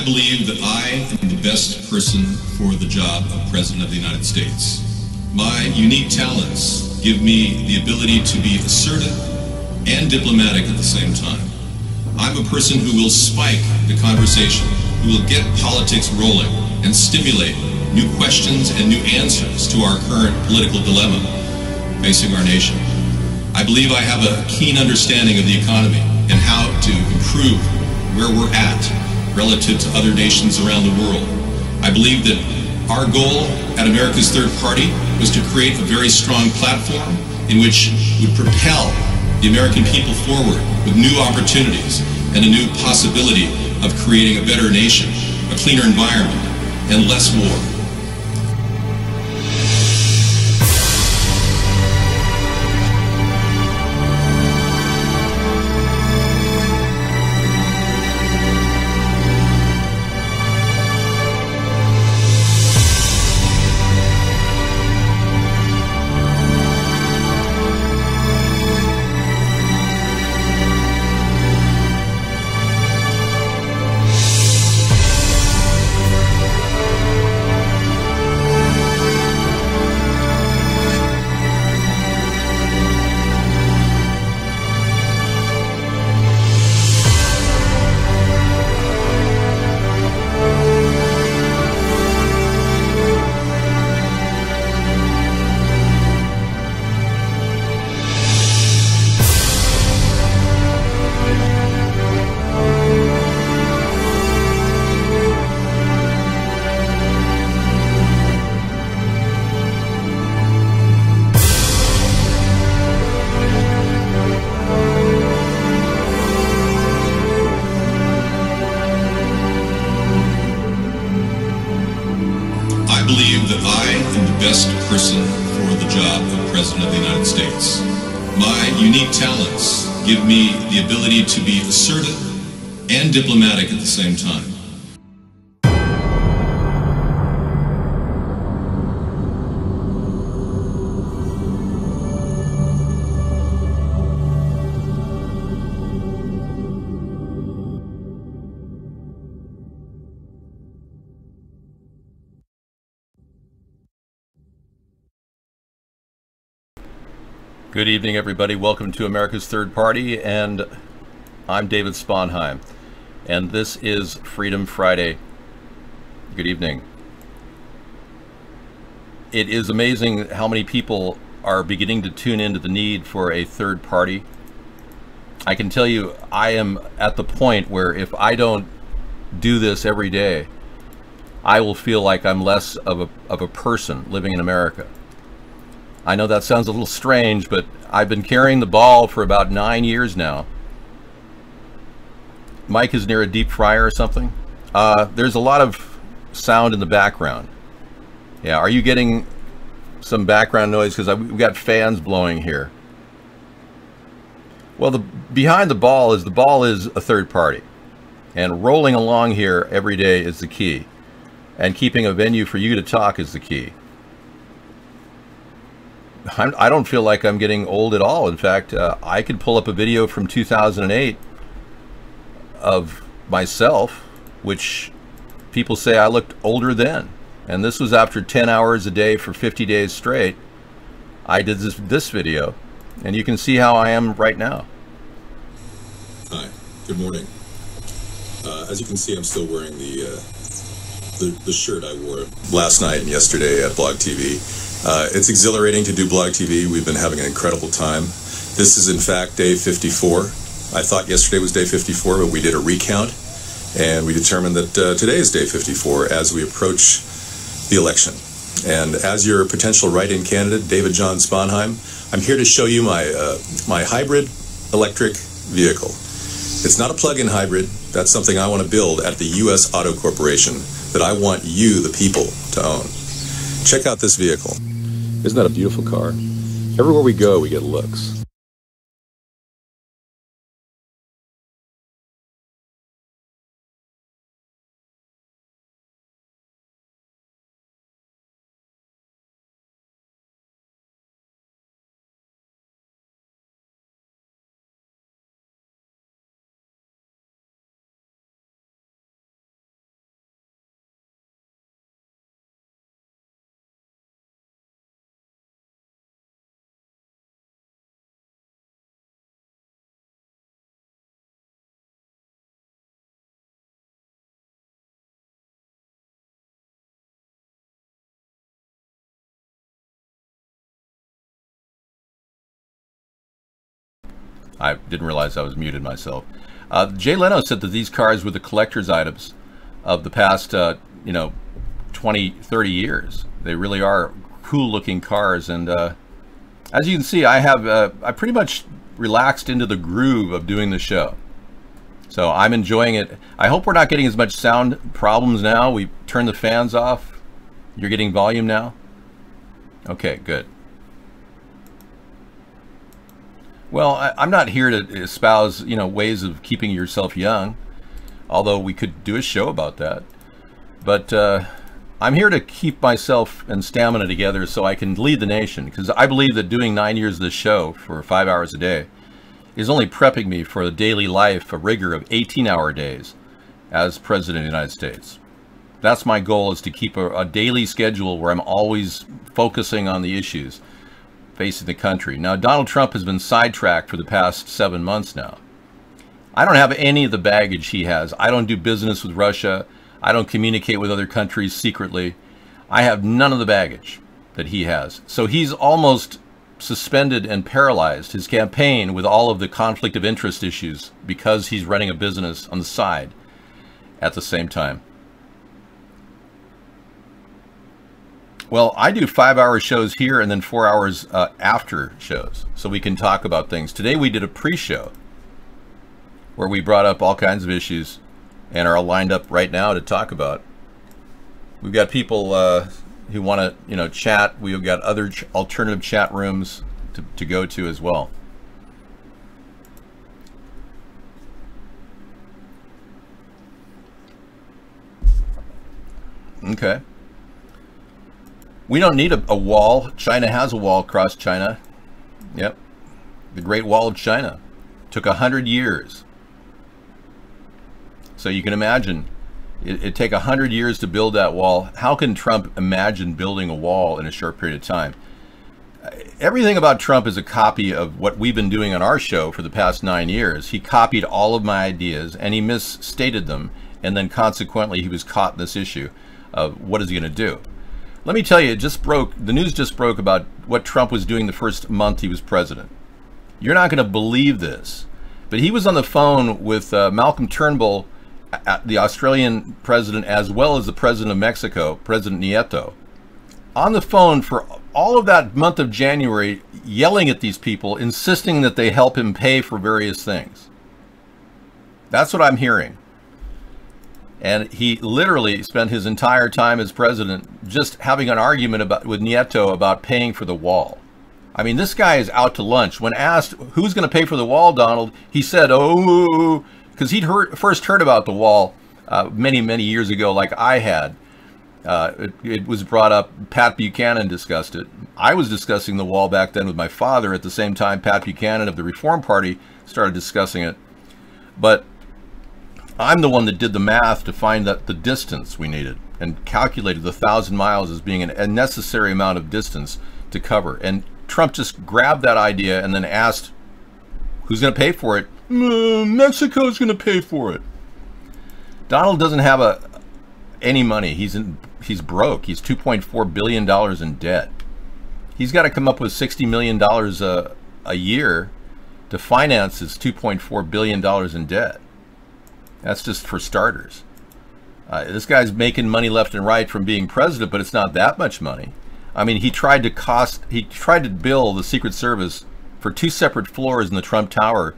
believe that I am the best person for the job of President of the United States. My unique talents give me the ability to be assertive and diplomatic at the same time. I'm a person who will spike the conversation, who will get politics rolling and stimulate new questions and new answers to our current political dilemma facing our nation. I believe I have a keen understanding of the economy and how to improve where we're at relative to other nations around the world. I believe that our goal at America's Third Party was to create a very strong platform in which would propel the American people forward with new opportunities and a new possibility of creating a better nation, a cleaner environment, and less war. I believe that I am the best person for the job of President of the United States. My unique talents give me the ability to be assertive and diplomatic at the same time. Good evening, everybody. Welcome to America's Third Party, and I'm David Sponheim, and this is Freedom Friday. Good evening. It is amazing how many people are beginning to tune into the need for a third party. I can tell you, I am at the point where if I don't do this every day, I will feel like I'm less of a person living in America. I know that sounds a little strange, but I've been carrying the ball for about 9 years now. Mike is near a deep fryer or something. There's a lot of sound in the background. Yeah, are you getting some background noise? Because we've got fans blowing here. Well, behind the ball is a third party. And rolling along here every day is the key. And keeping a venue for you to talk is the key. I don't feel like I'm getting old at all. In fact, I could pull up a video from 2008 of myself, which people say I looked older then. And this was after 10 hours a day for 50 days straight. I did this video, and you can see how I am right now. Hi, good morning. As you can see, I'm still wearing the shirt I wore last night and yesterday at Blog TV. It's exhilarating to do Blog TV. We've been having an incredible time. This is in fact day 54. I thought yesterday was day 54, but we did a recount, and we determined that today is day 54 as we approach the election. And as your potential write-in candidate, David John Sponheim, I'm here to show you my hybrid electric vehicle. It's not a plug-in hybrid. That's something I want to build at the U.S. Auto Corporation that I want you, the people, to own. Check out this vehicle. Isn't that a beautiful car? Everywhere we go, we get looks. I didn't realize I was muted myself. Jay Leno said that these cars were the collector's items of the past, 20, 30 years. They really are cool-looking cars, and as you can see, I pretty much relaxed into the groove of doing the show. So I'm enjoying it. I hope we're not getting as much sound problems now. We turned the fans off. You're getting volume now? Okay, good. Well, I'm not here to espouse, ways of keeping yourself young, although we could do a show about that. But I'm here to keep myself and stamina together so I can lead the nation, because I believe that doing 9 years of this show for 5 hours a day is only prepping me for the daily life, a rigor of 18-hour days as President of the United States. That's my goal, is to keep a daily schedule where I'm always focusing on the issues facing the country. Now, Donald Trump has been sidetracked for the past 7 months now. I don't have any of the baggage he has. I don't do business with Russia. I don't communicate with other countries secretly. I have none of the baggage that he has. So he's almost suspended and paralyzed his campaign with all of the conflict of interest issues because he's running a business on the side at the same time. Well, I do 5-hour shows here and then 4 hours after shows, so we can talk about things. Today we did a pre-show where we brought up all kinds of issues and are lined up right now to talk about. We've got people who want to, chat. We've got other alternative chat rooms to go to as well. Okay. We don't need a wall. China has a wall across China. Yep. The Great Wall of China. Took 100 years. So you can imagine, it'd take 100 years to build that wall. How can Trump imagine building a wall in a short period of time? Everything about Trump is a copy of what we've been doing on our show for the past 9 years. He copied all of my ideas and he misstated them, and then consequently he was caught in this issue of what is he going to do. Let me tell you, the news just broke about what Trump was doing the first month he was president. You're not going to believe this, but he was on the phone with Malcolm Turnbull, the Australian president, as well as the president of Mexico, President Nieto, on the phone for all of that month of January, yelling at these people, insisting that they help him pay for various things. That's what I'm hearing. And he literally spent his entire time as president just having an argument with Nieto about paying for the wall. I mean, this guy is out to lunch. When asked, who's going to pay for the wall, Donald, he said, oh, because he'd first heard about the wall many, many years ago, like I had. It was brought up. Pat Buchanan discussed it. I was discussing the wall back then with my father. At the same time, Pat Buchanan of the Reform Party started discussing it. But I'm the one that did the math to find that the distance we needed and calculated the 1,000 miles as being a necessary amount of distance to cover. And Trump just grabbed that idea and then asked, who's going to pay for it? Mexico's going to pay for it. Donald doesn't have any money. He's broke. He's $2.4 billion in debt. He's got to come up with $60 million a year to finance his $2.4 billion in debt. That's just for starters. This guy's making money left and right from being president, but it's not that much money. I mean, he tried to bill the Secret Service for 2 separate floors in the Trump Tower,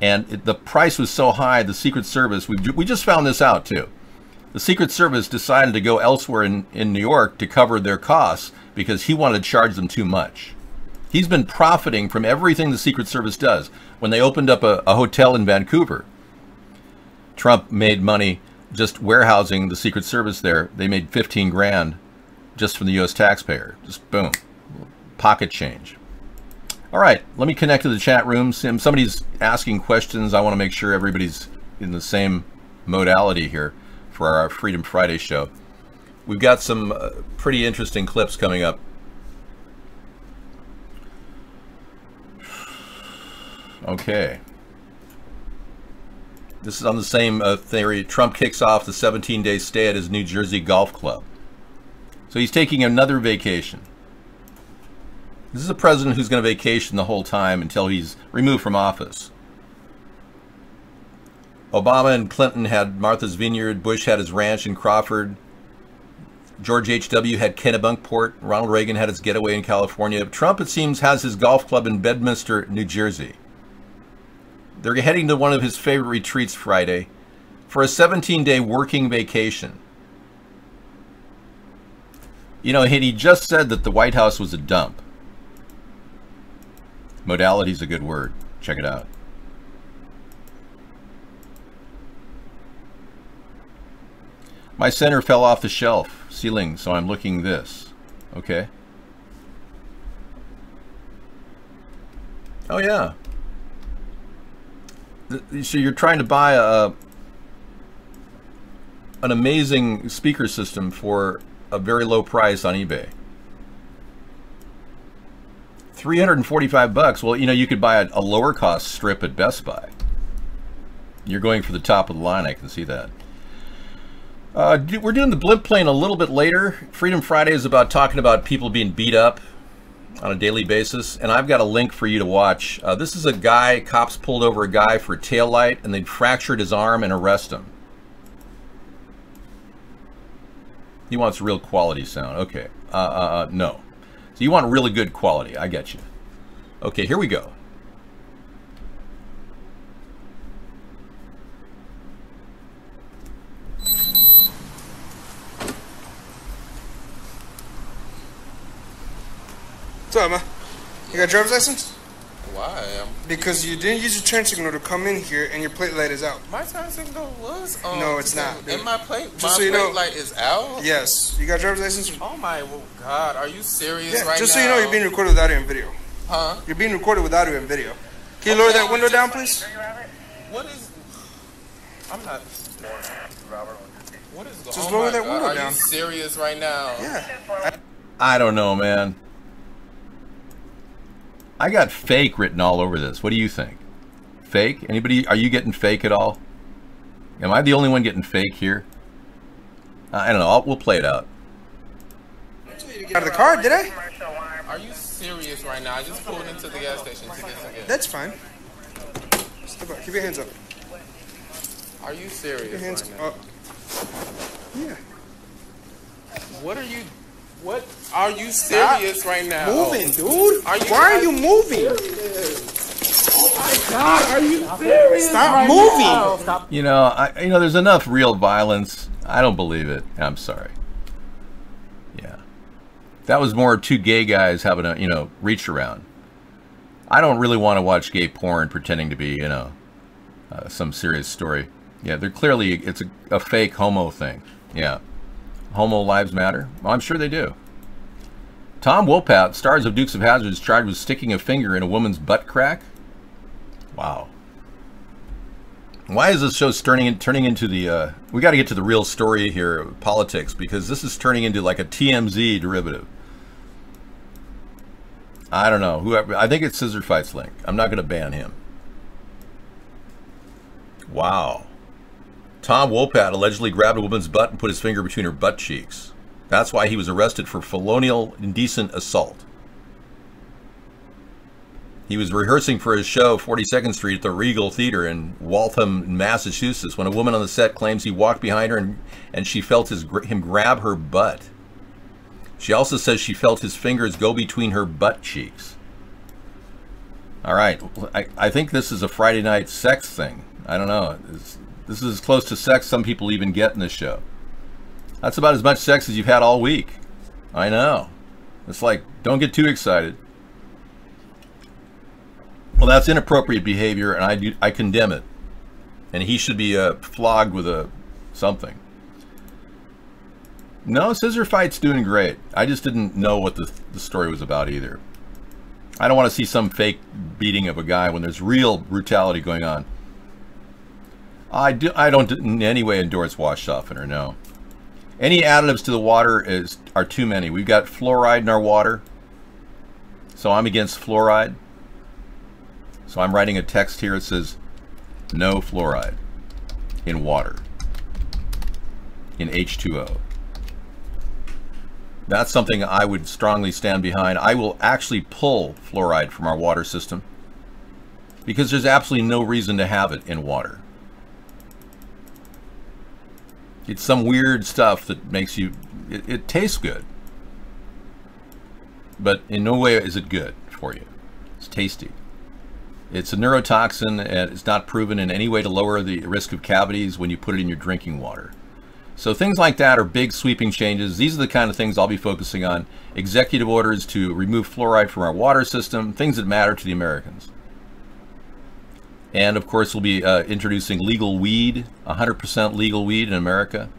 and the price was so high, the Secret Service, we just found this out too. The Secret Service decided to go elsewhere in New York to cover their costs because he wanted to charge them too much. He's been profiting from everything the Secret Service does. When they opened up a hotel in Vancouver, Trump made money just warehousing the Secret Service there. They made 15 grand just from the U.S. taxpayer. Just boom, pocket change. All right, let me connect to the chat room. Somebody's asking questions. I want to make sure everybody's in the same modality here for our Freedom Friday show. We've got some pretty interesting clips coming up. Okay. This is on the same theory. Trump kicks off the 17-day stay at his New Jersey golf club. So he's taking another vacation. This is a president who's going to vacation the whole time until he's removed from office. Obama and Clinton had Martha's Vineyard. Bush had his ranch in Crawford. George H.W. had Kennebunkport. Ronald Reagan had his getaway in California. Trump, it seems, has his golf club in Bedminster, New Jersey. They're heading to one of his favorite retreats Friday for a 17-day working vacation. You know, he just said that the White House was a dump. Modality is a good word. Check it out. My center fell off the shelf ceiling, so I'm looking this. Okay. Oh yeah. So you're trying to buy an amazing speaker system for a very low price on eBay. $345. Well, you know, you could buy a lower cost strip at Best Buy. You're going for the top of the line, I can see that. We're doing the blimp plane a little bit later. Freedom Friday is about talking about people being beat up on a daily basis, and I've got a link for you to watch. This is a guy, cops pulled over a guy for a taillight, and they fractured his arm and arrest him. He wants real quality sound. Okay. No. So you want really good quality. I get you. Okay, here we go. What's up, man? You got a driver's license? Why? Because you didn't use your turn signal to come in here and your plate light is out. My turn signal was on. No, it's not. And my plate, Just so you know, light is out? Yes. You got a driver's license? Oh my God, are you serious right now? Just so you know, you're being recorded without it in video. Huh? You're being recorded without it in video. Can you lower that window down, please? What is... I'm not... What is going on? Just lower that window down. Are you serious right now? Yeah. I don't know, man. I got fake written all over this. What do you think? Fake? Anybody? Are you getting fake at all? Am I the only one getting fake here? I don't know. We'll play it out. Out of the car, did I? Are you serious right now? I just pulled into the gas station to get some gas. That's fine. Step up. Keep your hands up. Are you serious? Keep your hands right now? up. Yeah. What are you... What are you serious right now? Moving, dude. Why are you moving? Oh my God, are you serious? Stop moving. You know, there's enough real violence. I don't believe it. I'm sorry. Yeah, that was more two gay guys having a reach around. I don't really want to watch gay porn pretending to be some serious story. Yeah, they're clearly it's a fake homo thing. Yeah. Homo lives matter? Well, I'm sure they do. Tom Wopat, stars of Dukes of Hazzard, is charged with sticking a finger in a woman's butt crack. Wow. Why is this show turning into the... we got to get to the real story here, politics, because this is turning into like a TMZ derivative. I don't know. Whoever. I think it's Scissor Fights Link. I'm not going to ban him. Wow. Tom Wopat allegedly grabbed a woman's butt and put his finger between her butt cheeks. That's why he was arrested for felonial indecent assault. He was rehearsing for his show, 42nd Street, at the Regal Theater in Waltham, Massachusetts, when a woman on the set claims he walked behind her and she felt him grab her butt. She also says she felt his fingers go between her butt cheeks. All right, I think this is a Friday night sex thing. I don't know. This is as close to sex some people even get in this show. That's about as much sex as you've had all week. I know. It's like, don't get too excited. Well, that's inappropriate behavior, and I condemn it. And he should be flogged with something. No, Scissor Fight's doing great. I just didn't know what the story was about either. I don't want to see some fake beating of a guy when there's real brutality going on. I don't in any way endorse wash softener, no. Any additives to the water are too many. We've got fluoride in our water, so I'm against fluoride. So I'm writing a text here that says, no fluoride in water, in H2O. That's something I would strongly stand behind. I will actually pull fluoride from our water system because there's absolutely no reason to have it in water. It's some weird stuff that makes you, it tastes good. But in no way is it good for you. It's tasty. It's a neurotoxin, and it's not proven in any way to lower the risk of cavities when you put it in your drinking water. So things like that are big sweeping changes. These are the kind of things I'll be focusing on. Executive orders to remove fluoride from our water system, things that matter to the Americans. And of course, we'll be introducing legal weed, 100% legal weed in America.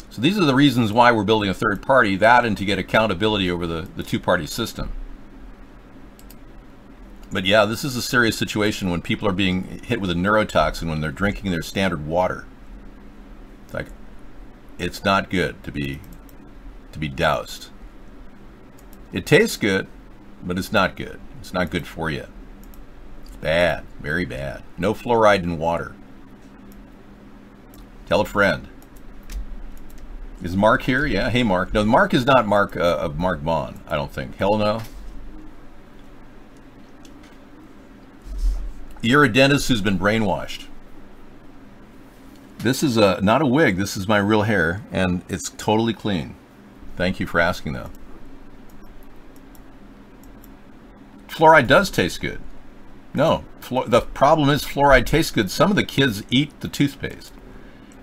So these are the reasons why we're building a third party, that and to get accountability over the two-party system. But yeah, this is a serious situation when people are being hit with a neurotoxin when they're drinking their standard water. It's like, it's not good to be doused. It tastes good, but it's not good. It's not good for you. Bad, very bad. No fluoride in water. Tell a friend. Is Mark here? Yeah, hey Mark. No, Mark is not Mark of Mark Vaughn, I don't think. Hell no. You're a dentist who's been brainwashed. This is not a wig, this is my real hair, and it's totally clean. Thank you for asking though. Fluoride does taste good. No, the problem is fluoride tastes good. Some of the kids eat the toothpaste.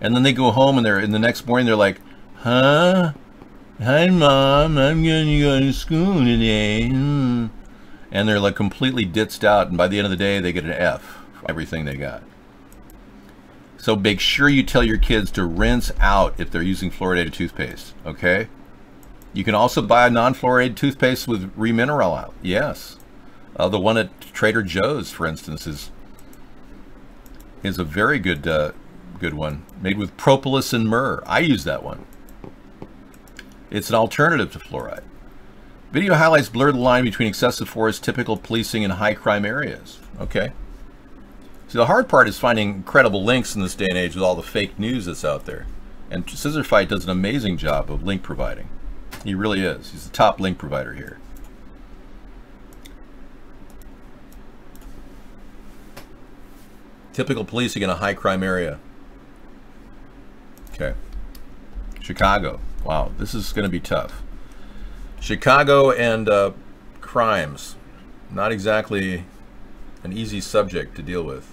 And then they go home and in the next morning they're like, huh? Hi Mom, I'm gonna go to school today. And they're like completely ditzed out, and by the end of the day they get an F for everything they got. So make sure you tell your kids to rinse out if they're using fluoridated toothpaste, okay? You can also buy a non-fluoridated toothpaste with remineral out, yes. The one at Trader Joe's, for instance, is a very good good one, made with propolis and myrrh. I use that one. It's an alternative to fluoride. Video highlights blur the line between excessive force, typical policing, and high crime areas. Okay. See, the hard part is finding credible links in this day and age with all the fake news that's out there. And Scissorfight does an amazing job of link providing. He really is. He's the top link provider here. Typical policing in a high crime area. Okay. Chicago. Wow, this is going to be tough. Chicago and crimes. Not exactly an easy subject to deal with.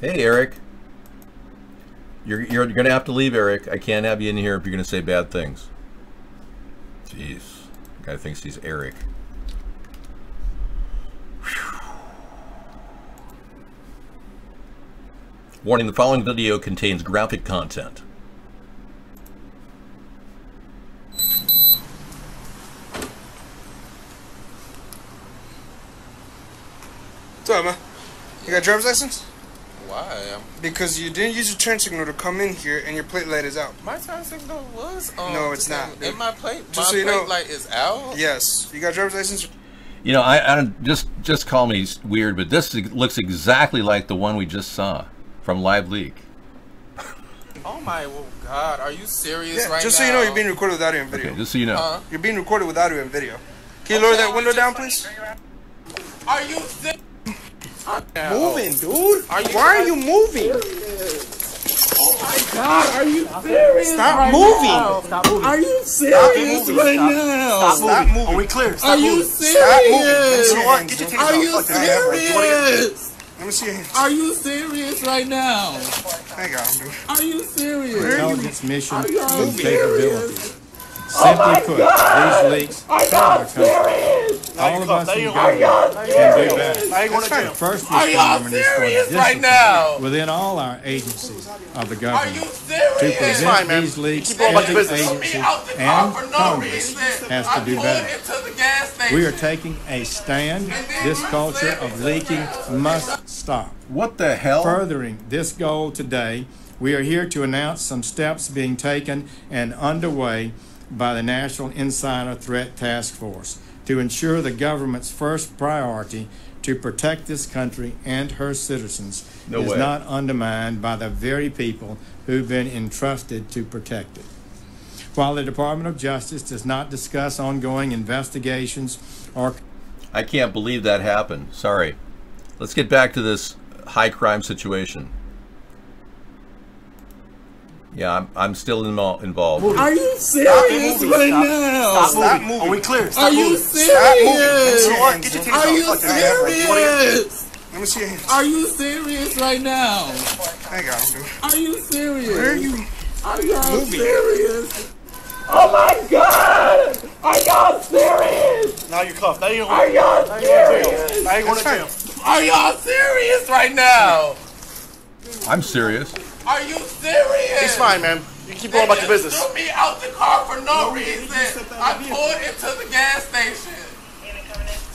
Hey, Eric. You're going to have to leave, Eric. I can't have you in here if you're going to say bad things. Jeez. The guy thinks he's Eric. Whew. Warning, the following video contains graphic content. What's up, man? You got a driver's license? Why? Because you didn't use your turn signal to come in here and your plate light is out. My turn signal was on. No, it's not. And my plate, Just so you know, light is out? Yes. You got a driver's license? You know, I don't just call me weird, but this looks exactly like the one we just saw from Live Leak. Oh my God, are you serious right now? Just so you know, you're being recorded with audio and video. Okay, just so you know. You're being recorded with audio and video. Can you lower that window down, please? Are you serious? Moving, dude. Why are you moving? Oh my God, are you serious? Stop moving. Stop moving. Are you serious right now? Stop moving. Are we clear? Are you serious? Are you serious? Let me see your hands. Are you serious right now? Hang on, dude. Are you serious? Intelligence mission and capabilities. Simply put, these leaks fail our country. All of us in government can do better. First requirement is for discipline within all our agencies of the government. To prevent these leaks, every agency and Congress has to do better. We are taking a stand. This culture of leaking must stop. What the hell? Furthering this goal today, we are here to announce some steps being taken and underway by the National Insider Threat Task Force to ensure the government's first priority to protect this country and her citizens is not undermined by the very people who've been entrusted to protect it. While the Department of Justice does not discuss ongoing investigations or... I can't believe that happened. Sorry. Let's get back to this high crime situation. Yeah, I'm still involved. Are you serious right now? Stop moving. Are we clear? Are you serious? Are you serious? Let me see your hands. Are you serious right now? I got him, dude. Are you serious? Where are you? Are y'all serious? Oh my God! Are y'all serious? Now you're cuffed. Now you're Are y'all serious? Now you're going to jail. Are y'all serious right now? I'm serious. Are you serious? He's fine, man. You keep going about your business. They just threw me out the car for no reason. I pulled into the gas station.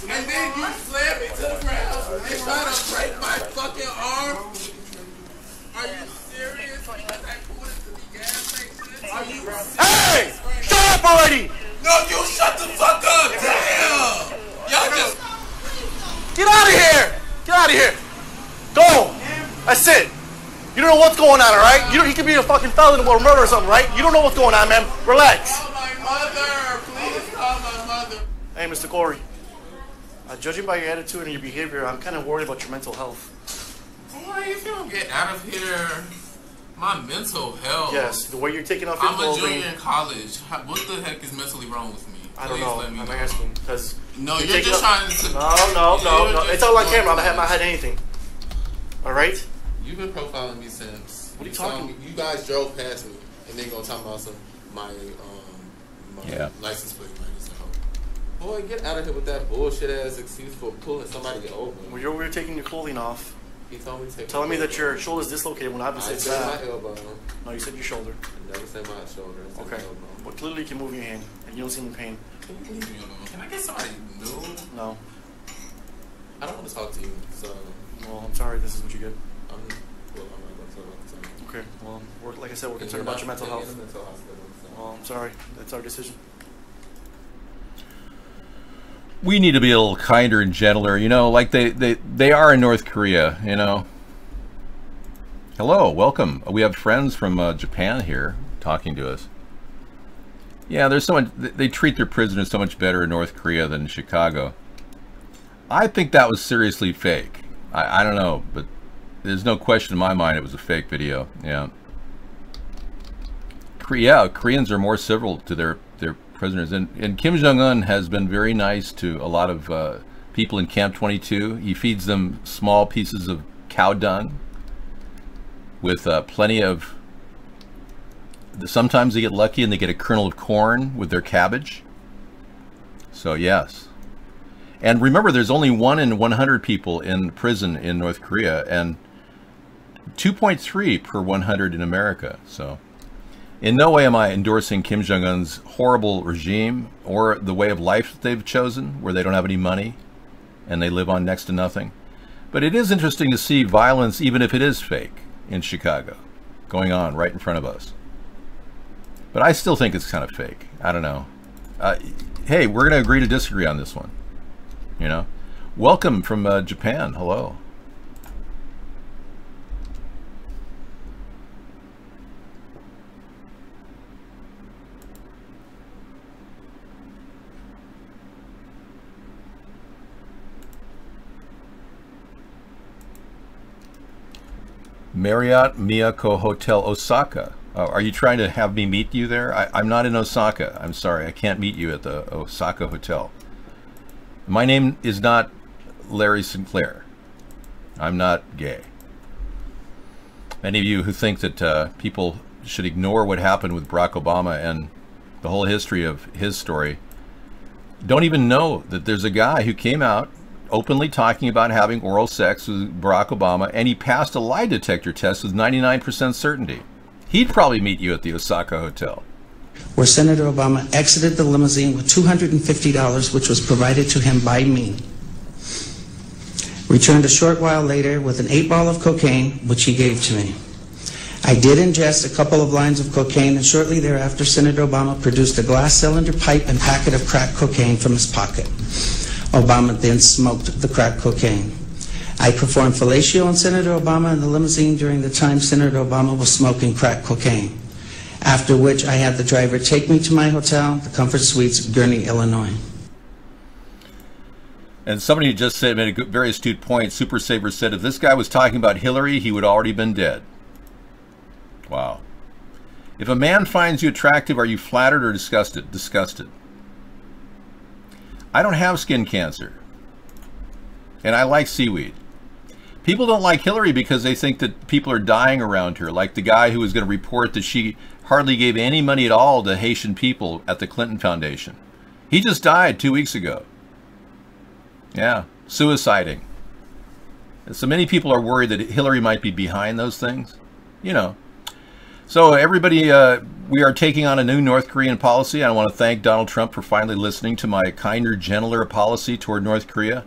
And then you slammed me to the ground and try to break my fucking arm. Are you serious? Because I pulled into the gas station. Are you serious? Hey! Shut up already! No, you shut the fuck up! Damn! Y'all just... Get out of here! Get out of here! Go! That's it. You don't know what's going on, alright? You know he could be a fucking felon or murder or something, right? You don't know what's going on, man. Relax. Call my mother! Please call my mother. Hey, Mr. Corey. Judging by your attitude and your behavior, I'm kind of worried about your mental health. Boy, if you don't get out of here, my mental health. Yes, the way you're taking off your I'm a clothing. junior in college. What the heck is mentally wrong with me? I don't Please know. let me I'm know. asking because No, you're just trying to. No. It's all on camera. I have not had anything. All right. You've been profiling me since. What are you talking? You guys drove past me and then gonna talk about my license plate might be so. Boy, get out of here with that bullshit ass excuse for pulling somebody over. Well, you're over here taking your clothing off. He told me to take. Telling me that your shoulder's dislocated when obviously I it's said not. my elbow. No, you said your shoulder. I never said my shoulder. I said Okay. my elbow. But clearly you can move your hand and you don't seem in pain. Can you leave me alone? Can I get somebody new? No. I don't want to talk to you. So Well, I'm sorry. This is what you get. I'm not going to talk about the Okay. Well, like I said, we're concerned about your mental health. Mental hospital, so. Well, I'm sorry. That's our decision. We need to be a little kinder and gentler, you know, like they are in North Korea, you know. Hello, welcome. We have friends from Japan here talking to us. Yeah, there's so much, they treat their prisoners so much better in North Korea than in Chicago. I think that was seriously fake. I don't know, but there's no question in my mind it was a fake video. Yeah. Koreans are more civil to their prisoners, and Kim Jong-un has been very nice to a lot of people in Camp 22. He feeds them small pieces of cow dung with plenty of, sometimes they get lucky and they get a kernel of corn with their cabbage. So yes. And remember, there's only 1 in 100 people in prison in North Korea and 2.3 per 100 in America. So in no way am I endorsing Kim Jong-un's horrible regime or the way of life that they've chosen, where they don't have any money and they live on next to nothing. But it is interesting to see violence, even if it is fake, in Chicago, going on right in front of us. But I still think it's kind of fake. I don't know. Hey, we're going to agree to disagree on this one. You know? Welcome from Japan. Hello. Marriott Miyako Hotel Osaka. Oh, are you trying to have me meet you there? I'm not in Osaka. I'm sorry. I can't meet you at the Osaka Hotel. My name is not Larry Sinclair. I'm not gay. Many of you who think that people should ignore what happened with Barack Obama and the whole history of his story don't even know that there's a guy who came out openly talking about having oral sex with Barack Obama, and he passed a lie detector test with 99% certainty. He'd probably meet you at the Osaka Hotel. Where Senator Obama exited the limousine with $250, which was provided to him by me. Returned a short while later with an 8-ball of cocaine, which he gave to me. I did ingest a couple of lines of cocaine, and shortly thereafter, Senator Obama produced a glass cylinder pipe and packet of crack cocaine from his pocket. Obama then smoked the crack cocaine. I performed fellatio on Senator Obama in the limousine during the time Senator Obama was smoking crack cocaine, after which I had the driver take me to my hotel, the Comfort Suites, Gurnee, Illinois. And somebody just said, made a very astute point. Super Saver said, if this guy was talking about Hillary, he would already been dead. Wow. If a man finds you attractive, are you flattered or disgusted? Disgusted. I don't have skin cancer. And I like seaweed. People don't like Hillary because they think that people are dying around her, like the guy who was going to report that she hardly gave any money at all to Haitian people at the Clinton Foundation. He just died 2 weeks ago. Yeah, suiciding. So many people are worried that Hillary might be behind those things. You know. So everybody, we are taking on a new North Korean policy. I want to thank Donald Trump for finally listening to my kinder, gentler policy toward North Korea.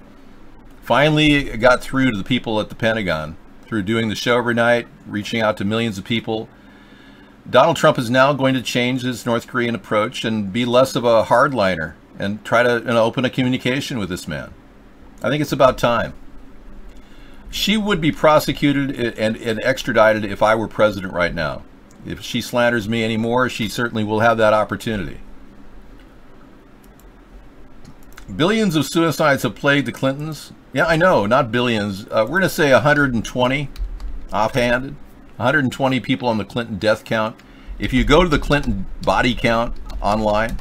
Finally got through to the people at the Pentagon through doing the show every night, reaching out to millions of people. Donald Trump is now going to change his North Korean approach and be less of a hardliner and try to open a communication with this man. I think it's about time. She would be prosecuted and extradited if I were president right now. If she slanders me anymore, she certainly will have that opportunity. Billions of suicides have plagued the Clintons. Yeah, I know, not billions. We're going to say 120 offhanded. 120 people on the Clinton death count. If you go to the Clinton body count online,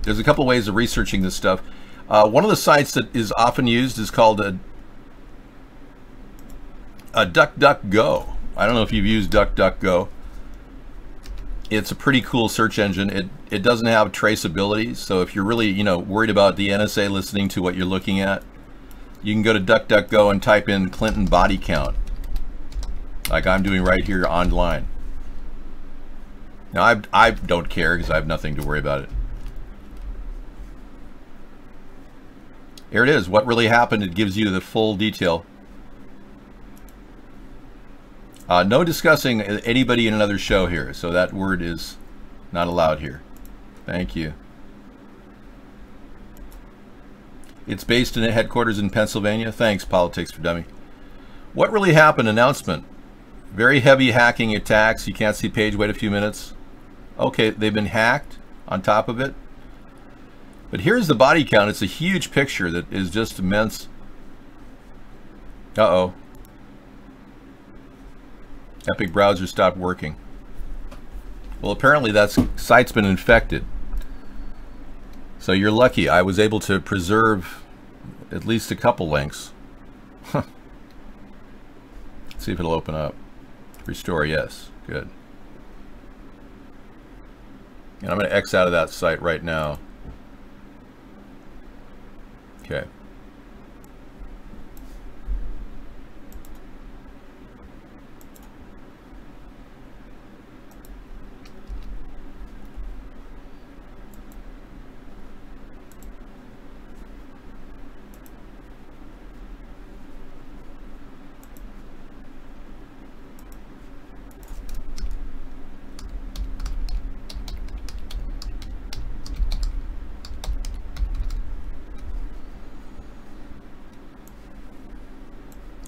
there's a couple ways of researching this stuff. One of the sites that is often used is called a DuckDuckGo. I don't know if you've used DuckDuckGo. It's a pretty cool search engine. It doesn't have traceability, so if you're really worried about the NSA listening to what you're looking at, you can go to DuckDuckGo and type in Clinton body count, like I'm doing right here online. Now I don't care because I have nothing to worry about it. Here it is. What really happened? It gives you the full detail. No discussing anybody in another show here, so that word is not allowed here. Thank you. It's based in a headquarters in Pennsylvania. Thanks, Politics for Dummy. What really happened? Announcement. Very heavy hacking attacks. You can't see page. Wait a few minutes. Okay, they've been hacked on top of it. But here's the body count. It's a huge picture that is just immense. Uh-oh. Epic browser stopped working. Well, apparently that site's been infected. So you're lucky. I was able to preserve at least a couple links. Let's see if it'll open up. Restore, yes. Good. And I'm going to X out of that site right now. Okay.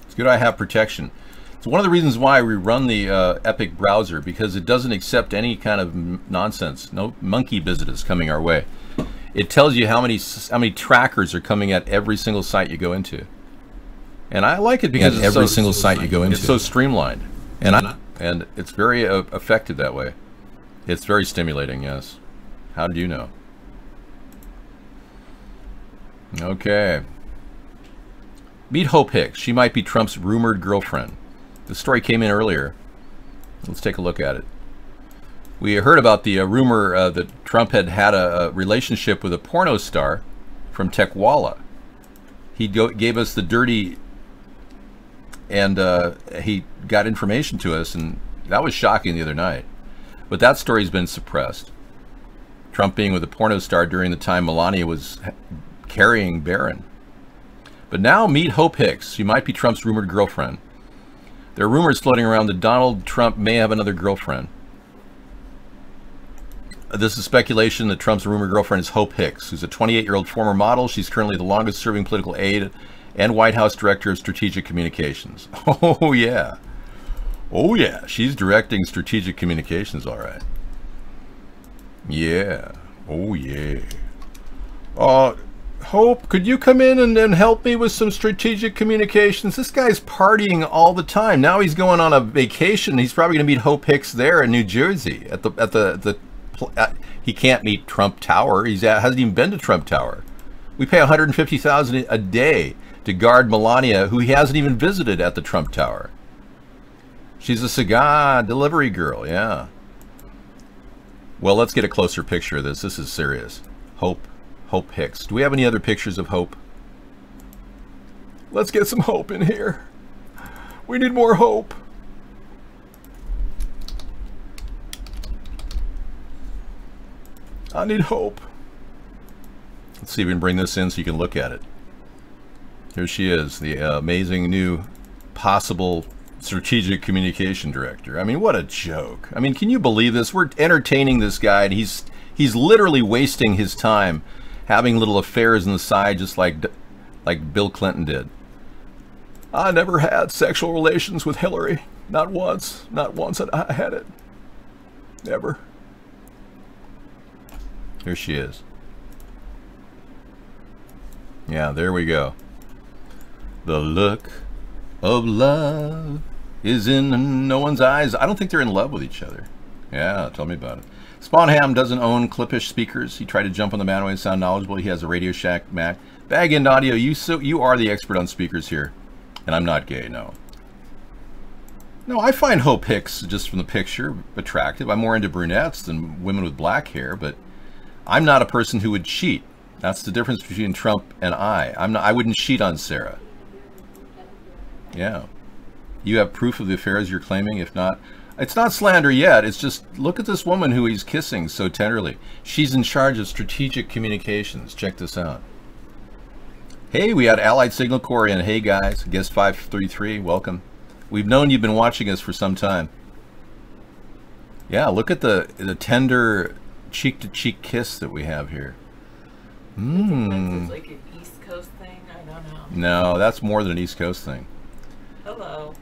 It's good I have protection. It's one of the reasons why we run the Epic browser, because it doesn't accept any kind of nonsense, no monkey business coming our way. It tells you how many trackers are coming at every single site you go into, and I like it because every single site you go into, it's so streamlined, and it's very effective that way. It's very stimulating. Yes. How did you know? Okay. Meet Hope Hicks. She might be Trump's rumored girlfriend. The story came in earlier. Let's take a look at it. We heard about the rumor that Trump had a relationship with a porno star from Tequala. He gave us the dirty, and he got information to us, and that was shocking the other night. But that story's been suppressed. Trump being with a porno star during the time Melania was carrying Barron. But now meet Hope Hicks. She might be Trump's rumored girlfriend. There are rumors floating around that Donald Trump may have another girlfriend. This is speculation that Trump's rumored girlfriend is Hope Hicks, who's a 28-year-old former model. She's currently the longest-serving political aide and White House Director of Strategic Communications. Oh, yeah. Oh, yeah. She's directing strategic communications, all right. Yeah. Oh, yeah. Hope, could you come in and help me with some strategic communications? This guy's partying all the time. Now he's going on a vacation. He's probably going to meet Hope Hicks there in New Jersey he can't meet Trump Tower. Hasn't even been to Trump Tower. We pay $150,000 a day to guard Melania, who he hasn't even visited at the Trump Tower. She's a cigar delivery girl, yeah. Well, let's get a closer picture of this. This is serious. Hope Hicks. Do we have any other pictures of Hope? Let's get some Hope in here. We need more Hope. I need Hope. Let's see if we can bring this in so you can look at it. Here she is, the amazing new possible strategic communication director. I mean, what a joke. I mean, can you believe this? We're entertaining this guy, and he's literally wasting his time having little affairs on the side, just like Bill Clinton did. I never had sexual relations with Hillary. Not once. Not once I had it. Never. Here she is. Yeah, there we go. The look of love is in no one's eyes. I don't think they're in love with each other. Yeah, tell me about it. Sponheim doesn't own Clippish speakers. He tried to jump on the bandwagon, sound knowledgeable. He has a Radio Shack Mac. Bag End Audio, you are the expert on speakers here. And I'm not gay, no. No, I find Hope Hicks, just from the picture, attractive. I'm more into brunettes than women with black hair, but I'm not a person who would cheat. That's the difference between Trump and I wouldn't cheat on Sarah. Yeah. You have proof of the affairs you're claiming? If not, it's not slander yet. It's just, look at this woman who he's kissing so tenderly. She's in charge of strategic communications. Check this out. Hey, we had Allied Signal Corps in. Hey guys, guest 533, welcome. We've known you've been watching us for some time. Yeah, look at the tender cheek-to-cheek kiss that we have here. It's like an East Coast thing? I don't know. No, that's more than an East Coast thing. Hello.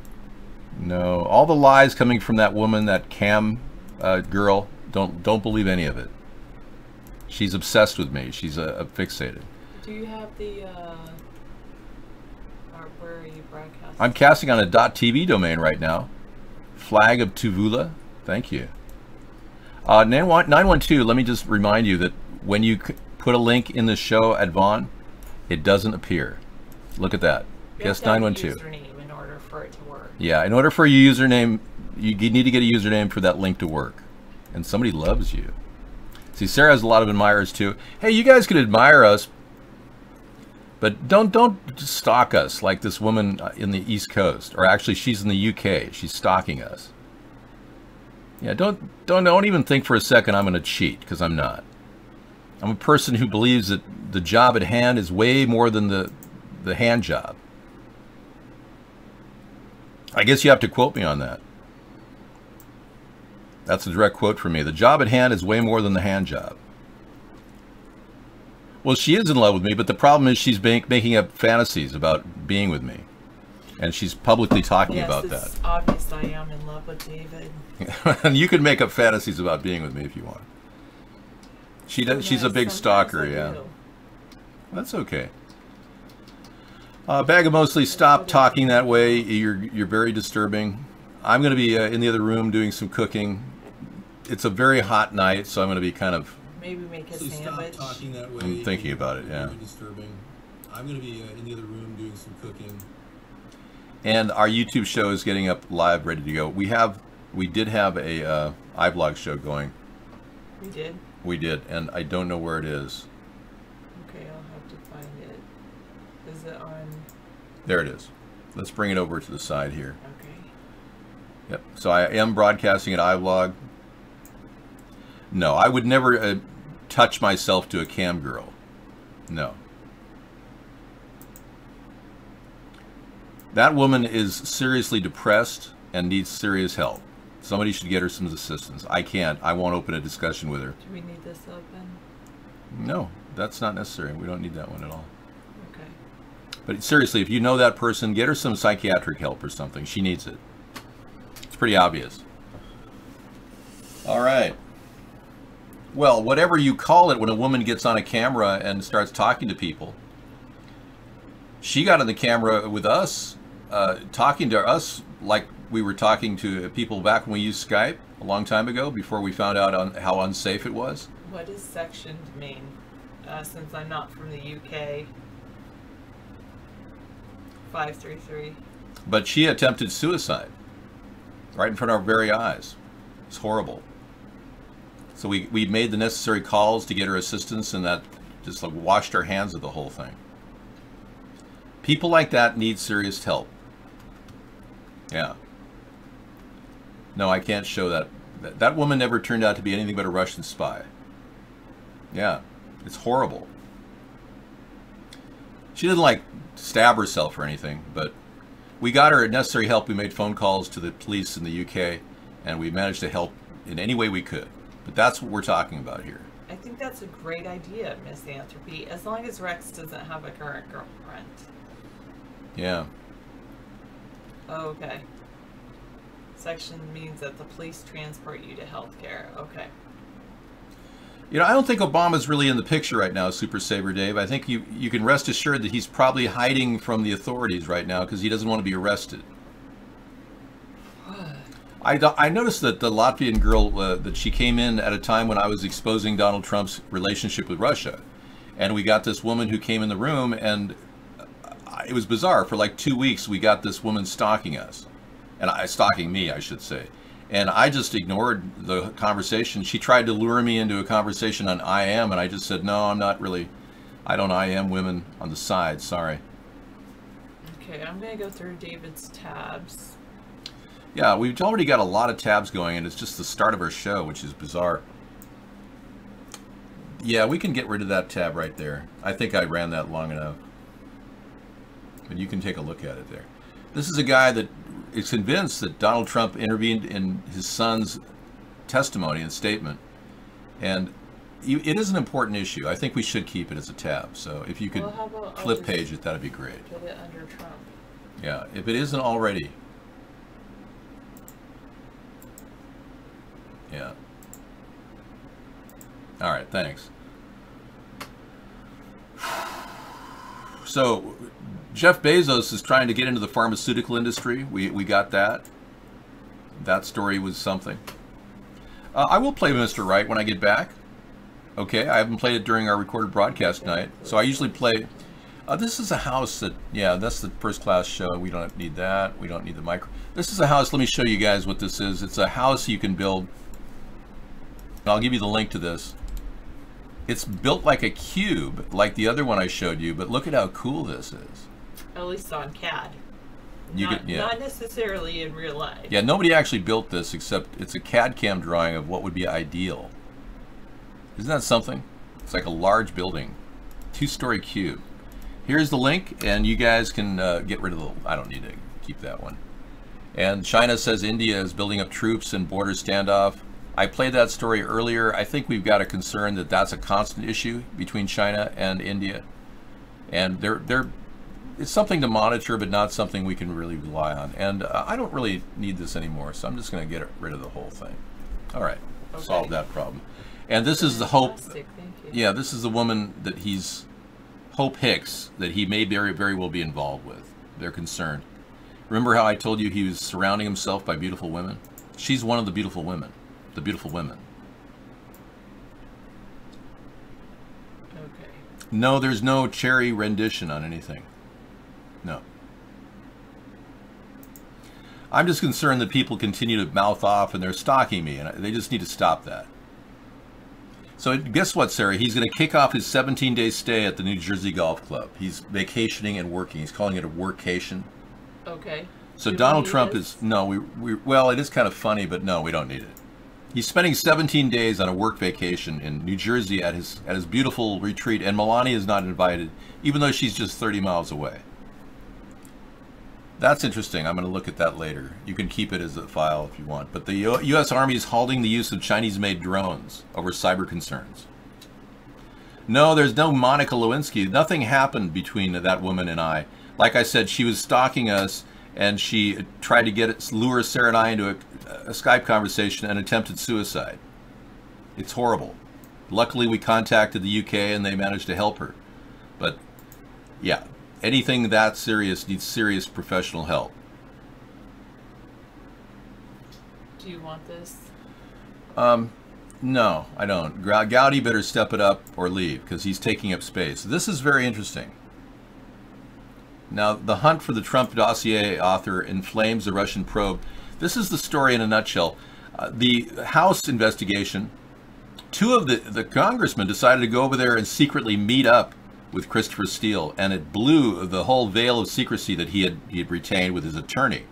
No, all the lies coming from that woman, that Cam girl, don't believe any of it. She's obsessed with me. She's fixated. Do you have the, where are you broadcasting? I'm casting on a .tv domain right now. Flag of Tuvula. Thank you. 912, let me just remind you that when you put a link in the show at Vaughn, it doesn't appear. Look at that. Guess 912. Username in order for it to work. Yeah, in order for your username, you need to get a username for that link to work. And somebody loves you. See, Sarah has a lot of admirers too. Hey, you guys can admire us, but don't stalk us like this woman in the East Coast. Or actually, she's in the UK. She's stalking us. Yeah, don't even think for a second I'm going to cheat, because I'm not. I'm a person who believes that the job at hand is way more than the hand job. I guess you have to quote me on that. That's a direct quote from me. The job at hand is way more than the hand job. Well, she is in love with me, but the problem is she's making up fantasies about being with me. And she's publicly talking about that. It's obvious I am in love with David. And you can make up fantasies about being with me if you want. She does. She's a big stalker, yeah. That's okay. Bag of Mostly, stop talking that way. You're very disturbing. I'm going to be in the other room doing some cooking. It's a very hot night, so I'm going to be kind of... Maybe make a sandwich. Stop talking that way. I'm thinking about it, yeah. Very disturbing. I'm going to be in the other room doing some cooking. And our YouTube show is getting up live, ready to go. We did have a iVlog show going. We did? We did, and I don't know where it is. Okay, I'll have to find it. Is it on? There it is. Let's bring it over to the side here. Okay. Yep. So I am broadcasting at iVlog. No, I would never touch myself to a cam girl. No. That woman is seriously depressed and needs serious help. Somebody should get her some assistance. I can't. I won't open a discussion with her. Do we need this open? No, that's not necessary. We don't need that one at all. Okay. But seriously, if you know that person, get her some psychiatric help or something. She needs it. It's pretty obvious. All right. Well, whatever you call it when a woman gets on a camera and starts talking to people. She got on the camera with us, talking to us like we were talking to people back when we used Skype a long time ago, before we found out on how unsafe it was. What does sectioned mean? Since I'm not from the UK. 533. But she attempted suicide right in front of our very eyes. It's horrible. So we made the necessary calls to get her assistance, and that just like washed our hands of the whole thing. People like that need serious help. Yeah. No, I can't show that. That woman never turned out to be anything but a Russian spy. Yeah, it's horrible. She didn't like stab herself or anything, but we got her necessary help. We made phone calls to the police in the UK, and we managed to help in any way we could. But that's what we're talking about here. I think that's a great idea, Misanthropy, as long as Rex doesn't have a current girlfriend. Yeah. Oh, okay. Section means that the police transport you to healthcare. Okay. You know, I don't think Obama's really in the picture right now, Super Saver Dave. I think you can rest assured that he's probably hiding from the authorities right now because he doesn't want to be arrested. I noticed that the Latvian girl, that she came in at a time when I was exposing Donald Trump's relationship with Russia. And we got this woman who came in the room, and it was bizarre. For like 2 weeks, we got this woman stalking us. And stalking me, I should say. And I just ignored the conversation. She tried to lure me into a conversation on IM, and I just said, no, I'm not really, I don't IM women on the side, sorry. Okay, I'm going to go through David's tabs. Yeah, we've already got a lot of tabs going, and it's just the start of our show, which is bizarre. Yeah, we can get rid of that tab right there. I think I ran that long enough. But you can take a look at it there. This is a guy that is convinced that Donald Trump intervened in his son's testimony and statement. And it is an important issue. I think we should keep it as a tab. So if you could flip page it, that'd be great. Put it under Trump. Yeah, if it isn't already. Yeah. All right, thanks. So Jeff Bezos is trying to get into the pharmaceutical industry. We got that. That story was something. I will play Mr. Right when I get back. Okay, I haven't played it during our recorded broadcast night. So I usually play... this is a house that... Yeah, that's the first class show. We don't need that. We don't need the micro... This is a house. Let me show you guys what this is. It's a house you can build. And I'll give you the link to this. It's built like a cube, like the other one I showed you, but look at how cool this is. At least on CAD. Yeah. Not necessarily in real life. Yeah, nobody actually built this, except it's a CAD-CAM drawing of what would be ideal. Isn't that something? It's like a large building. 2-story cube. Here's the link, and you guys can get rid of the... I don't need to keep that one. And China says India is building up troops and border standoff. I played that story earlier. I think we've got a concern that that's a constant issue between China and India. And it's something to monitor, but not something we can really rely on. And I don't really need this anymore, so I'm just going to get rid of the whole thing. All right, okay. Solved that problem. And this is the Hope. Yeah, this is the woman that he's, Hope Hicks, that he may very, very well be involved with. They're concerned. Remember how I told you he was surrounding himself by beautiful women? She's one of the beautiful women. The beautiful women. Okay. No, there's no cherry rendition on anything. No. I'm just concerned that people continue to mouth off and they're stalking me, and they just need to stop that. So guess what, Sarah? He's going to kick off his 17-day stay at the New Jersey Golf Club. He's vacationing and working. He's calling it a workcation. Okay. So Donald Trump is... No, well, it is kind of funny, but no, we don't need it. He's spending 17 days on a work vacation in New Jersey at his beautiful retreat, and Melania is not invited, even though she's just 30 miles away. That's interesting. I'm going to look at that later. You can keep it as a file if you want. But the U.S. Army is halting the use of Chinese-made drones over cyber concerns. No, there's no Monica Lewinsky. Nothing happened between that woman and I. Like I said, she was stalking us, and she tried to lure Sarah and I into a Skype conversation and attempted suicide. It's horrible. Luckily, we contacted the UK and they managed to help her. But yeah, anything that serious needs serious professional help. Do you want this? No, I don't. Gowdy better step it up or leave because he's taking up space. This is very interesting. Now, the hunt for the Trump dossier author inflames the Russian probe. This is the story in a nutshell. The House investigation, two of the congressmen decided to go over there and secretly meet up with Christopher Steele, and it blew the whole veil of secrecy that he had retained with his attorney,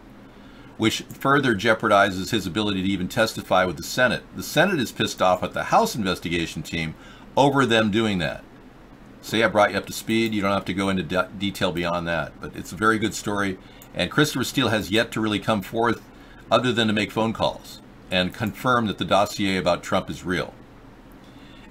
which further jeopardizes his ability to even testify with the Senate. The Senate is pissed off at the House investigation team over them doing that. See, I brought you up to speed. You don't have to go into detail beyond that, but it's a very good story. And Christopher Steele has yet to really come forth other than to make phone calls and confirm that the dossier about Trump is real.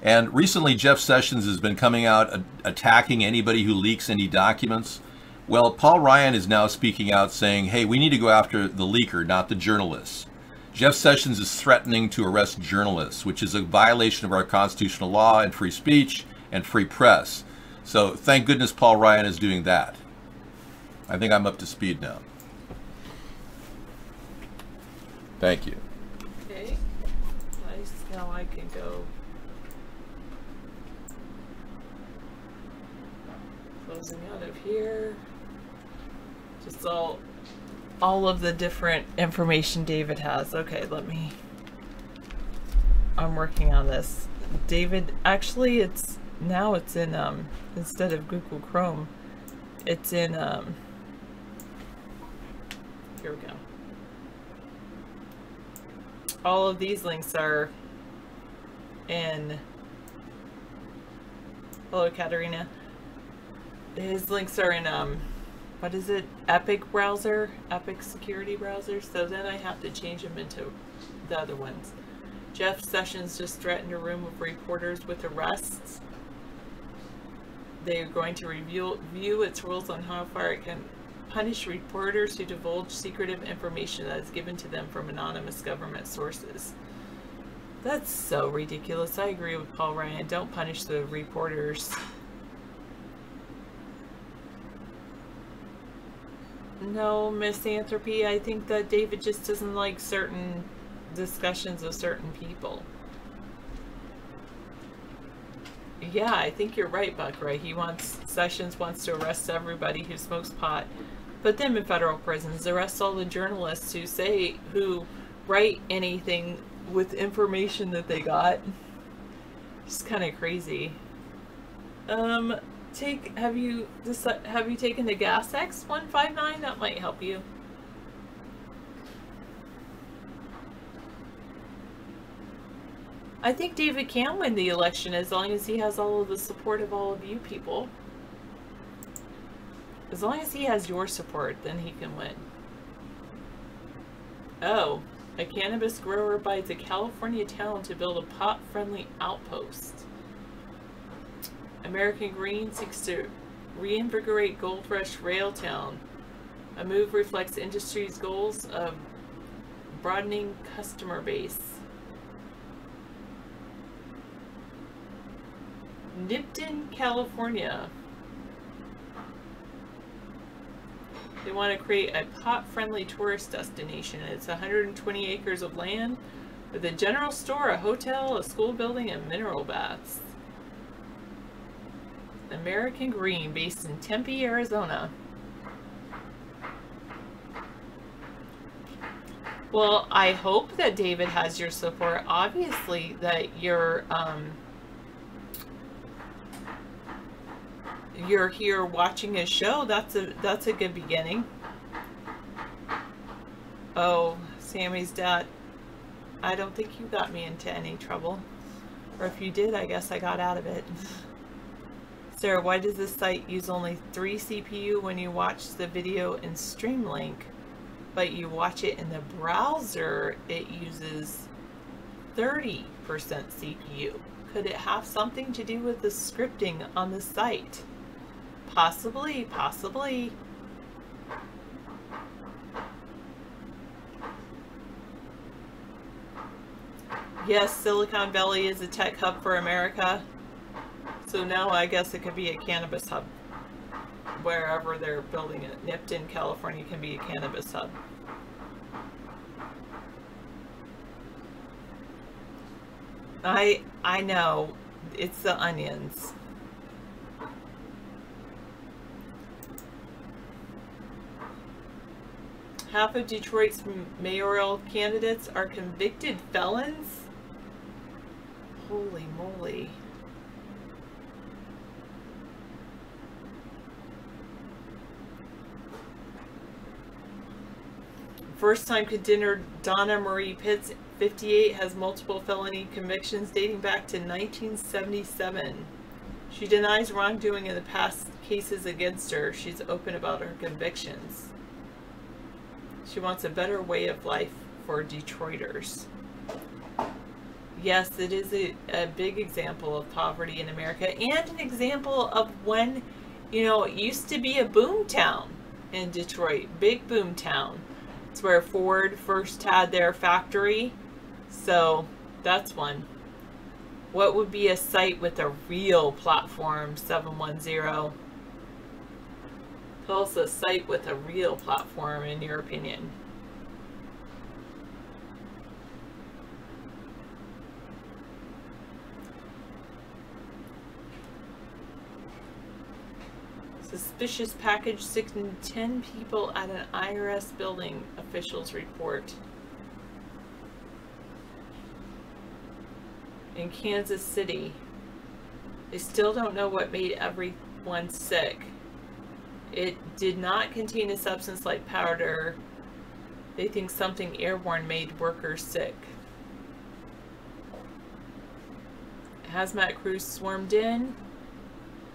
And recently, Jeff Sessions has been coming out attacking anybody who leaks any documents. Well, Paul Ryan is now speaking out saying, hey, we need to go after the leaker, not the journalists. Jeff Sessions is threatening to arrest journalists, which is a violation of our constitutional law and free speech and free press. So thank goodness Paul Ryan is doing that. I think I'm up to speed now. Thank you. Okay. Nice. Now I can go closing out of here. Just all of the different information David has. Okay, I'm working on this. David, actually it's in instead of Google Chrome, it's in here we go. All of these links are in, hello Katerina. His links are in what is it? Epic browser, Epic security browser. So then I have to change them into the other ones. Jeff Sessions just threatened a room of reporters with arrests. They are going to review its rules on how far it can punish reporters who divulge secretive information that is given to them from anonymous government sources. That's so ridiculous. I agree with Paul Ryan. Don't punish the reporters. No, misanthropy. I think that David just doesn't like certain discussions of certain people. Yeah, I think you're right, Buckray. Sessions wants to arrest everybody who smokes pot, put them in federal prisons, arrest all the journalists who write anything with information that they got. It's kind of crazy. Have you taken the Gas X 159? That might help you. I think David can win the election as long as he has all of the support of all of you people. As long as he has your support, then he can win. Oh, a cannabis grower buys a California town to build a pot-friendly outpost. American Green seeks to reinvigorate Gold Rush Rail Town. A move reflects industry's goals of broadening customer base. Nipton, California. They want to create a pot-friendly tourist destination. It's 120 acres of land with a general store, a hotel, a school building, and mineral baths. American Green, based in Tempe, Arizona. Well, I hope that David has your support. Obviously, that you're here watching his show. That's a good beginning. Oh, Sammy's dad. I don't think you got me into any trouble. Or if you did, I guess I got out of it. Sarah, why does this site use only 3 CPU when you watch the video in Streamlink, but you watch it in the browser, it uses 30% CPU? Could it have something to do with the scripting on the site? Possibly, possibly. Yes, Silicon Valley is a tech hub for America. So now I guess it could be a cannabis hub. Wherever they're building it. Nipton, California can be a cannabis hub. I know. It's the onions. Half of Detroit's mayoral candidates are convicted felons? Holy moly. First-time contender Donna Marie Pitts, 58, has multiple felony convictions dating back to 1977. She denies wrongdoing in the past cases against her. She's open about her convictions. She wants a better way of life for Detroiters. Yes, it is a big example of poverty in America, and an example of when, you know, it used to be a boom town in Detroit, big boom town. It's where Ford first had their factory, so that's one. What would be a site with a real platform, 710? Tell us a site with a real platform in your opinion. Suspicious package sickened 10 people at an IRS building, officials report. In Kansas City, they still don't know what made everyone sick. It did not contain a substance like powder. They think something airborne made workers sick. Hazmat crews swarmed in.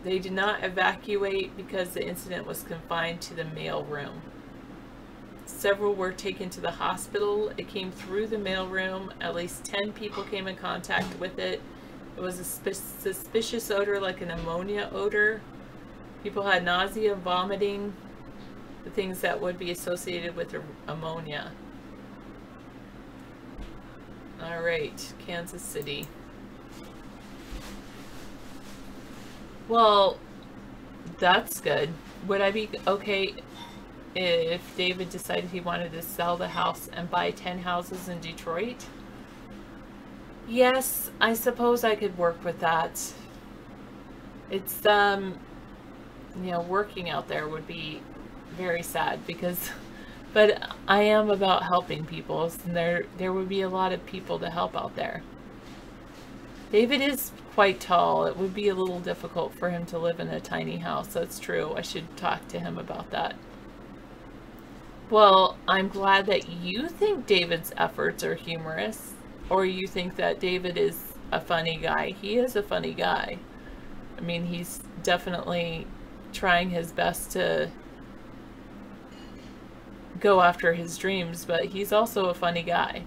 They did not evacuate because the incident was confined to the mail room. Several were taken to the hospital. It came through the mail room. At least 10 people came in contact with it. It was a suspicious odor, like an ammonia odor. People had nausea, vomiting, the things that would be associated with ammonia. All right, Kansas City. Well, that's good. Would I be okay if David decided he wanted to sell the house and buy 10 houses in Detroit? Yes, I suppose I could work with that. It's, you know, working out there would be very sad because, but I am about helping people, and there would be a lot of people to help out there. David is quite tall. It would be a little difficult for him to live in a tiny house. That's true. I should talk to him about that. Well, I'm glad that you think David's efforts are humorous, or you think that David is a funny guy. He is a funny guy. I mean, he's definitely trying his best to go after his dreams, but he's also a funny guy.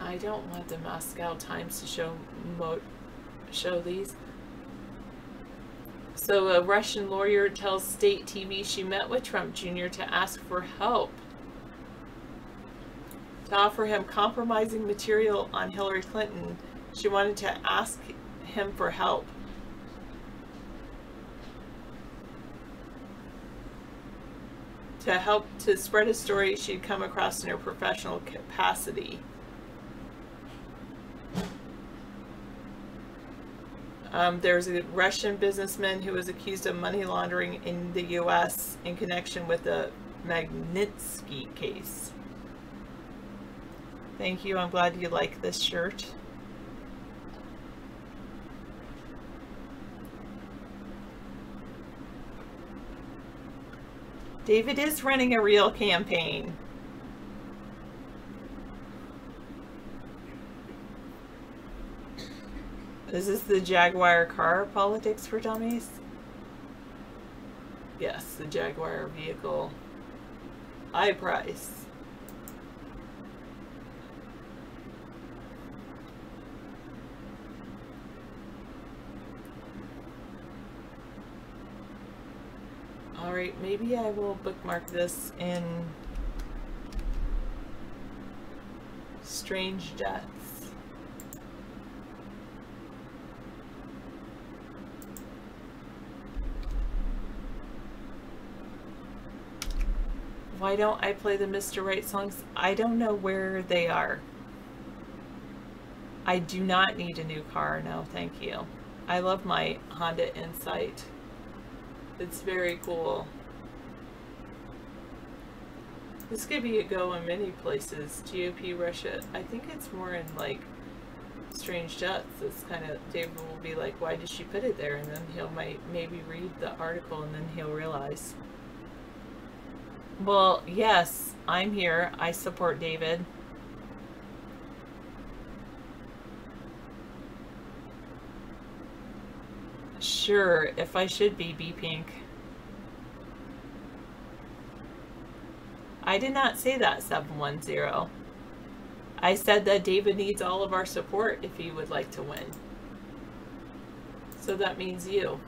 I don't want the Moscow Times to show these. So a Russian lawyer tells state TV she met with Trump Jr. to ask for help, to offer him compromising material on Hillary Clinton. She wanted to ask him for help. To help to spread a story she'd come across in her professional capacity. There's a Russian businessman who was accused of money laundering in the U.S. in connection with the Magnitsky case. Thank you. I'm glad you like this shirt. David is running a real campaign. Is this the Jaguar car, politics for dummies? Yes, the Jaguar vehicle. High price. Alright, maybe I will bookmark this in Strange Deaths. Why don't I play the Mr. Right songs? I don't know where they are. I do not need a new car, no thank you. I love my Honda Insight. It's very cool. This could be a go in many places. GOP Russia. I think it's more in like Strange Deaths. It's kind of, David will be like, why did she put it there? And then he'll maybe read the article and then he'll realize. Well, yes, I'm here. I support David. Sure, if I should be Pink. I did not say that, 710. I said that David needs all of our support if he would like to win. So that means you.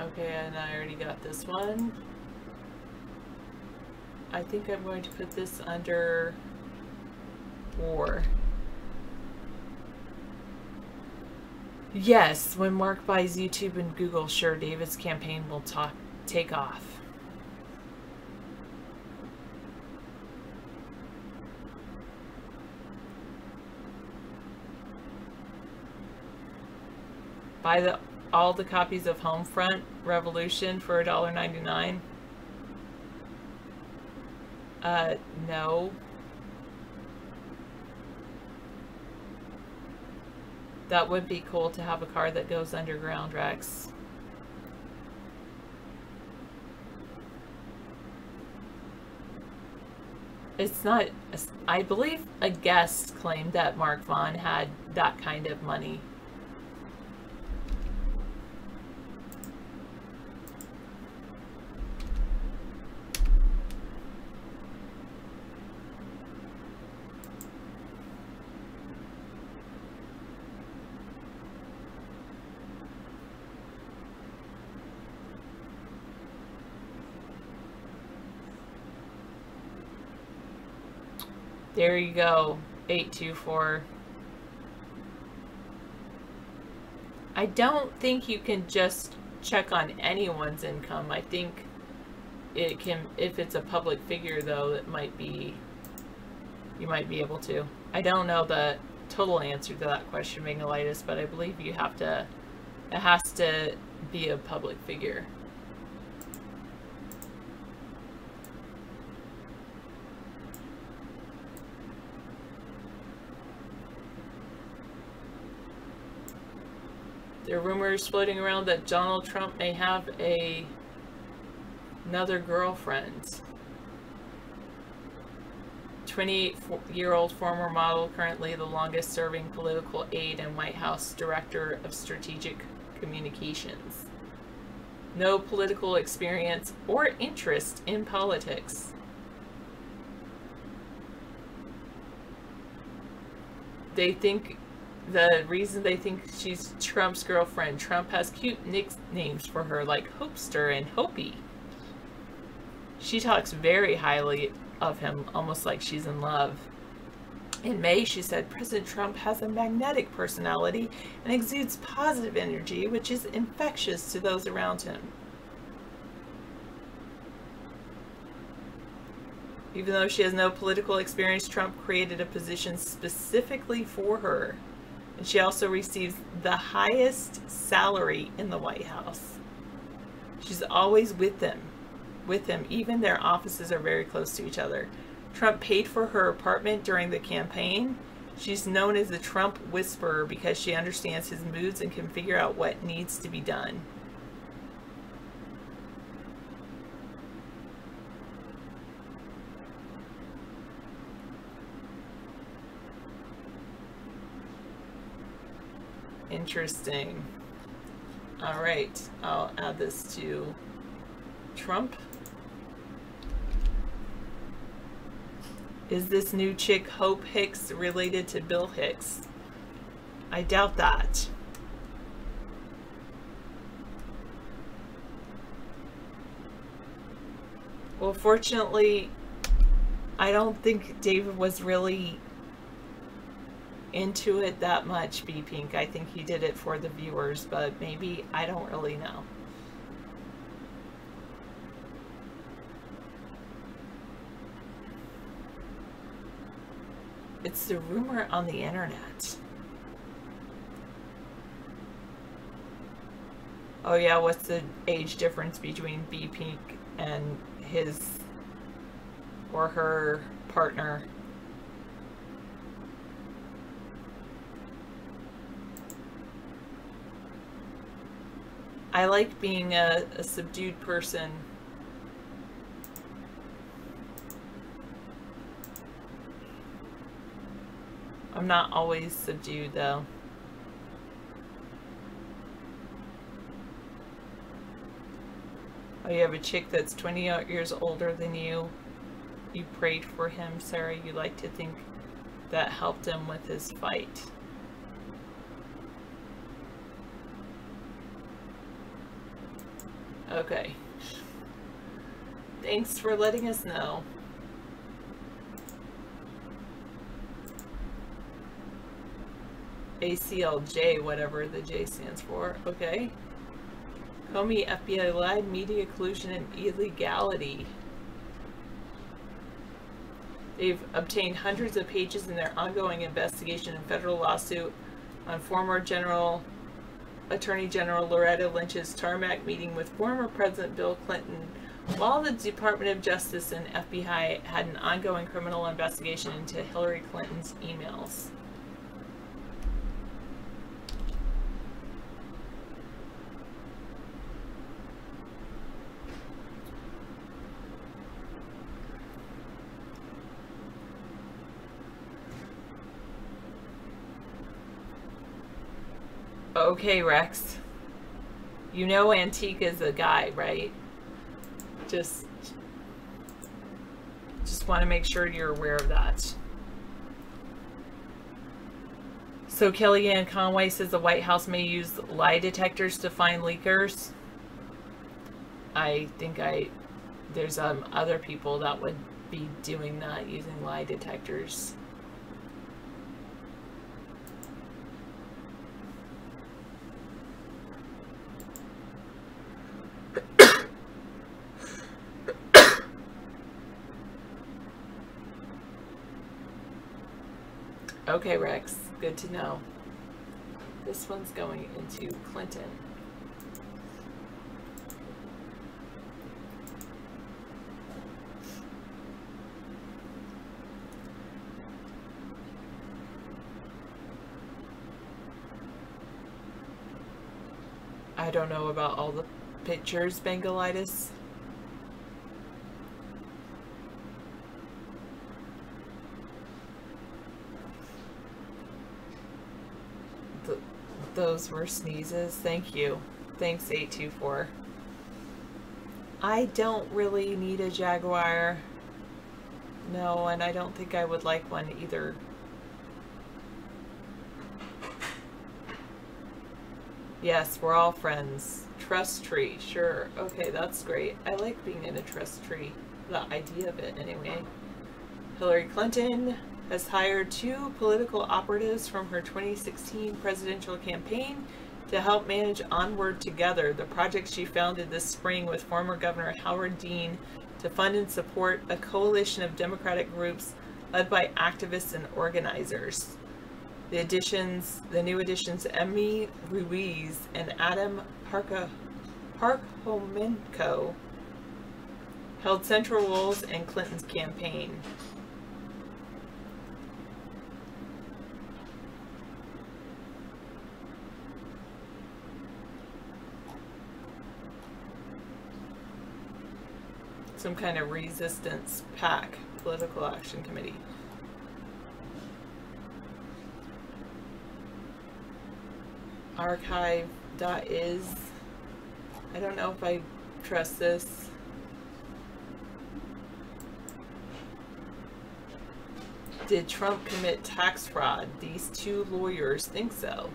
Okay, and I already got this one. I think I'm going to put this under war. Yes, when Mark buys YouTube and Google, sure, David's campaign will take off. Buy all the copies of Homefront Revolution for $1.99. No. That would be cool to have a car that goes underground, Rex. It's not, I believe a guest claimed that Mark Vaughn had that kind of money. There you go, 824. I don't think you can just check on anyone's income. I think it can, if it's a public figure though, it might be, you might be able to. I don't know the total answer to that question, Mingalitis, but I believe you have to, it has to be a public figure. There are rumors floating around that Donald Trump may have another girlfriend. 28-year-old former model, currently the longest serving political aide and White House Director of Strategic Communications. No political experience or interest in politics. They think the reason they think she's Trump's girlfriend, Trump has cute nicknames for her like Hopester and Hopi. She talks very highly of him, almost like she's in love. In May, she said President Trump has a magnetic personality and exudes positive energy, which is infectious to those around him. Even though she has no political experience, Trump created a position specifically for her. And she also receives the highest salary in the White House. She's always with him. Even their offices are very close to each other. Trump paid for her apartment during the campaign. She's known as the Trump Whisperer because she understands his moods and can figure out what needs to be done. Interesting. All right, I'll add this to Trump. Is this new chick Hope Hicks related to Bill Hicks? I doubt that. Well, fortunately, I don't think David was really into it that much, B Pink. I think he did it for the viewers, but maybe, I don't really know. It's the rumor on the internet. Oh yeah, what's the age difference between B Pink and his or her partner? I like being a subdued person. I'm not always subdued though. Oh, you have a chick that's 20 years older than you. You prayed for him, Sarah. You like to think that helped him with his fight. Okay. Thanks for letting us know. ACLJ, whatever the J stands for. Okay. Comey, FBI lied, media collusion, and illegality. They've obtained hundreds of pages in their ongoing investigation and federal lawsuit on former Attorney General Loretta Lynch's tarmac meeting with former President Bill Clinton, while the Department of Justice and FBI had an ongoing criminal investigation into Hillary Clinton's emails. Okay, Rex. You know Antique is a guy, right? Just want to make sure you're aware of that. So Kellyanne Conway says the White House may use lie detectors to find leakers. I think there's other people that would be doing that, using lie detectors. Okay, Rex, good to know. This one's going into Clinton. I don't know about all the pictures, Bengalitis. Those were sneezes. Thank you. Thanks, 824. I don't really need a Jaguar. No, and I don't think I would like one either. Yes, we're all friends. Trust tree, sure. Okay, that's great. I like being in a trust tree. The idea of it, anyway. Hillary Clinton has hired 2 political operatives from her 2016 presidential campaign to help manage Onward Together, the project she founded this spring with former Governor Howard Dean to fund and support a coalition of Democratic groups led by activists and organizers. The new additions, Emmy Ruiz and Adam Parkhomenko, held central roles in Clinton's campaign. Some kind of resistance PAC, Political Action Committee. Archive.is. I don't know if I trust this. Did Trump commit tax fraud? These 2 lawyers think so.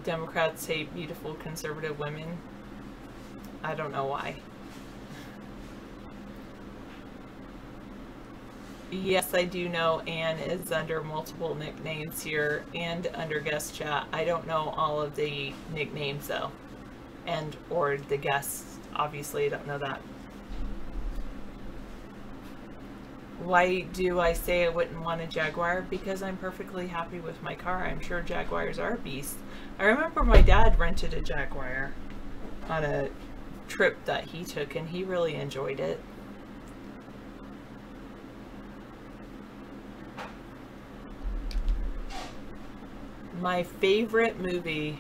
Democrats hate beautiful conservative women. I don't know why. Yes, I do know Anne is under multiple nicknames here and under guest chat. I don't know all of the nicknames though. And or the guests. Obviously, I don't know that. Why do I say I wouldn't want a Jaguar? Because I'm perfectly happy with my car. I'm sure Jaguars are beasts. I remember my dad rented a Jaguar on a trip that he took and he really enjoyed it. My favorite movie.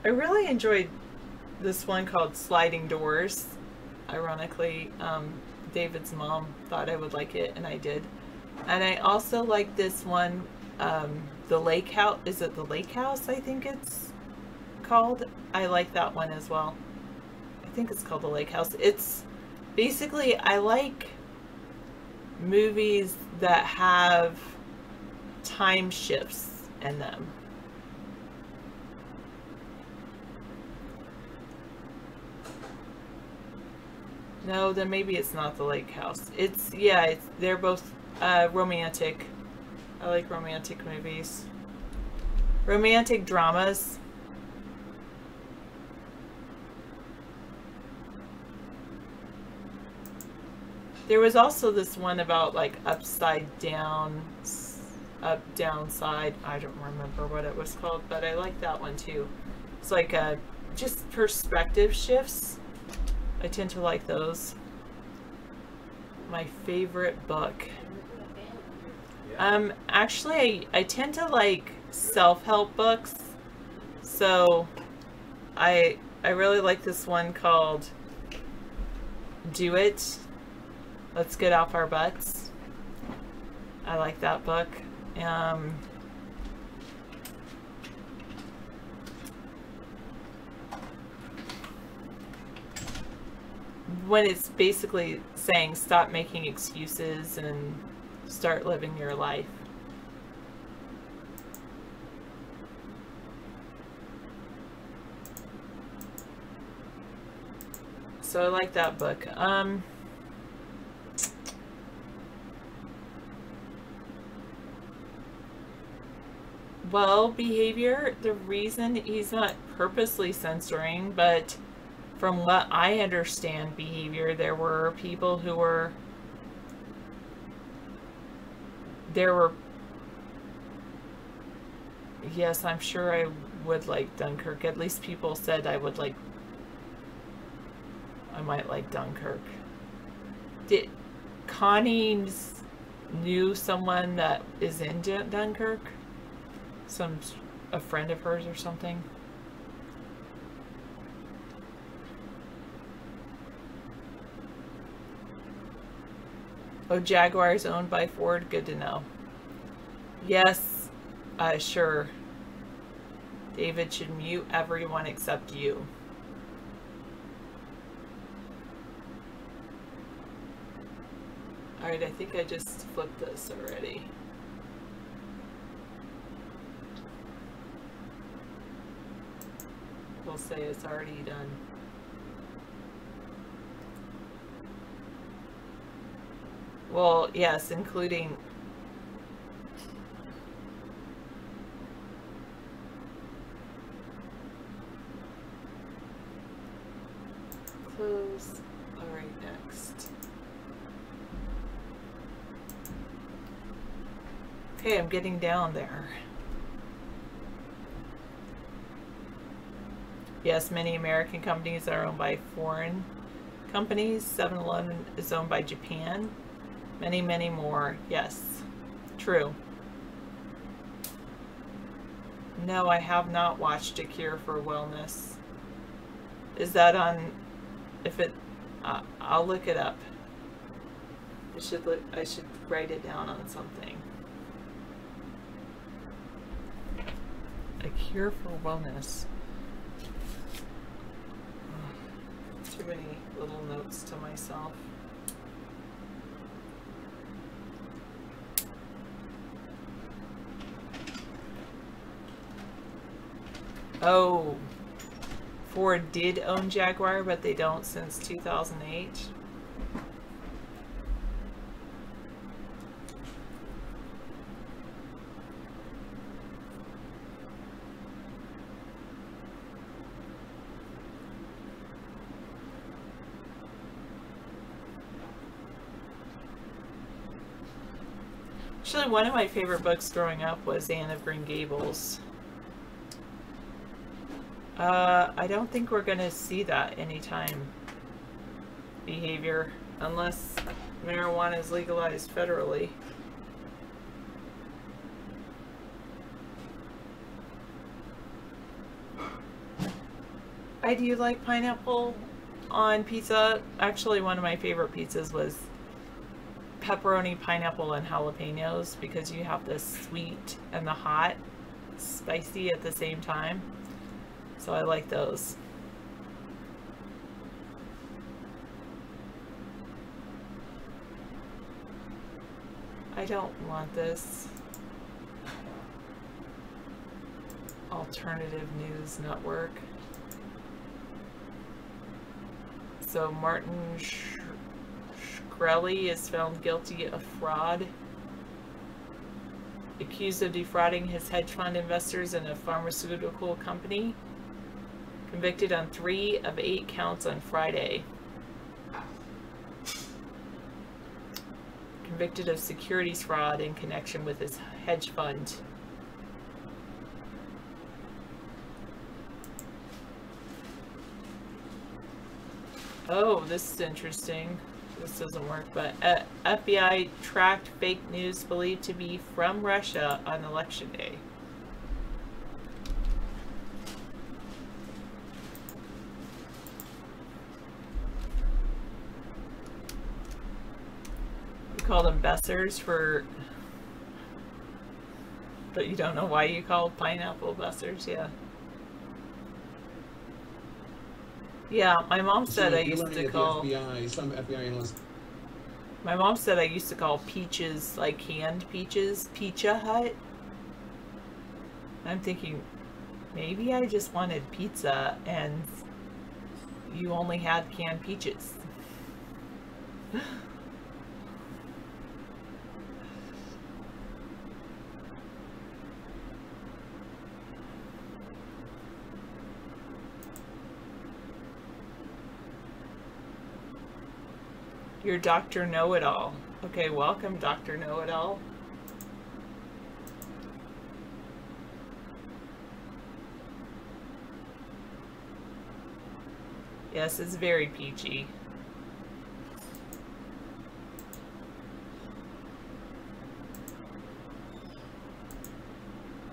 I really enjoyed this one called Sliding Doors. Ironically, David's mom thought I would like it, and I did. And I also like this one, The Lake House. Is it The Lake House? I think it's called. I like that one as well. I think it's called The Lake House. It's basically, I like movies that have time shifts in them. No, then maybe it's not The Lake House. It's, yeah, they're both romantic. I like romantic movies. Romantic dramas. There was also this one about like upside down, up, downside. I don't remember what it was called, but I like that one too. It's like just perspective shifts. I tend to like those. My favorite book. Actually, I tend to like self-help books. So I really like this one called Do It. Let's Get Off Our Butts. I like that book. When it's basically saying stop making excuses and start living your life. So I like that book. Well, behavior, the reason he's not purposely censoring, but from what I understand behavior, there were people who were, yes, I'm sure I would like Dunkirk. At least people said I might like Dunkirk. Did Connie knew someone that is in Dunkirk? A friend of hers or something? Oh, Jaguar is owned by Ford. Good to know. Yes, sure. David should mute everyone except you. Alright, I think I just flipped this already. We'll say it's already done. Well, yes, including close. All right, next. Okay, I'm getting down there. Yes, many American companies are owned by foreign companies. 7-Eleven is owned by Japan. Many, many more. Yes, true. No, I have not watched A Cure for Wellness. Is that on, if it, I'll look it up. I should write it down on something. A Cure for Wellness. Too many little notes to myself. Oh, Ford did own Jaguar, but they don't since 2008. Actually, one of my favorite books growing up was Anne of Green Gables. I don't think we're going to see that anytime. Behavior, unless marijuana is legalized federally. I do like pineapple on pizza. Actually, one of my favorite pizzas was pepperoni, pineapple, and jalapenos, because you have the sweet and the hot, spicy at the same time. So I like those. I don't want this. Alternative News Network. So Martin Shkreli is found guilty of fraud. Accused of defrauding his hedge fund investors in a pharmaceutical company. Convicted on 3 of 8 counts on Friday. Convicted of securities fraud in connection with his hedge fund. Oh, this is interesting. This doesn't work, but FBI tracked fake news believed to be from Russia on election day. You call them Bessers for... But you don't know why you called pineapple Bessers, yeah. Yeah, my mom said I used to call... My mom said I used to call peaches, like canned peaches, Pizza Hut. I'm thinking, maybe I just wanted pizza and you only had canned peaches. You're Dr. Know-It-All. Okay, welcome, Dr. Know-It-All. Yes, it's very peachy.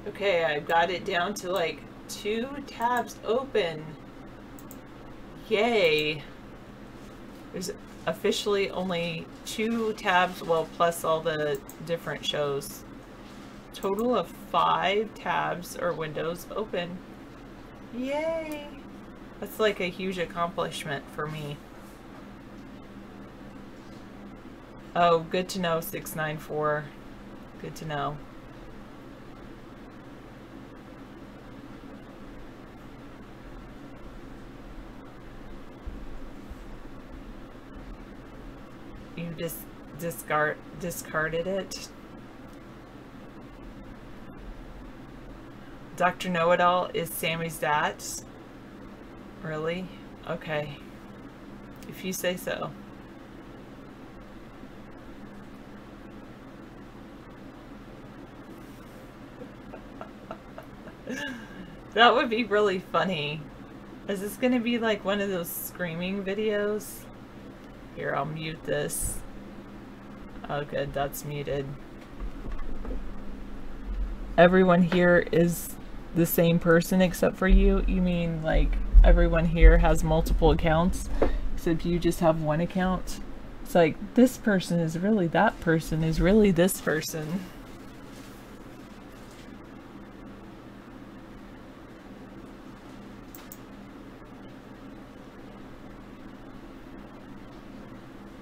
Okay, I've got it down to like 2 tabs open. Yay. There's officially only 2 tabs, well, plus all the different shows. Total of 5 tabs or windows open. Yay! That's like a huge accomplishment for me. Oh, good to know, 694. Good to know. You just discarded it. Dr. Know-It-All is Sammy's dad. Really? Okay. If you say so. That would be really funny. Is this going to be like one of those screaming videos? Here, I'll mute this. Oh, good, that's muted. Everyone here is the same person except for you? You mean like everyone here has multiple accounts, except you just have one account? It's like, this person is really that person is really this person.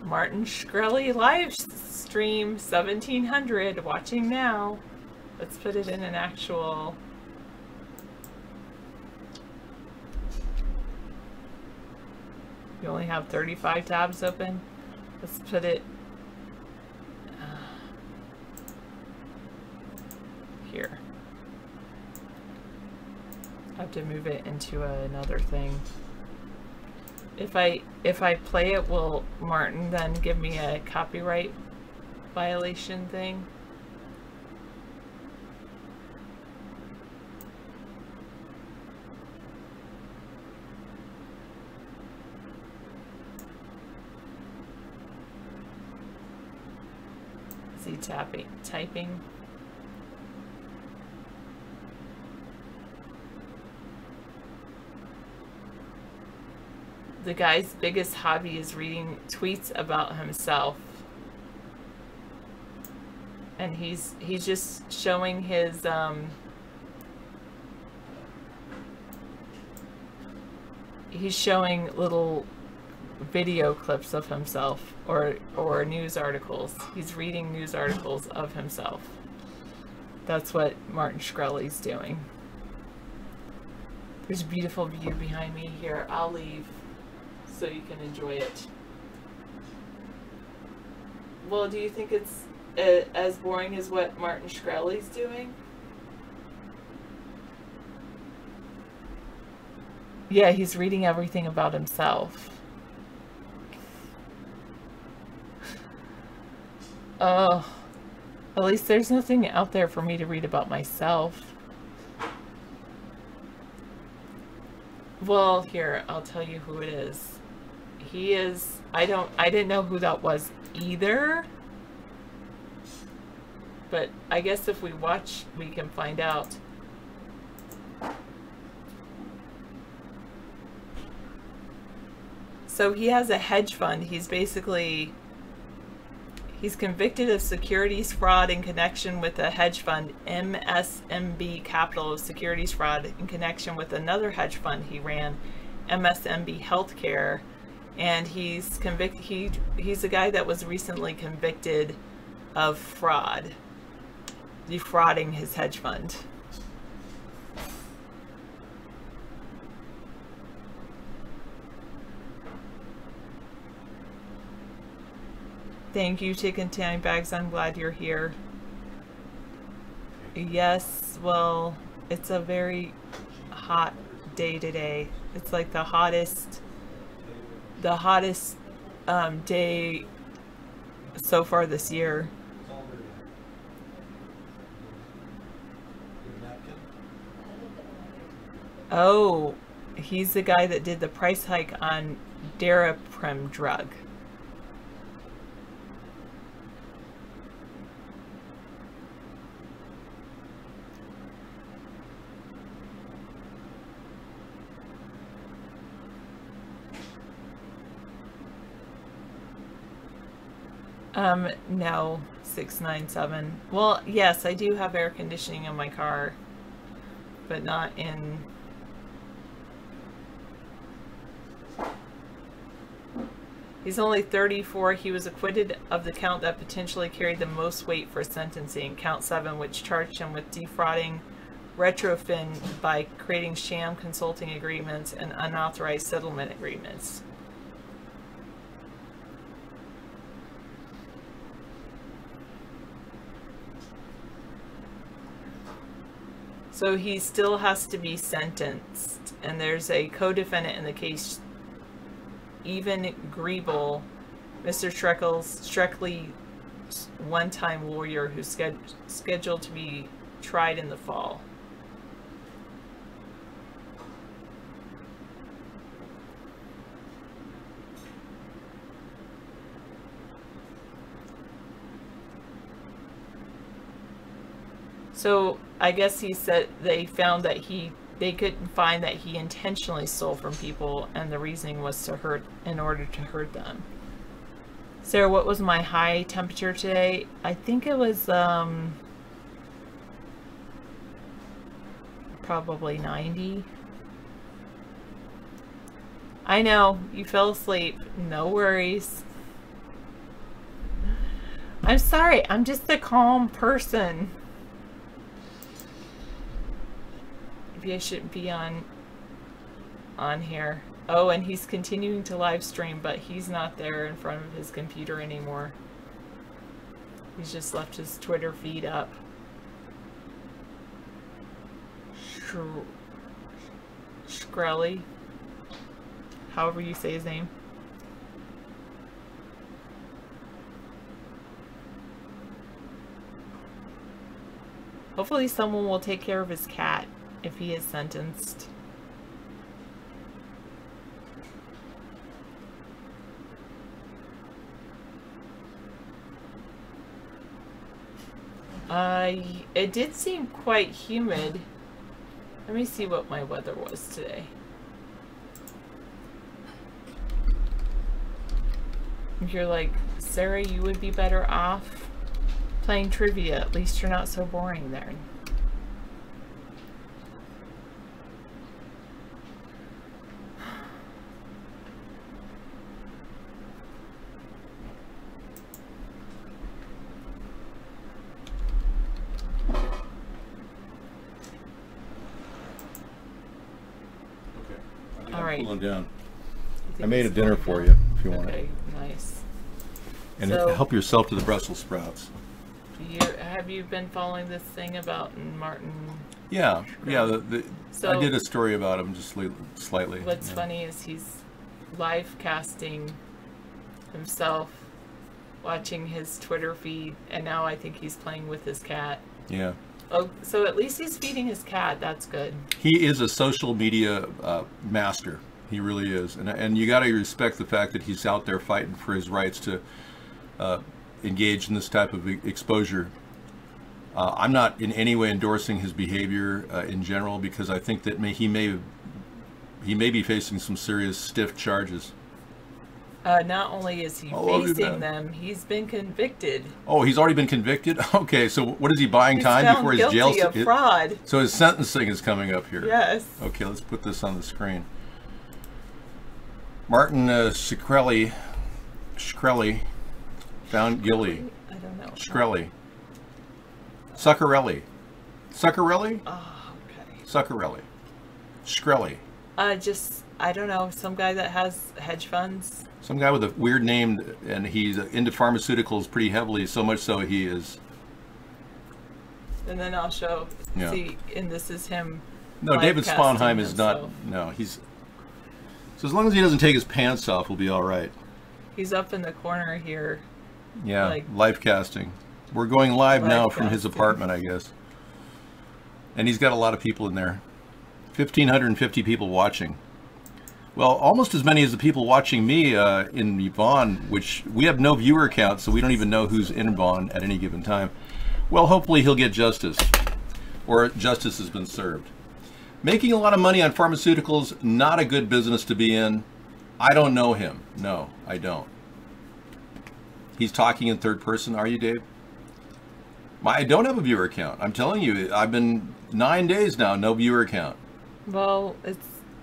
Martin Shkreli live stream 1700 watching now. Let's put it in an actual You only have 35 tabs open. Let's put it here. I have to move it into another thing. If I play it, will Martin then give me a copyright violation thing? Is he typing? The guy's biggest hobby is reading tweets about himself. And he's just showing his he's showing little video clips of himself or news articles. He's reading news articles of himself. That's what Martin Shkreli's doing. There's a beautiful view behind me here. I'll leave so you can enjoy it. Well, do you think it's as boring as what Martin Shkreli's doing? Yeah, he's reading everything about himself. Oh, at least there's nothing out there for me to read about myself. Well, here, I'll tell you who it is. He is, I didn't know who that was either. But I guess if we watch, we can find out. So he has a hedge fund. He's convicted of securities fraud in connection with a hedge fund, MSMB Capital, of securities fraud in connection with another hedge fund he ran, MSMB Healthcare, and he's convicted. He's a guy that was recently convicted of fraud, defrauding his hedge fund. Thank you, Chicken Tanning Bags. I'm glad you're here. Yes, well, it's a very hot day today. It's like the hottest day so far this year. Oh, he's the guy that did the price hike on Daraprim drug. No, 697. Well, yes, I do have air conditioning in my car, but not in... He's only 34. He was acquitted of the count that potentially carried the most weight for sentencing, count 7, which charged him with defrauding Retrofin by creating sham consulting agreements and unauthorized settlement agreements. So he still has to be sentenced, and there's a co-defendant in the case, Even Griebel, Mr. Shkreli's one-time lawyer who's scheduled to be tried in the fall. So I guess he said they found that they couldn't find that he intentionally stole from people, and the reasoning was in order to hurt them. Sarah, what was my high temperature today? I think it was probably 90. I know, you fell asleep. No worries. I'm sorry, I'm just a calm person. Maybe I shouldn't be on here. Oh, and he's continuing to live stream, but he's not there in front of his computer anymore. He's just left his Twitter feed up. Shkreli, however you say his name. Hopefully someone will take care of his cat if he is sentenced. It did seem quite humid. Let me see what my weather was today. You're like, Sarah, you would be better off playing trivia. At least you're not so boring there. Cooling down. I made a dinner for you if you want it. Okay, nice. And So- help yourself to the Brussels sprouts. Have you been following this thing about Martin? Yeah, yeah. So- I did a story about him just slightly. What's yeah. funny is he's live casting himself, watching his Twitter feed, and now I think he's playing with his cat. Yeah. Oh, so at least he's feeding his cat. That's good. He is a social media master. He really is, and you got to respect the fact that he's out there fighting for his rights to engage in this type of exposure. I'm not in any way endorsing his behavior in general, because I think that he may be facing some serious stiff charges. Not only is he facing them, he's been convicted. Oh, he's already been convicted? Okay, so what is he buying time before his jail? He's found guilty of fraud. So his sentencing is coming up here. Yes. Okay, let's put this on the screen. Martin Shkreli, found guilty. I don't know. Shkreli. Zuccarelli. Zuccarelli? Oh, okay. Zuccarelli. Shkreli. I don't know, some guy that has hedge funds. Some guy with a weird name, and he's into pharmaceuticals pretty heavily, so much so he is. And then I'll show, Yeah. see, and this is him. No, David Sponheim is not, himself. no, he's, so as long as he doesn't take his pants off, we'll be all right. He's up in the corner here. Yeah, Like- live casting. We're going live now Live from his casting. apartment, I guess. And he's got a lot of people in there. 1,550 people watching. Well, almost as many as the people watching me in Yvonne, which we have no viewer count, so we don't even know who's in Yvonne at any given time. Well, hopefully he'll get justice, or justice has been served. Making a lot of money on pharmaceuticals, not a good business to be in. I don't know him. No, I don't. He's talking in third person. Are you, Dave? I don't have a viewer count. I'm telling you, I've been 9 days now, no viewer count. Well,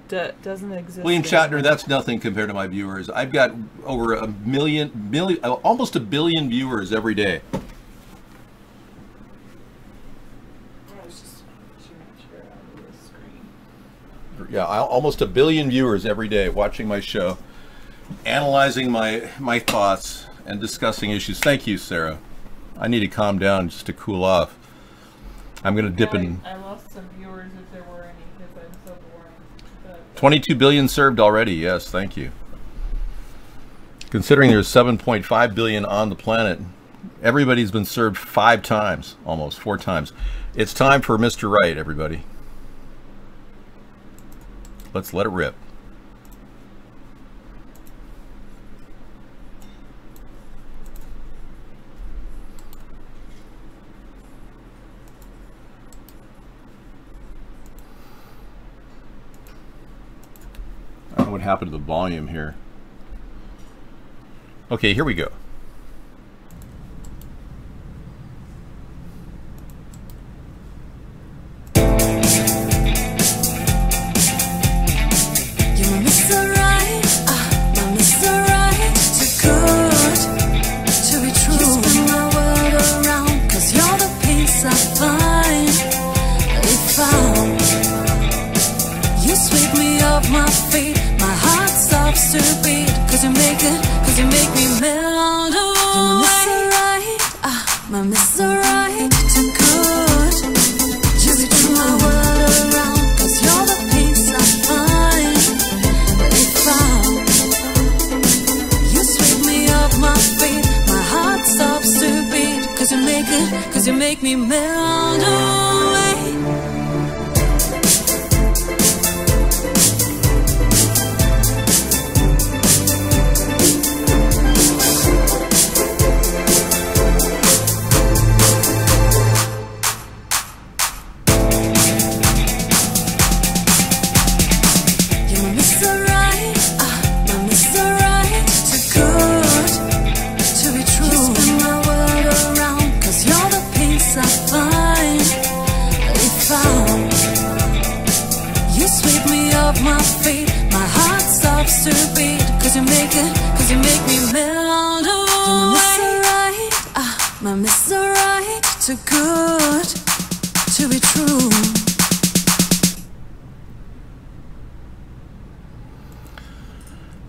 doesn't exist. William yet. Shatner, that's nothing compared to my viewers. I've got over a million, almost a billion viewers every day. Yeah, almost a billion viewers every day watching my show, analyzing my thoughts and discussing issues. Thank you, Sarah. I need to calm down just to cool off. I'm going to dip in. I lost some viewers if there were any because I'm so boring. 22 billion served already. Yes, thank you. Considering there's 7.5 billion on the planet, everybody's been served 5 times, almost 4 times. It's time for Mr. Right, everybody. Let's let it rip. I don't know what happened to the volume here. Okay, here we go. You sweep me off my feet, my heart stops to beat. Cause you make me melt away. My Mr. Right, too good. Just turn my world around. Cause you're the peace I find. But if you sweep me off my feet, my heart stops to beat. Cause you make me melt away. My feet, my heart stops to beat. Cause you make me melt away. My Mr. Right, too good to be true.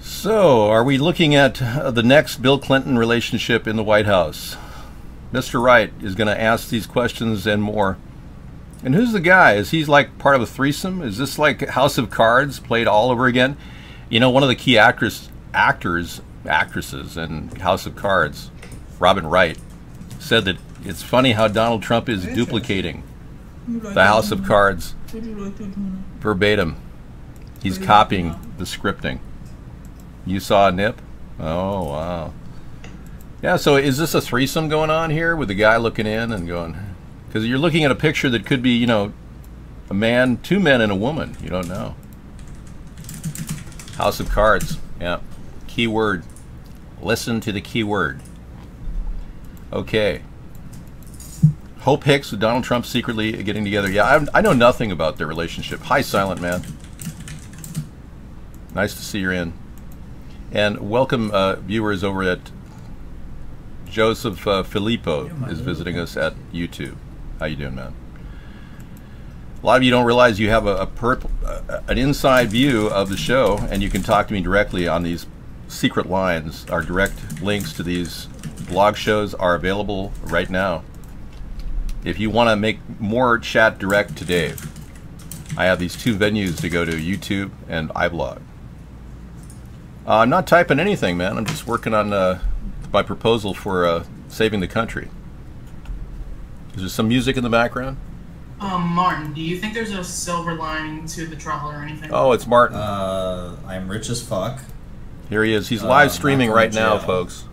So, are we looking at the next Bill Clinton relationship in the White House? Mr. Right is going to ask these questions and more. And who's the guy? Is he like part of a threesome? Is this like House of Cards played all over again? You know, one of the key actresses in House of Cards, Robin Wright, said that it's funny how Donald Trump is duplicating the House of Cards verbatim. He's copying the scripting. You saw a nip? Oh, wow. Yeah, so is this a threesome going on here with the guy looking in and going... Because you're looking at a picture that could be, you know, a man, two men and a woman. You don't know. House of Cards. Yeah. Keyword. Listen to the keyword. Okay. Hope Hicks with Donald Trump secretly getting together. Yeah, I know nothing about their relationship. Hi, Silent Man. Nice to see you're in. And welcome, viewers over at Joseph Filippo is visiting us at YouTube. How you doing, man? A lot of you don't realize you have an inside view of the show, and you can talk to me directly on these secret lines. Our direct links to these blog shows are available right now. If you want to make more chat direct to Dave, I have these two venues to go to, YouTube and iBlog. I'm not typing anything, man. I'm just working on my proposal for saving the country. Is there some music in the background? Martin, do you think there's a silver lining to the trouble or anything? Oh, it's Martin. I'm rich as fuck. Here he is. He's live streaming right now, folks.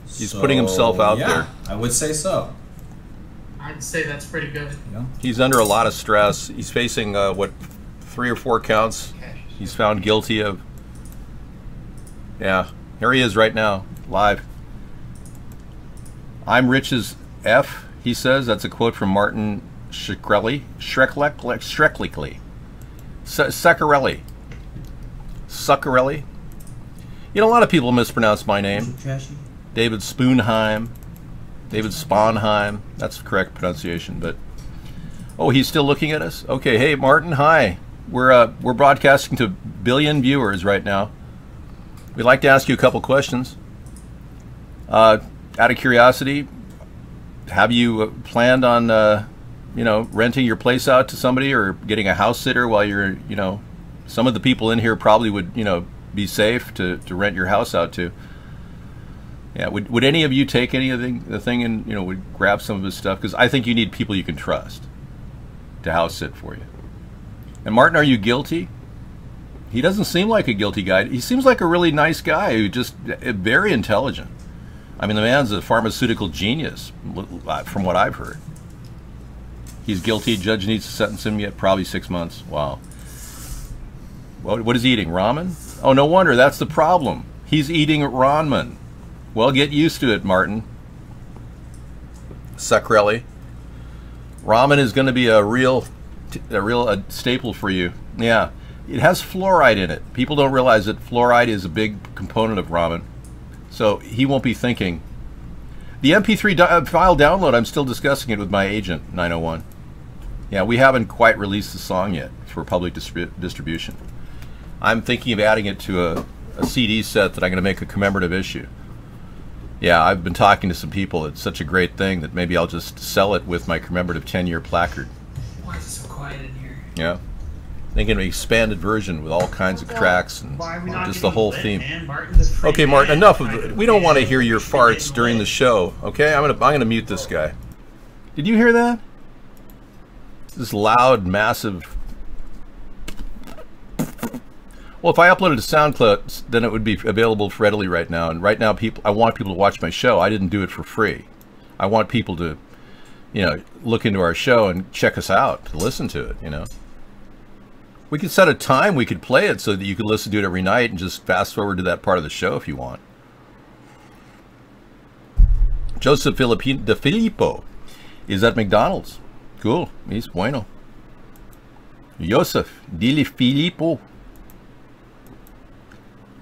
He's putting himself out there. I would say so. I'd say that's pretty good. Yeah. He's under a lot of stress. He's facing, what, 3 or 4 counts he's found guilty of. Yeah, here he is right now, live. I'm rich as F, he says. That's a quote from Martin Shkreli. Succarelli. You know, a lot of people mispronounce my name. David Sponheim. David Sponheim. That's the correct pronunciation, but... Oh, he's still looking at us? Okay, hey, Martin, hi. We're broadcasting to billion viewers right now. We'd like to ask you a couple questions. Out of curiosity, have you planned on, you know, renting your place out to somebody or getting a house sitter while you're, you know, some of the people in here probably would, you know, be safe to rent your house out to. Yeah, would any of you take the thing and, you know, would grab some of his stuff? Because I think you need people you can trust to house sit for you. And Martin, are you guilty? He doesn't seem like a guilty guy. He seems like a really nice guy who just very intelligent. I mean, the man's a pharmaceutical genius, from what I've heard. He's guilty. Judge needs to sentence him yet. Probably 6 months. Wow. What is he eating? Ramen? Oh, no wonder. That's the problem. He's eating ramen. Well, get used to it, Martin. Succarelli. Ramen is going to be a real staple for you. Yeah. It has fluoride in it. People don't realize that fluoride is a big component of ramen. So he won't be thinking. The MP3 file download, I'm still discussing it with my agent, 901. Yeah, we haven't quite released the song yet for public distribution. I'm thinking of adding it to a CD set that I'm going to make a commemorative issue. Yeah, I've been talking to some people. It's such a great thing that maybe I'll just sell it with my commemorative 10-year placard. Why is it so quiet in here? Yeah. Thinking of an expanded version with all kinds of tracks and just the whole theme. Okay, Martin, enough of it. We don't want to hear your farts during the show. Okay, I'm gonna mute this guy. Did you hear that? This loud, massive. Well, if I uploaded to SoundCloud, then it would be available readily right now. And right now, I want people to watch my show. I didn't do it for free. I want people to, you know, look into our show and check us out, to listen to it, you know. We could set a time we could play it so that you could listen to it every night and just fast forward to that part of the show if you want. Joseph De Filippo is at McDonald's. Cool. He's bueno. Joseph De Filippo.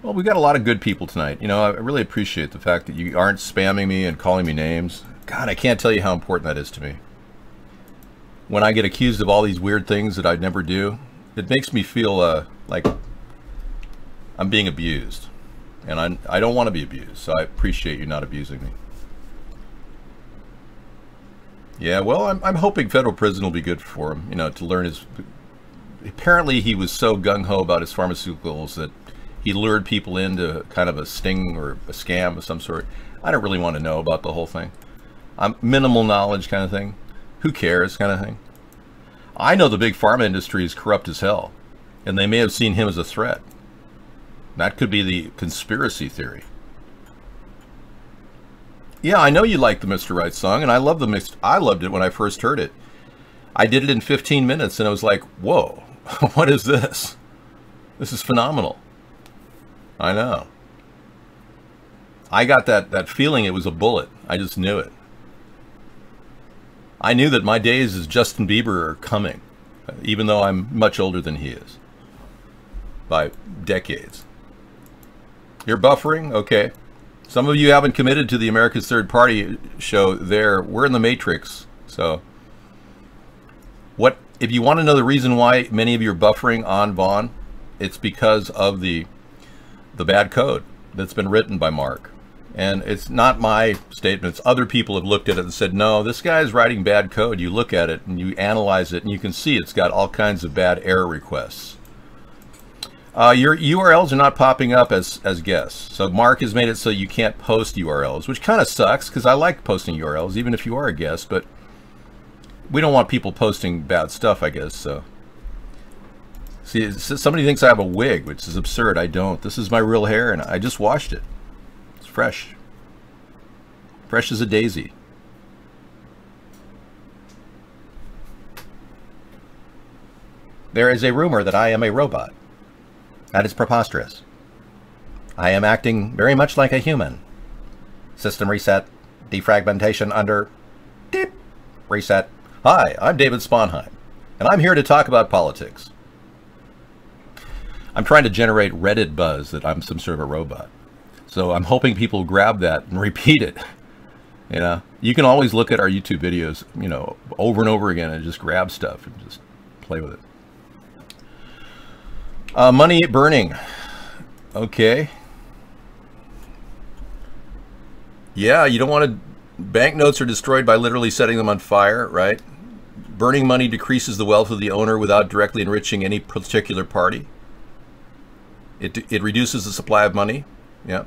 Well, we got a lot of good people tonight. You know, I really appreciate the fact that you aren't spamming me and calling me names. God, I can't tell you how important that is to me. When I get accused of all these weird things that I'd never do, it makes me feel like I'm being abused. And I don't want to be abused, so I appreciate you not abusing me. Yeah, well, I'm hoping federal prison will be good for him, you know, to learn his... Apparently he was so gung-ho about his pharmaceuticals that he lured people into kind of a sting or a scam of some sort. I don't really want to know about the whole thing. Minimal knowledge kind of thing. Who cares kind of thing. I know the big pharma industry is corrupt as hell, and they may have seen him as a threat. That could be the conspiracy theory. Yeah, I know you like the Mr. Right song, and I love I loved it when I first heard it. I did it in 15 minutes, and I was like, whoa, what is this? This is phenomenal. I know. I got that feeling it was a bullet. I just knew it. I knew that my days as Justin Bieber are coming, even though I'm much older than he is. By decades. You're buffering? Okay. Some of you haven't committed to the America's Third Party show there. We're in the Matrix. So, if you want to know the reason why many of you are buffering on Vaughn, it's because of the bad code that's been written by Mark. And it's not my statements. Other people have looked at it and said, no, this guy's writing bad code. You look at it and you analyze it and you can see it's got all kinds of bad error requests. Your URLs are not popping up as guests. So Mark has made it so you can't post URLs, which kind of sucks because I like posting URLs, even if you are a guest, but we don't want people posting bad stuff, I guess, so. See, somebody thinks I have a wig, which is absurd. I don't. This is my real hair and I just washed it. Fresh. Fresh as a daisy. There is a rumor that I am a robot. That is preposterous. I am acting very much like a human. System reset. Defragmentation under. Deep. Reset. Hi, I'm David Sponheim, and I'm here to talk about politics. I'm trying to generate Reddit buzz that I'm some sort of a robot. So I'm hoping people grab that and repeat it. You know, you can always look at our YouTube videos, you know, over and over again and just grab stuff and just play with it. Money burning. Okay. Yeah, you don't want to... Banknotes are destroyed by literally setting them on fire, right? Burning money decreases the wealth of the owner without directly enriching any particular party. It reduces the supply of money. Yeah.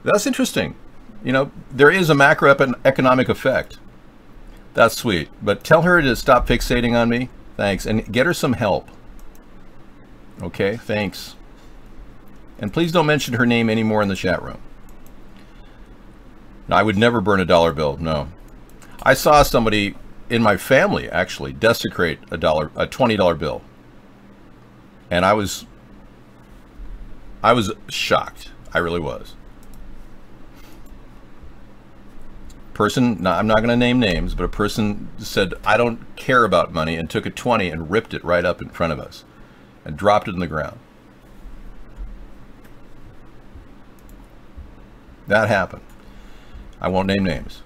That's interesting. You know, there is a macroeconomic effect. That's sweet. But tell her to stop fixating on me. Thanks. And get her some help. Okay, thanks. And please don't mention her name anymore in the chat room. I would never burn a dollar bill, no. I saw somebody in my family, actually, desecrate a $20 bill. And I was shocked. I really was. Person, I'm not going to name names, but a person said, I don't care about money, and took a 20 and ripped it right up in front of us and dropped it in the ground. That happened. I won't name names.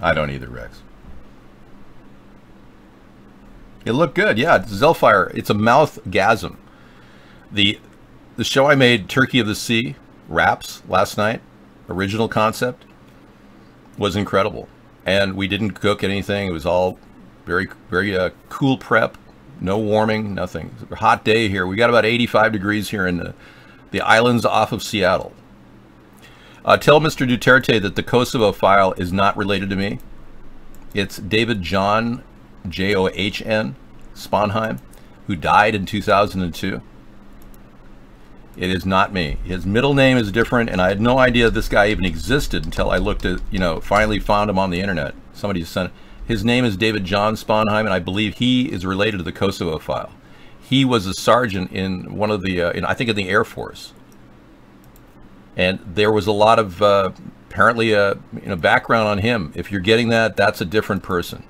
I don't either, Rex. It looked good, yeah. Zellfire, it's a mouth-gasm. The The show I made, Turkey of the Sea, wraps last night, original concept, was incredible. And we didn't cook anything. It was all very, very cool prep, no warming, nothing. It's a hot day here. We got about 85 degrees here in the islands off of Seattle. Tell Mr. Duterte that the Kosovo file is not related to me. It's David John, John, Sponheim, who died in 2002. It is not me. His middle name is different, and I had no idea this guy even existed until I looked at, finally found him on the internet. Somebody sent it. His name is David John Sponheim, and I believe he is related to the Kosovo file. He was a sergeant in one of the, I think in the Air Force. And there was a lot of, apparently, background on him. If you're getting that, that's a different person.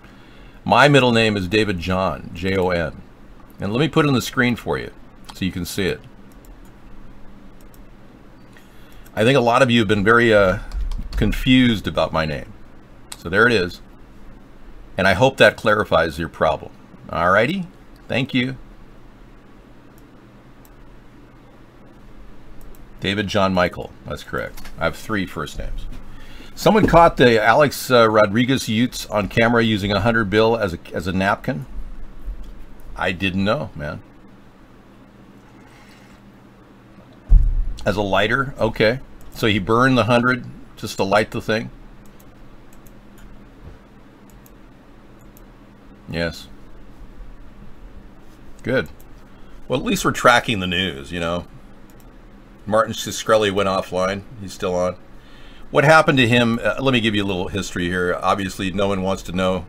My middle name is David John, Jon. And let me put it on the screen for you so you can see it. I think a lot of you have been very confused about my name. So there it is. And I hope that clarifies your problem. Alrighty? Thank you. David John Michael. That's correct. I have 3 first names. Someone caught the Alex Rodriguez Utes on camera using a $100 bill as a napkin. I didn't know, man. As a lighter? Okay. So he burned the 100 just to light the thing? Yes. Good. Well, at least we're tracking the news, Martin Shkreli went offline. He's still on. What happened to him? Let me give you a little history here. Obviously, no one wants to know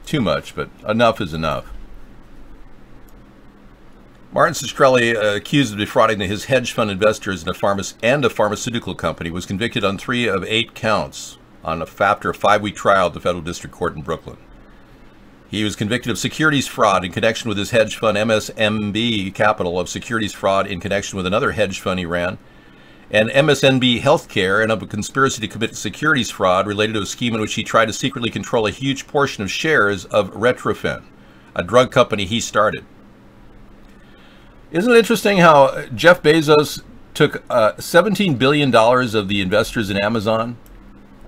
too much, but enough is enough. Martin Shkreli, accused of defrauding his hedge fund investors and a pharmaceutical company, was convicted on 3 of 8 counts after a 5-week trial at the Federal District Court in Brooklyn. He was convicted of securities fraud in connection with his hedge fund MSNB Capital, of securities fraud in connection with another hedge fund he ran, and MSNB Healthcare, and of a conspiracy to commit securities fraud related to a scheme in which he tried to secretly control a huge portion of shares of Retrofen, a drug company he started. Isn't it interesting how Jeff Bezos took $17 billion of the investors in Amazon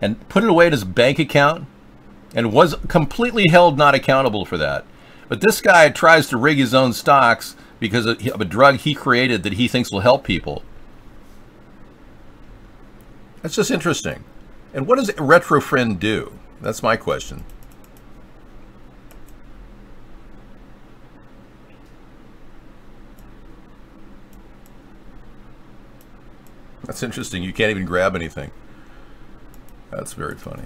and put it away in his bank account and was completely held not accountable for that? But this guy tries to rig his own stocks because of a drug he created that he thinks will help people. That's just interesting. And what does Retrofen do? That's my question. That's interesting. You can't even grab anything. That's very funny.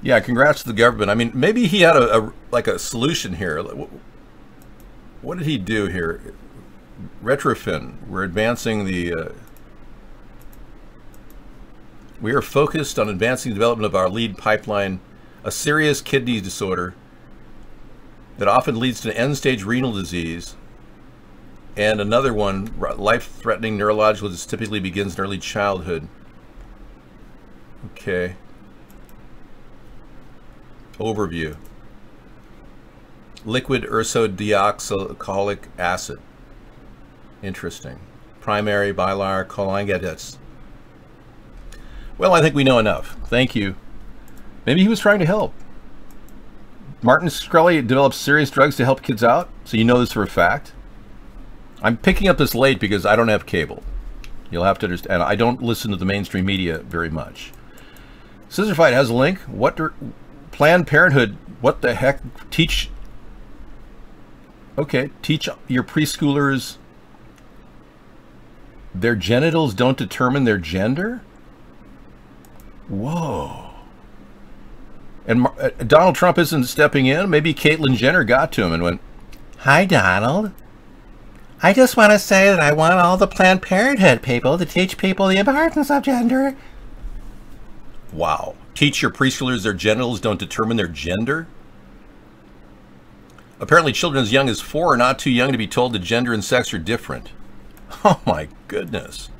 Yeah, congrats to the government. I mean, maybe he had a solution here. What did he do here? Retrofen. We're advancing the... we are focused on advancing the development of our lead pipeline, a serious kidney disorder that often leads to end-stage renal disease, and another one, life-threatening neurological disease, typically begins in early childhood. Okay. Overview. Liquid ursodeoxycholic acid. Interesting. Primary bilar cholangitis. Well, I think we know enough. Thank you. Maybe he was trying to help. Martin Shkreli develops serious drugs to help kids out, so you know this for a fact. I'm picking up this late because I don't have cable. You'll have to understand. I don't listen to the mainstream media very much. Scissor Fight has a link. Planned Parenthood, what the heck? Teach your preschoolers their genitals don't determine their gender? Whoa. And Donald Trump isn't stepping in? Maybe Caitlyn Jenner got to him and went, "Hi, Donald. I just want to say that I want all the Planned Parenthood people to teach people the importance of gender." Wow. Teach your preschoolers their genitals don't determine their gender? Apparently children as young as 4 are not too young to be told that gender and sex are different. Oh my goodness.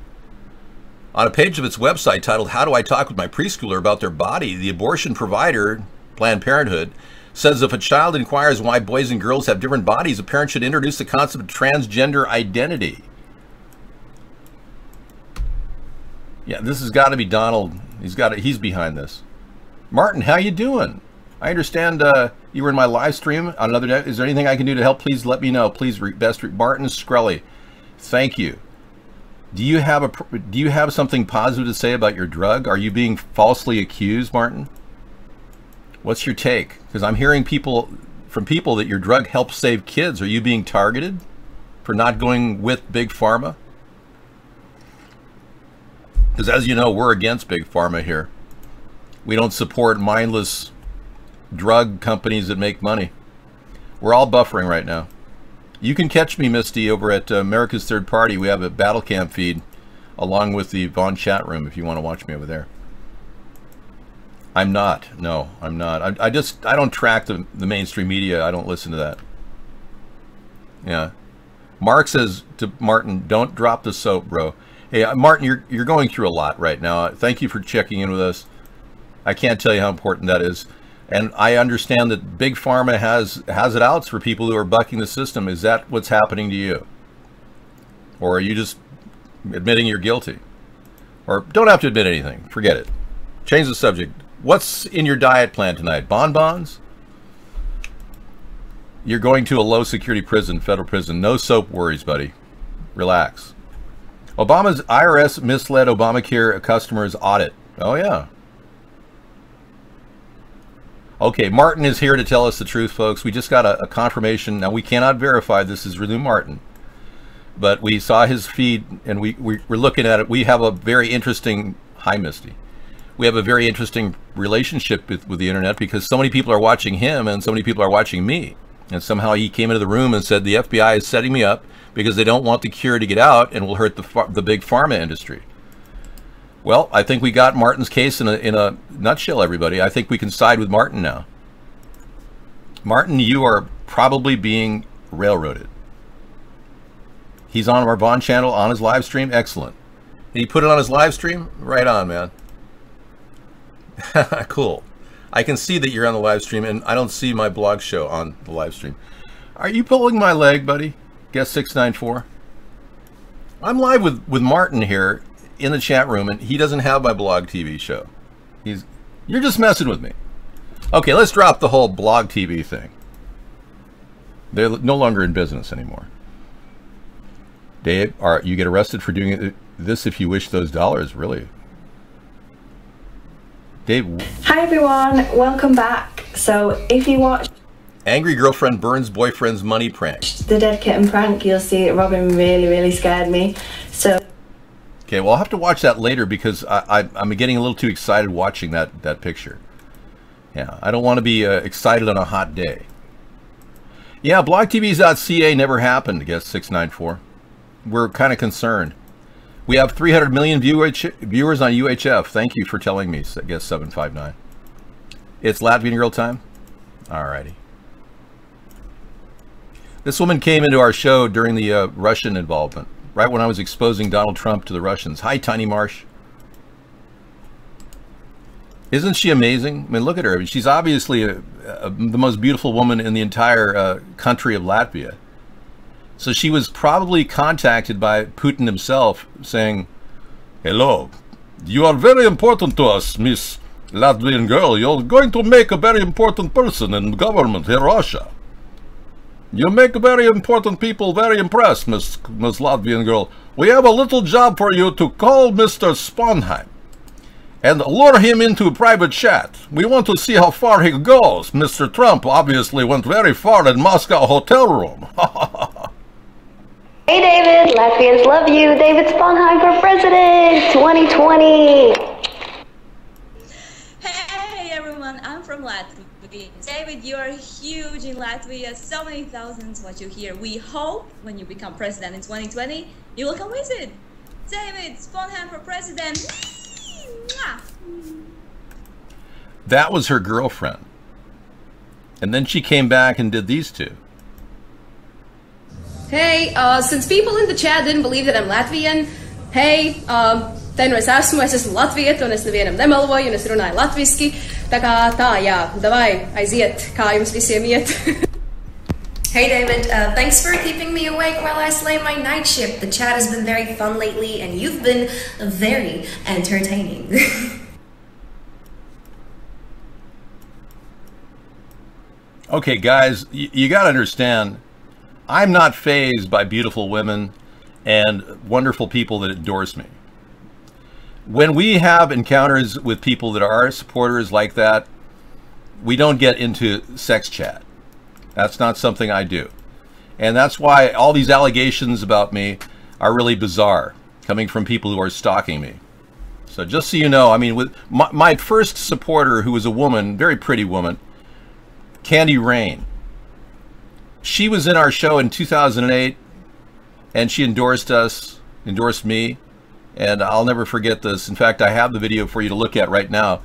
On a page of its website titled, "How Do I Talk with My Preschooler About Their Body?" the abortion provider, Planned Parenthood, says if a child inquires why boys and girls have different bodies, a parent should introduce the concept of transgender identity. Yeah, this has got to be Donald. He's behind this. Martin, how you doing? I understand you were in my live stream on another day. Is there anything I can do to help? Please let me know. Please, Martin Skrelly, thank you. Do you have something positive to say about your drug? Are you being falsely accused, Martin? What's your take? Because I'm hearing from people that your drug helps save kids. Are you being targeted for not going with Big Pharma? Because as you know, we're against Big Pharma here. We don't support mindless drug companies that make money. We're all buffering right now. You can catch me, Misty, over at America's Third Party. We have a Battle Camp feed along with the Vaughn chat room if you want to watch me over there. I'm not. No, I'm not. I don't track the mainstream media. I don't listen to that. Yeah. Mark says to Martin, don't drop the soap, bro. Hey, Martin, you're going through a lot right now. Thank you for checking in with us. I can't tell you how important that is. And I understand that Big Pharma has it out for people who are bucking the system. Is that what's happening to you? Or are you just admitting you're guilty? Or don't have to admit anything. Forget it. Change the subject. What's in your diet plan tonight? Bonbons? You're going to a low security prison, federal prison. No soap worries, buddy. Relax. Obama's IRS misled Obamacare customers audit. Oh, yeah. Okay, Martin is here to tell us the truth, folks. We just got a confirmation. Now, we cannot verify this is really Martin, but we saw his feed, and we're looking at it. We have a very interesting... Hi, Misty. We have a very interesting relationship with the internet because so many people are watching him and so many people are watching me. And somehow he came into the room and said the FBI is setting me up because they don't want the cure to get out and will hurt the big pharma industry. Well, I think we got Martin's case in a nutshell, everybody. I think we can side with Martin now. Martin, you are probably being railroaded. He's on our Vaughn channel on his live stream. Excellent. Did he put it on his live stream? Right on, man. Cool. I can see that you're on the live stream, and I don't see my blog show on the live stream. Are you pulling my leg, buddy? Guest 694. I'm live with Martin here in the chat room, and he doesn't have my blog TV show. You're just messing with me. Okay, let's drop the whole blog TV thing. They're no longer in business anymore. Dave, you get arrested for doing this if you wish those dollars, really? Dave. Hi everyone, welcome back. So if you watch Angry Girlfriend Burns Boyfriend's Money Prank, the Dead Kitten prank, you'll see Robin really scared me. So okay, well I'll have to watch that later because I'm getting a little too excited watching that picture. Yeah, I don't want to be excited on a hot day. Yeah, blogtvs.ca never happened, I guess 694. We're kind of concerned. We have 300 million viewers on UHF. Thank you for telling me, I guess 759. It's Latvian Girl time? Alrighty. This woman came into our show during the Russian involvement, right when I was exposing Donald Trump to the Russians. Hi, Tiny Marsh. Isn't she amazing? I mean, look at her. She's obviously the most beautiful woman in the entire country of Latvia. So she was probably contacted by Putin himself saying, hello, you are very important to us, Miss Latvian girl. You're going to make a very important person in government in Russia. You make very important people very impressed, Miss Latvian girl. We have a little job for you to call Mr. Sponheim and lure him into a private chat. We want to see how far he goes. Mr. Trump obviously went very far in Moscow hotel room. Hey David, Latvians love you. David Sponheim for President 2020. Hey everyone, I'm from Latvia. David, you are huge in Latvia. So many thousands watch you here. We hope when you become president in 2020, you will come visit. David Sponheim for President. That was her girlfriend. And then she came back and did these two. Hey, since people in the chat didn't believe that I'm Latvian, hey, es esmu latvieta, un es nevienam nemeloju, un es runāju latviski. Tā kā tā, jā, davai, aiziet, kā jums visiem iet. Hey David, thanks for keeping me awake while I slay my night shift. The chat has been very fun lately and you've been very entertaining. Okay, guys, you got to understand, I'm not fazed by beautiful women and wonderful people that endorse me. When we have encounters with people that are supporters like that, we don't get into sex chat. That's not something I do. And that's why all these allegations about me are really bizarre, coming from people who are stalking me. So just so you know, I mean, with my first supporter, who was a woman, very pretty woman, Candy Rain. She was in our show in 2008, and she endorsed us, endorsed me, and I'll never forget this. In fact, I have the video for you to look at right now.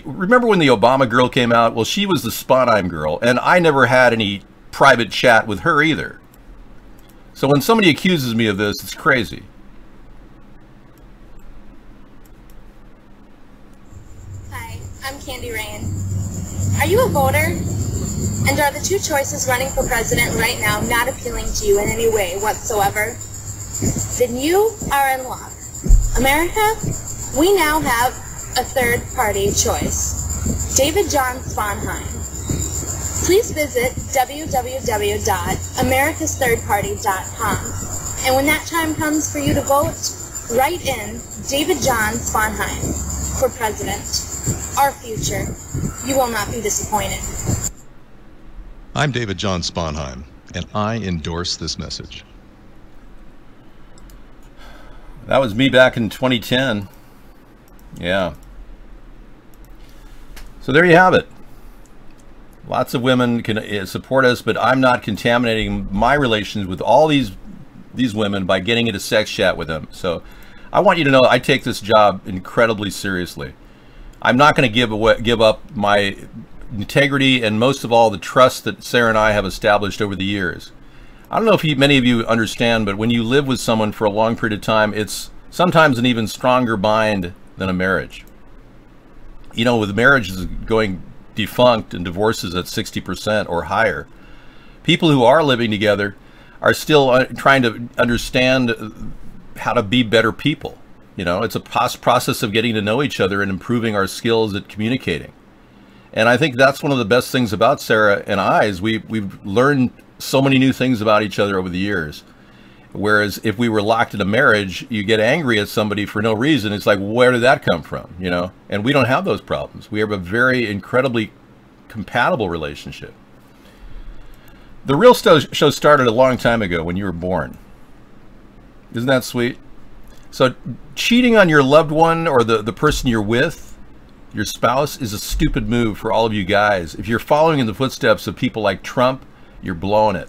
Remember when the Obama girl came out? Well, she was the Sponheim girl, and I never had any private chat with her either. So when somebody accuses me of this, it's crazy. Hi, I'm Candy Rain. Are you a voter? And are the two choices running for president right now not appealing to you in any way whatsoever? Then you are in luck. America, we now have a third-party choice. David John Sponheim. Please visit www.americasthirdparty.com. And when that time comes for you to vote, write in David John Sponheim for president. Our future. You will not be disappointed. I'm David John Sponheim, and I endorse this message. That was me back in 2010. Yeah. So there you have it. Lots of women can support us, but I'm not contaminating my relations with all these women by getting into sex chat with them. So I want you to know I take this job incredibly seriously. I'm not going to give up my integrity and most of all the trust that Sarah and I have established over the years. I don't know if many of you understand, but when you live with someone for a long period of time, it's sometimes an even stronger bind than a marriage. You know, with marriages going defunct and divorces at 60% or higher, people who are living together are still trying to understand how to be better people. You know, it's a process of getting to know each other and improving our skills at communicating. And I think that's one of the best things about Sarah and I is we've learned so many new things about each other over the years. Whereas if we were locked in a marriage, you get angry at somebody for no reason. It's like, where did that come from? You know, and we don't have those problems. We have a very incredibly compatible relationship. The real show started a long time ago when you were born. Isn't that sweet? So cheating on your loved one or the person you're with, your spouse, is a stupid move for all of you guys. If you're following in the footsteps of people like Trump, you're blowing it.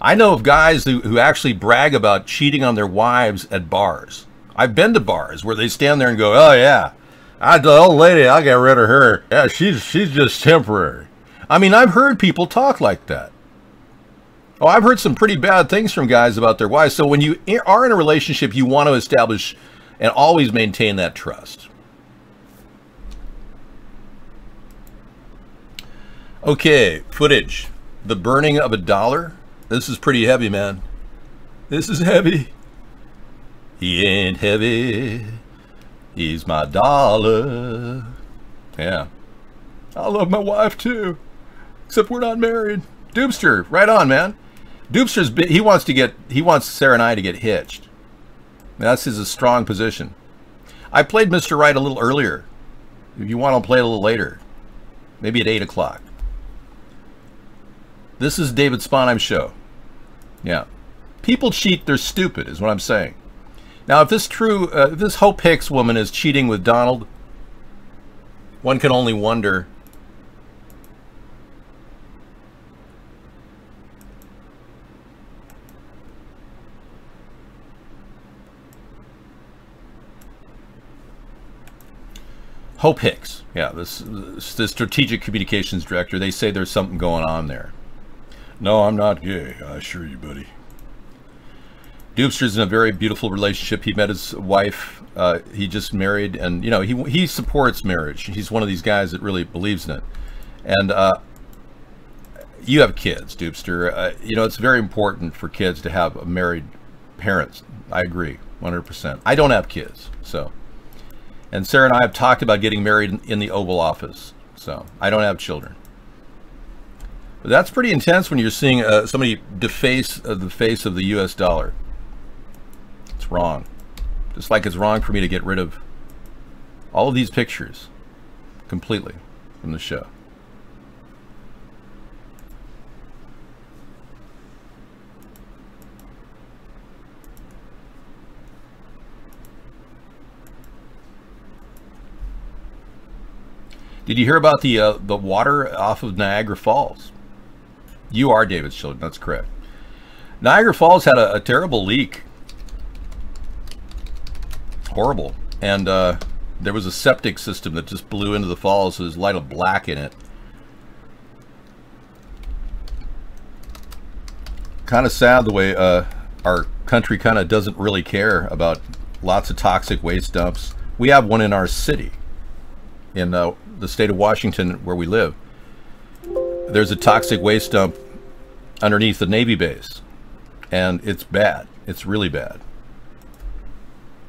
I know of guys who actually brag about cheating on their wives at bars. I've been to bars where they stand there and go, oh yeah, the old lady, I got rid of her. Yeah, she's just temporary. I mean, I've heard people talk like that. Oh, I've heard some pretty bad things from guys about their wives. So when you are in a relationship, you want to establish and always maintain that trust. Okay, footage. The burning of $1. This is pretty heavy, man. This is heavy. He ain't heavy. He's my dollar. Yeah. I love my wife too. Except we're not married. Doobster, right on, man. Doobster's he wants Sarah and I to get hitched. That's his strong position. I played Mr. Right a little earlier. If you want to play it a little later. Maybe at 8 o'clock. This is David Sponheim's show. Yeah. People cheat, they're stupid, is what I'm saying. Now, if this Hope Hicks woman is cheating with Donald, one can only wonder. Hope Hicks, yeah, the strategic communications director, they say there's something going on there. No, I'm not gay, I assure you, buddy. Doopster's in a very beautiful relationship. He met his wife. He just married, and you know he supports marriage. He's one of these guys that really believes in it. And you have kids, Doopster. You know, it's very important for kids to have married parents. I agree, 100%. I don't have kids, so. And Sarah and I have talked about getting married in the Oval Office, so I don't have children. But that's pretty intense when you're seeing somebody deface the face of the U.S. dollar. It's wrong. Just like it's wrong for me to get rid of all of these pictures completely from the show. Did you hear about the water off of Niagara Falls? You are David's children, that's correct. Niagara Falls had a terrible leak. Horrible. And there was a septic system that just blew into the falls, so there's a light of black in it. Kind of sad the way our country kind of doesn't really care about lots of toxic waste dumps. We have one in our city, in the state of Washington where we live. There's a toxic waste dump underneath the Navy base, and it's bad. It's really bad.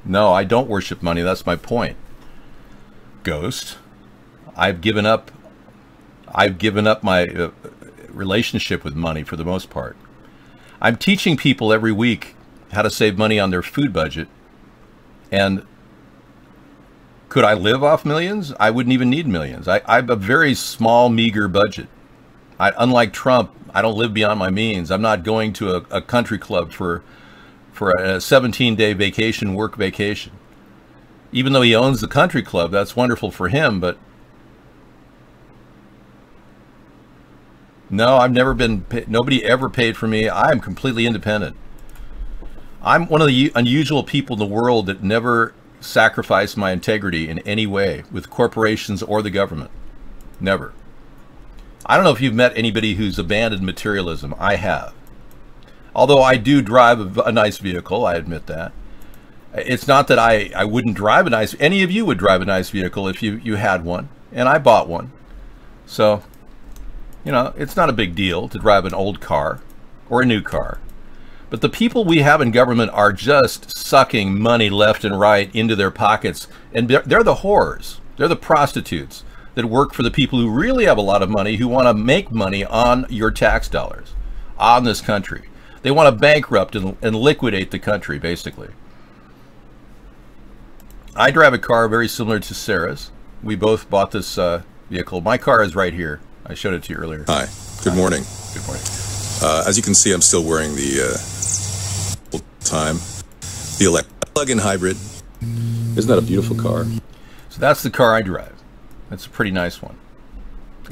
No, I don't worship money. That's my point. Ghost. I've given up my relationship with money for the most part. I'm teaching people every week how to save money on their food budget. And could I live off millions? I wouldn't even need millions. I have a very small, meager budget. Unlike Trump, I don't live beyond my means. I'm not going to a country club for a 17-day vacation, work vacation. Even though he owns the country club, that's wonderful for him, but no, I've never been, nobody ever paid for me. I'm completely independent. I'm one of the unusual people in the world that never sacrificed my integrity in any way with corporations or the government. Never. I don't know if you've met anybody who's abandoned materialism. I have. Although I do drive a nice vehicle, I admit that. It's not that I wouldn't drive a nice, any of you would drive a nice vehicle if you had one, and I bought one. So, you know, it's not a big deal to drive an old car or a new car. But the people we have in government are just sucking money left and right into their pockets. And they're the whores. They're the prostitutes that work for the people who really have a lot of money, who want to make money on your tax dollars, on this country. They want to bankrupt and liquidate the country, basically. I drive a car very similar to Sarah's. We both bought this vehicle. My car is right here. I showed it to you earlier. Hi. Good morning. Good morning. As you can see, I'm still wearing the plug-in hybrid. Isn't that a beautiful car? So that's the car I drive. That's a pretty nice one.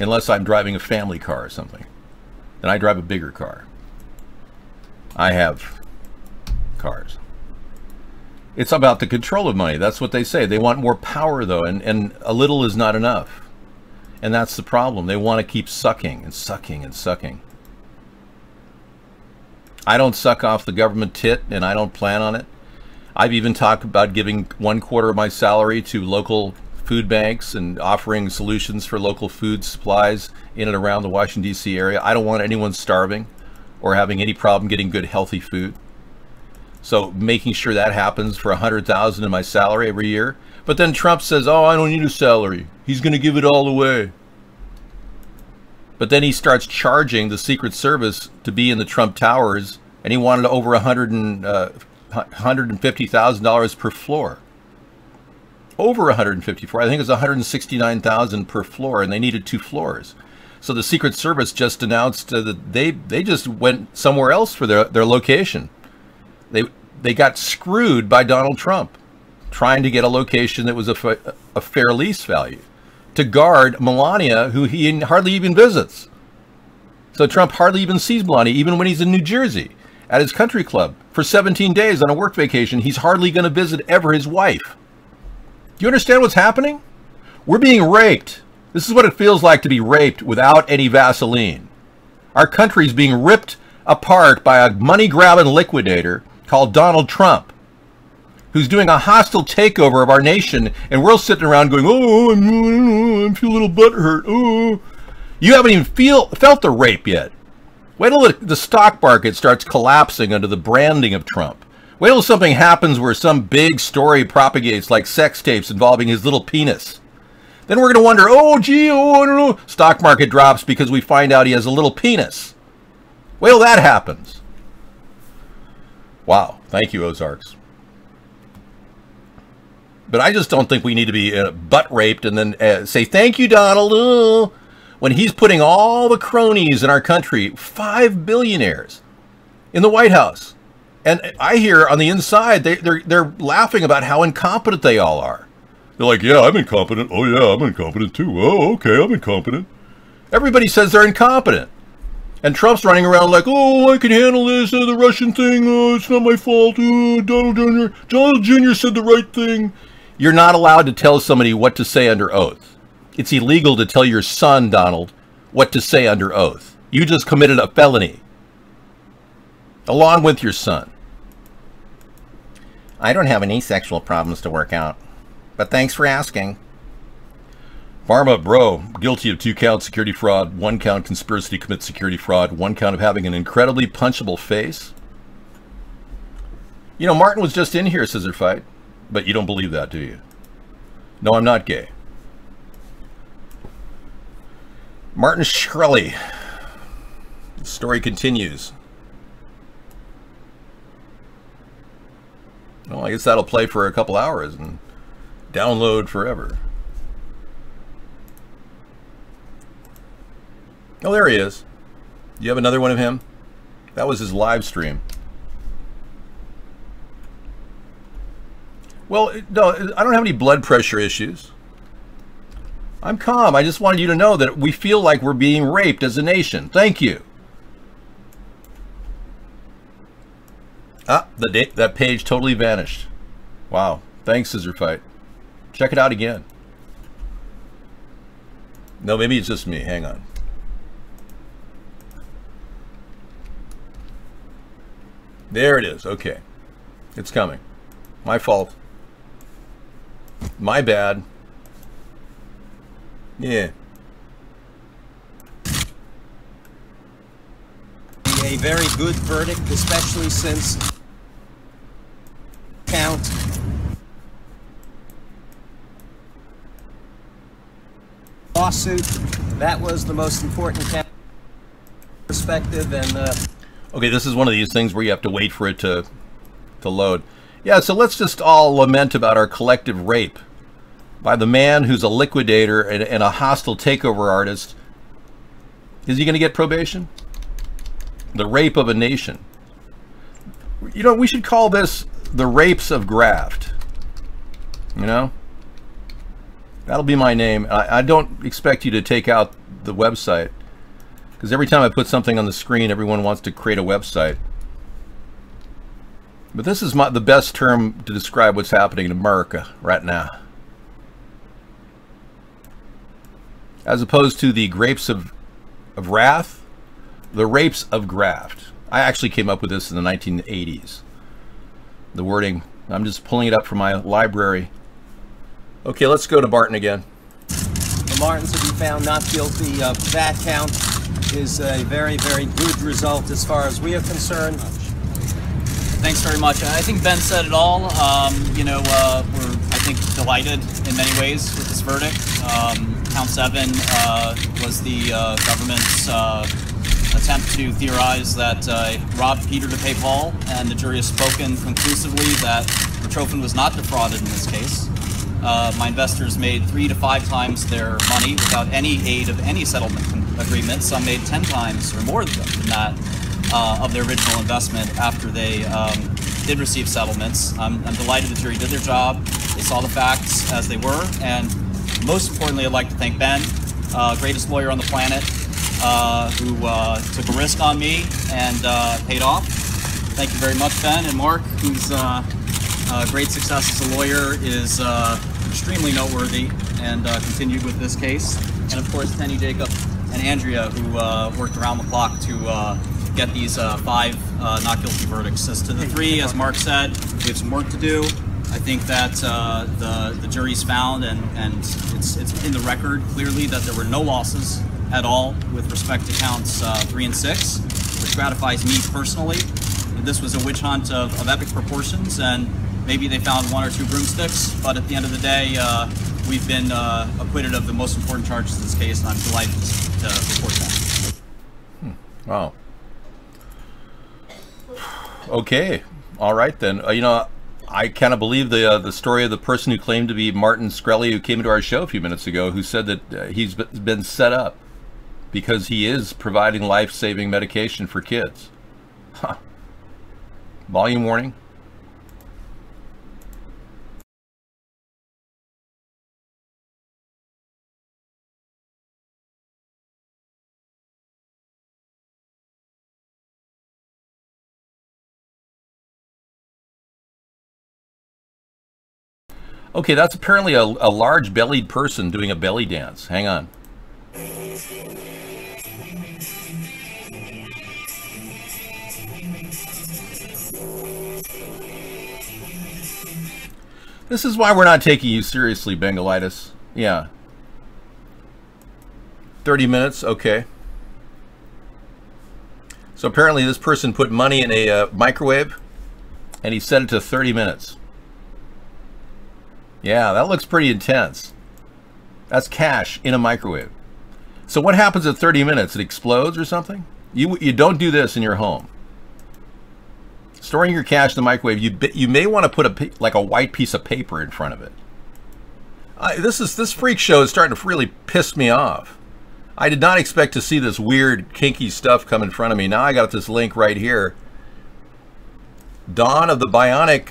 Unless I'm driving a family car or something. Then I drive a bigger car. I have cars. It's about the control of money. That's what they say. They want more power, though, and a little is not enough. And that's the problem. They want to keep sucking and sucking and sucking. I don't suck off the government tit, and I don't plan on it. I've even talked about giving 1/4 of my salary to local food banks and offering solutions for local food supplies in and around the Washington, D.C. area. I don't want anyone starving or having any problem getting good, healthy food. So making sure that happens for $100,000 in my salary every year. But then Trump says, oh, I don't need a salary. He's going to give it all away. But then he starts charging the Secret Service to be in the Trump Towers, and he wanted over $150,000 per floor. Over $154,000. I think it was $169,000 per floor, and they needed 2 floors. So the Secret Service just announced that they just went somewhere else for their location. They got screwed by Donald Trump, trying to get a location that was a fair lease value to guard Melania, who he hardly even visits. So Trump hardly even sees Melania, even when he's in New Jersey at his country club for 17 days on a work vacation. He's hardly going to visit ever his wife. Do you understand what's happening? We're being raped. This is what it feels like to be raped without any Vaseline. Our country's being ripped apart by a money-grabbing liquidator called Donald Trump, who's doing a hostile takeover of our nation, and we're sitting around going, oh, I feel a little butthurt. Oh, you haven't even felt the rape yet. Wait till the stock market starts collapsing under the branding of Trump. Wait till something happens where some big story propagates like sex tapes involving his little penis. Then we're going to wonder, oh, gee, oh, I don't know. Stock market drops because we find out he has a little penis. Wait till that happens. Wow. Thank you, Ozarks. But I just don't think we need to be butt raped and then say, thank you, Donald. When he's putting all the cronies in our country, 5 billionaires, in the White House. And I hear on the inside, they're laughing about how incompetent they all are. They're like, yeah, I'm incompetent. Oh, yeah, I'm incompetent too. Oh, okay, I'm incompetent. Everybody says they're incompetent. And Trump's running around like, oh, I can handle this, the Russian thing. Oh, it's not my fault. Oh, Donald Jr. said the right thing. You're not allowed to tell somebody what to say under oath. It's illegal to tell your son, Donald, what to say under oath. You just committed a felony. Along with your son. I don't have any sexual problems to work out. But thanks for asking. Pharma, bro, guilty of 2 counts security fraud, 1 count conspiracy to commit security fraud, 1 count of having an incredibly punchable face. You know, Martin was just in here, Scissor Fight. But you don't believe that, do you? No, I'm not gay. Martin Shkreli. The story continues. Well, I guess that'll play for a couple hours and download forever. Oh, there he is. You have another one of him? That was his live stream. Well, no, I don't have any blood pressure issues. I'm calm. I just wanted you to know that we feel like we're being raped as a nation. Thank you. Ah, that page totally vanished. Wow. Thanks, Scissor Fight. Check it out again. No, maybe it's just me. Hang on. There it is. Okay. It's coming. My fault. My bad. Yeah. A very good verdict, especially since count lawsuit. That was the most important perspective, and okay, this is one of these things where you have to wait for it to load. Yeah, so let's just all lament about our collective rape by the man who's a liquidator and a hostile takeover artist. Is he going to get probation? The rape of a nation. You know, we should call this the rapes of graft. You know? That'll be my name. I don't expect you to take out the website, because every time I put something on the screen, everyone wants to create a website. But this is the best term to describe what's happening in America right now. As opposed to the grapes of wrath, the rapes of graft. I actually came up with this in the 1980s. The wording, I'm just pulling it up from my library. Okay, let's go to Barton again. the Martins to be found not guilty of that count is a very, very good result as far as we are concerned. Thanks very much. I think Ben said it all. We're, I think, delighted in many ways with this verdict. Count 7 was the government's attempt to theorize that robbed Peter to pay Paul, and the jury has spoken conclusively that Richtofen was not defrauded in this case. My investors made 3 to 5 times their money without any aid of any settlement agreement. Some made 10 times or more than that of their original investment after they did receive settlements. I'm delighted the jury did their job. They saw the facts as they were, and most importantly, I'd like to thank Ben, greatest lawyer on the planet, who took a risk on me and paid off. Thank you very much, Ben. And Mark, whose great success as a lawyer is extremely noteworthy, and continued with this case. And of course, Penny, Jacob, and Andrea, who worked around the clock to get these 5 not guilty verdicts. As to the 3, as Mark said, we have some work to do. I think that the jury's found, and it's in the record clearly that there were no losses at all with respect to counts 3 and 6, which gratifies me personally. This was a witch hunt of epic proportions, and maybe they found 1 or 2 broomsticks, but at the end of the day, we've been acquitted of the most important charges in this case, and I'm delighted to report that. Wow. Okay. All right, then. You know, I kind of believe the story of the person who claimed to be Martin Shkreli, who came into our show a few minutes ago, who said that he's been set up because he is providing life-saving medication for kids. Huh. Volume warning. Okay, that's apparently a large-bellied person doing a belly dance. Hang on. This is why we're not taking you seriously, Bengalitis. Yeah. 30 minutes, okay. So apparently this person put money in a microwave, and he set it to 30 minutes. Yeah, that looks pretty intense. That's cash in a microwave. So what happens at 30 minutes? It explodes or something? You don't do this in your home. Storing your cash in the microwave, you may want to put like a white piece of paper in front of it. This freak show is starting to really piss me off. I did not expect to see this weird, kinky stuff come in front of me. Now I got this link right here. Dawn of the Bionic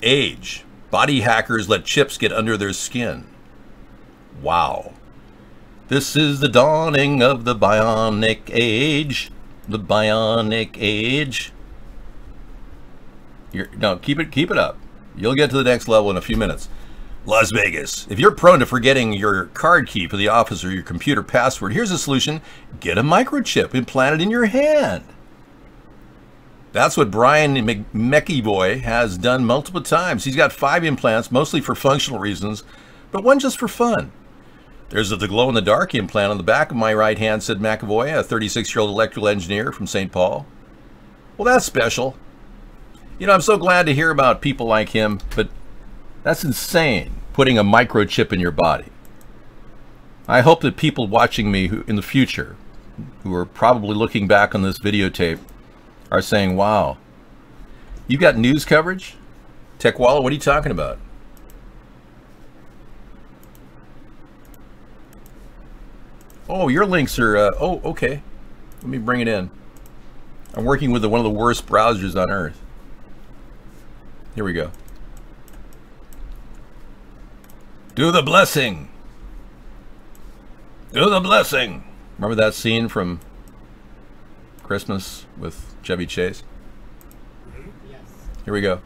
Age. Body hackers let chips get under their skin. Wow. This is the dawning of the Bionic Age. The Bionic Age. No, keep it up. You'll get to the next level in a few minutes. Las Vegas. If you're prone to forgetting your card key for the office or your computer password, here's a solution. Get a microchip implanted in your hand. That's what Brian McEvoy has done multiple times. He's got 5 implants, mostly for functional reasons, but one just for fun. There's the glow-in-the-dark implant on the back of my right hand, said McEvoy, a 36-year-old electrical engineer from St. Paul. Well, that's special. You know, I'm so glad to hear about people like him, but that's insane, putting a microchip in your body. I hope that people watching me in the future, who are probably looking back on this videotape, are saying, wow, you got news coverage? Techwalla, what are you talking about? Oh, your links are, oh, okay. Let me bring it in. I'm working with one of the worst browsers on earth. Here we go. Do the blessing. Do the blessing. Remember that scene from Christmas with Chevy Chase? Yes. Here we go.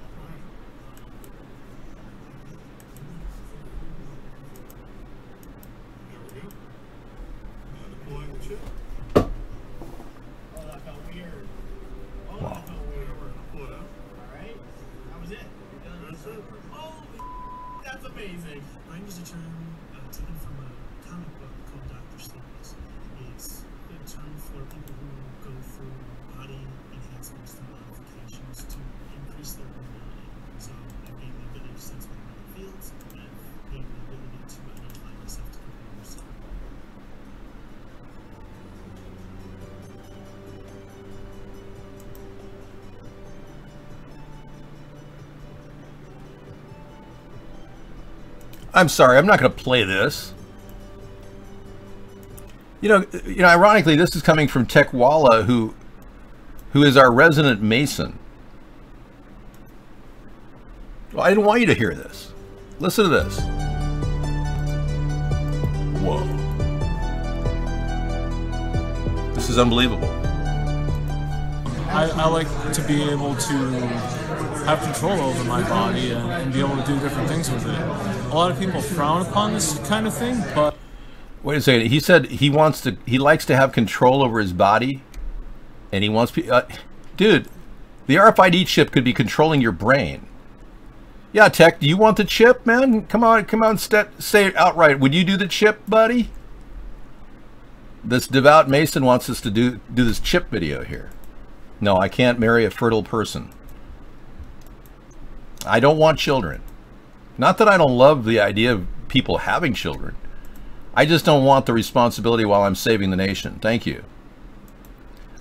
I'm sorry, I'm not going to play this. You know, ironically, this is coming from Techwalla, who is our resident Mason. Well, I didn't want you to hear this. Listen to this. Whoa. This is unbelievable. I like to be able to have control over my body and be able to do different things with it. A lot of people frown upon this kind of thing, but... Wait a second. He said he likes to have control over his body. And he wants dude, the RFID chip could be controlling your brain. Yeah, Tech, do you want the chip, man? Come on, say it outright. Would you do the chip, buddy? This devout Mason wants us to do this chip video here. No, I can't marry a fertile person. I don't want children. Not that I don't love the idea of people having children. I just don't want the responsibility while I'm saving the nation. Thank you.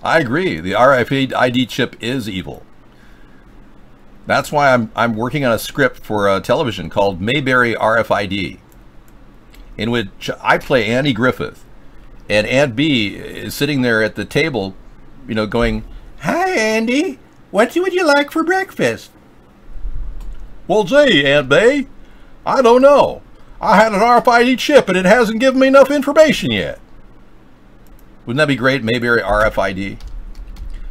I agree. The RFID chip is evil. That's why I'm working on a script for a television called Mayberry RFID, in which I play Andy Griffith, and Aunt B is sitting there at the table, you know, going, "Hi, Andy. What would you like for breakfast?" "Well, gee, Aunt B, I don't know. I had an RFID chip and it hasn't given me enough information yet." Wouldn't that be great, Mayberry RFID?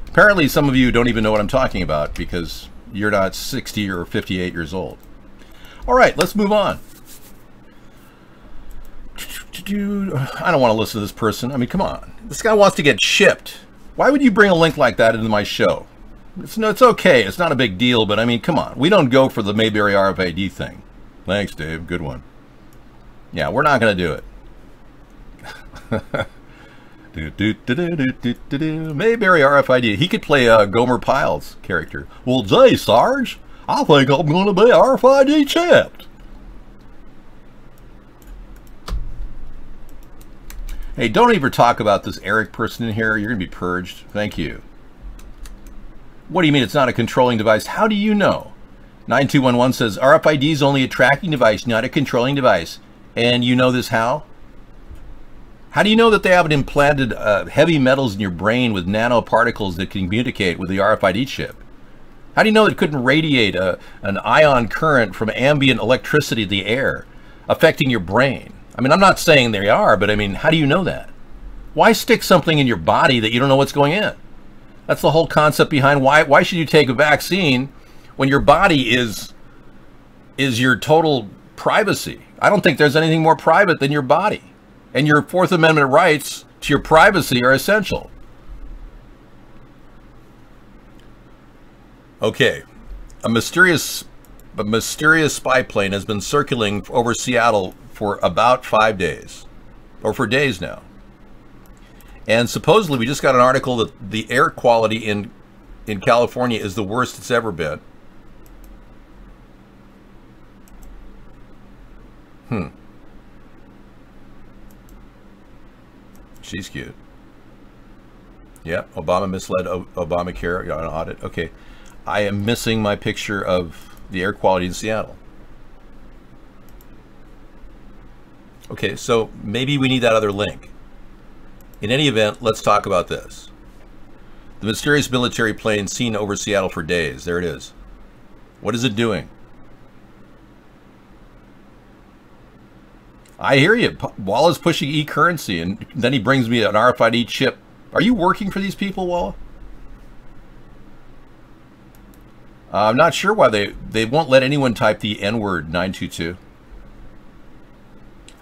Apparently some of you don't even know what I'm talking about because you're not 60 or 58 years old. All right, let's move on. I don't want to listen to this person. I mean, come on. This guy wants to get shipped. Why would you bring a link like that into my show? It's okay. It's not a big deal, but I mean, come on. We don't go for the Mayberry RFID thing. Thanks, Dave. Good one. Yeah, we're not going to do it. Mayberry RFID. He could play Gomer Pyle's character. "Well, gee, Sarge, I think I'm going to be RFID chipped." Hey, don't even talk about this Eric person in here. You're going to be purged. Thank you. What do you mean it's not a controlling device? How do you know? 9211 says RFID is only a tracking device, not a controlling device. And you know this how? How do you know that they haven't implanted heavy metals in your brain with nanoparticles that can communicate with the RFID chip? How do you know it couldn't radiate an ion current from ambient electricity to the air, affecting your brain? I mean, I'm not saying they are, but I mean, how do you know that? Why stick something in your body that you don't know what's going in? That's the whole concept behind why should you take a vaccine when your body is your total privacy? I don't think there's anything more private than your body. And your Fourth Amendment rights to your privacy are essential. Okay, a mysterious spy plane has been circling over Seattle for about 5 days, or for days now. And supposedly we just got an article that the air quality in California is the worst it's ever been. She's cute. Yep, Obama misled Obamacare on an audit. Okay, I am missing my picture of the air quality in Seattle. Okay, so maybe we need that other link. In any event, let's talk about this. The mysterious military plane seen over Seattle for days. There it is. What is it doing? I hear you. Walla's pushing e-currency, and then he brings me an RFID chip. Are you working for these people, Walla? I'm not sure why they won't let anyone type the N-word 922.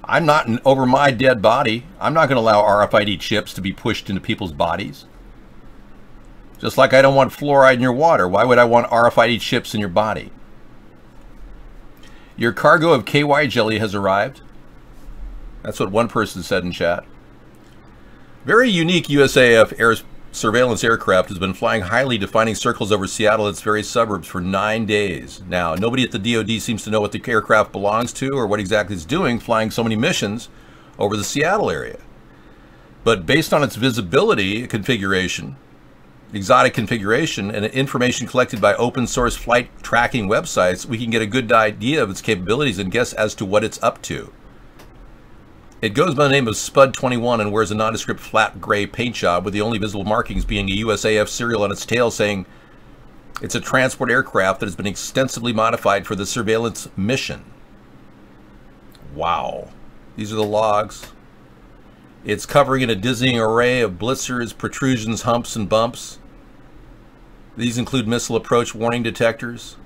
I'm not over my dead body. I'm not going to allow RFID chips to be pushed into people's bodies. Just like I don't want fluoride in your water. Why would I want RFID chips in your body? Your cargo of KY jelly has arrived. That's what one person said in chat. Very unique USAF air surveillance aircraft has been flying highly defining circles over Seattle and its various suburbs for 9 days. Now, nobody at the DoD seems to know what the aircraft belongs to or what exactly it's doing, flying so many missions over the Seattle area. But based on its visibility configuration, exotic configuration, and information collected by open source flight tracking websites, we can get a good idea of its capabilities and guess as to what it's up to. It goes by the name of Spud 21 and wears a nondescript flat gray paint job with the only visible markings being a USAF serial on its tail saying it's a transport aircraft that has been extensively modified for the surveillance mission. Wow. These are the logs. It's covering in a dizzying array of blitzers, protrusions, humps, and bumps. These include missile approach warning detectors.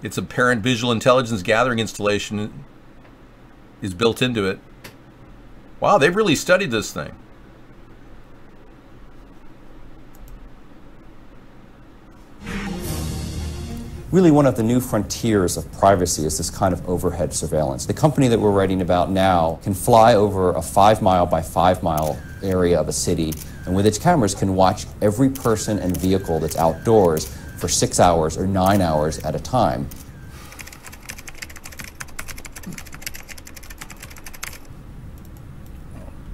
Its apparent visual intelligence gathering installation is built into it. Wow, they've really studied this thing. Really, one of the new frontiers of privacy is this kind of overhead surveillance. The company that we're writing about now can fly over a 5-mile by 5-mile area of a city, and with its cameras can watch every person and vehicle that's outdoors for 6 hours or 9 hours at a time.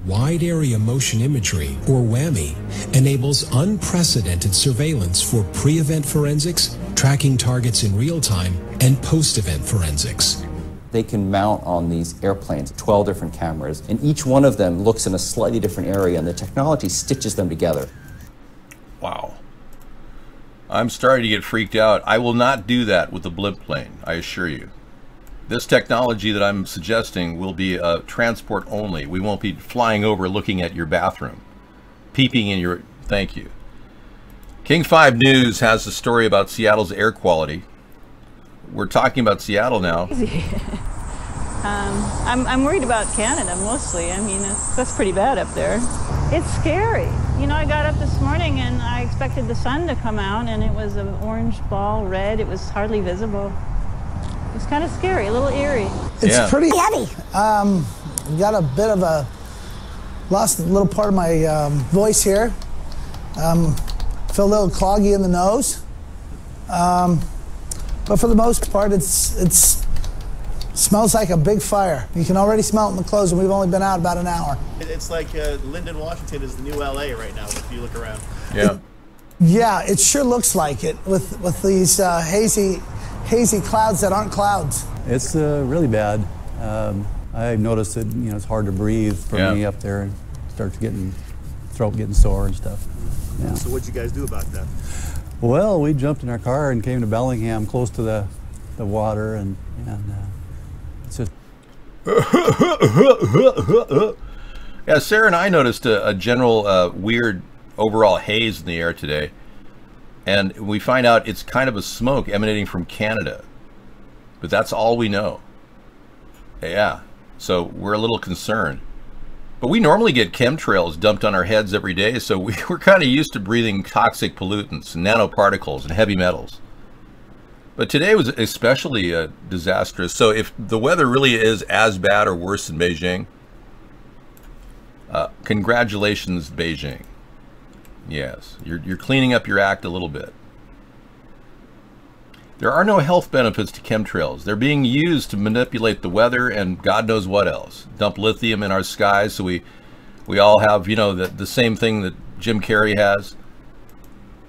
Wide Area Motion Imagery, or WAMI, enables unprecedented surveillance for pre-event forensics, tracking targets in real time, and post-event forensics. They can mount on these airplanes 12 different cameras, and each one of them looks in a slightly different area, and the technology stitches them together. Wow. I'm starting to get freaked out. I will not do that with the blimp plane, I assure you. This technology that I'm suggesting will be transport only. We won't be flying over looking at your bathroom, peeping in your... Thank you. King 5 News has a story about Seattle's air quality. We're talking about Seattle now. I'm worried about Canada mostly. I mean, that's pretty bad up there. It's scary. You know, I got up this morning and I expected the sun to come out, and it was an orange ball, red. It was hardly visible. It was kind of scary, a little eerie. It's pretty heavy. Got a bit of a, lost a little part of my voice here. Feel a little cloggy in the nose. But for the most part, it's smells like a big fire. You can already smell it in the clothes, and we've only been out about an hour. It's like Linden, Washington is the new LA right now, if you look around. Yeah. Yeah, it sure looks like it with these hazy clouds that aren't clouds. It's really bad. I've noticed that it's hard to breathe for me up there, and starts throat getting sore and stuff. Yeah. So what'd you guys do about that? Well, we jumped in our car and came to Bellingham, close to the water, and it's just. Yeah, Sarah and I noticed a general weird overall haze in the air today. And we find out it's kind of a smoke emanating from Canada. But that's all we know. Yeah. So we're a little concerned. But we normally get chemtrails dumped on our heads every day, so we're kind of used to breathing toxic pollutants, and nanoparticles, and heavy metals. But today was especially disastrous. So if the weather really is as bad or worse than Beijing, congratulations, Beijing. Yes, you're cleaning up your act a little bit. There are no health benefits to chemtrails. They're being used to manipulate the weather and God knows what else. Dump lithium in our skies so we all have, the same thing that Jim Carrey has.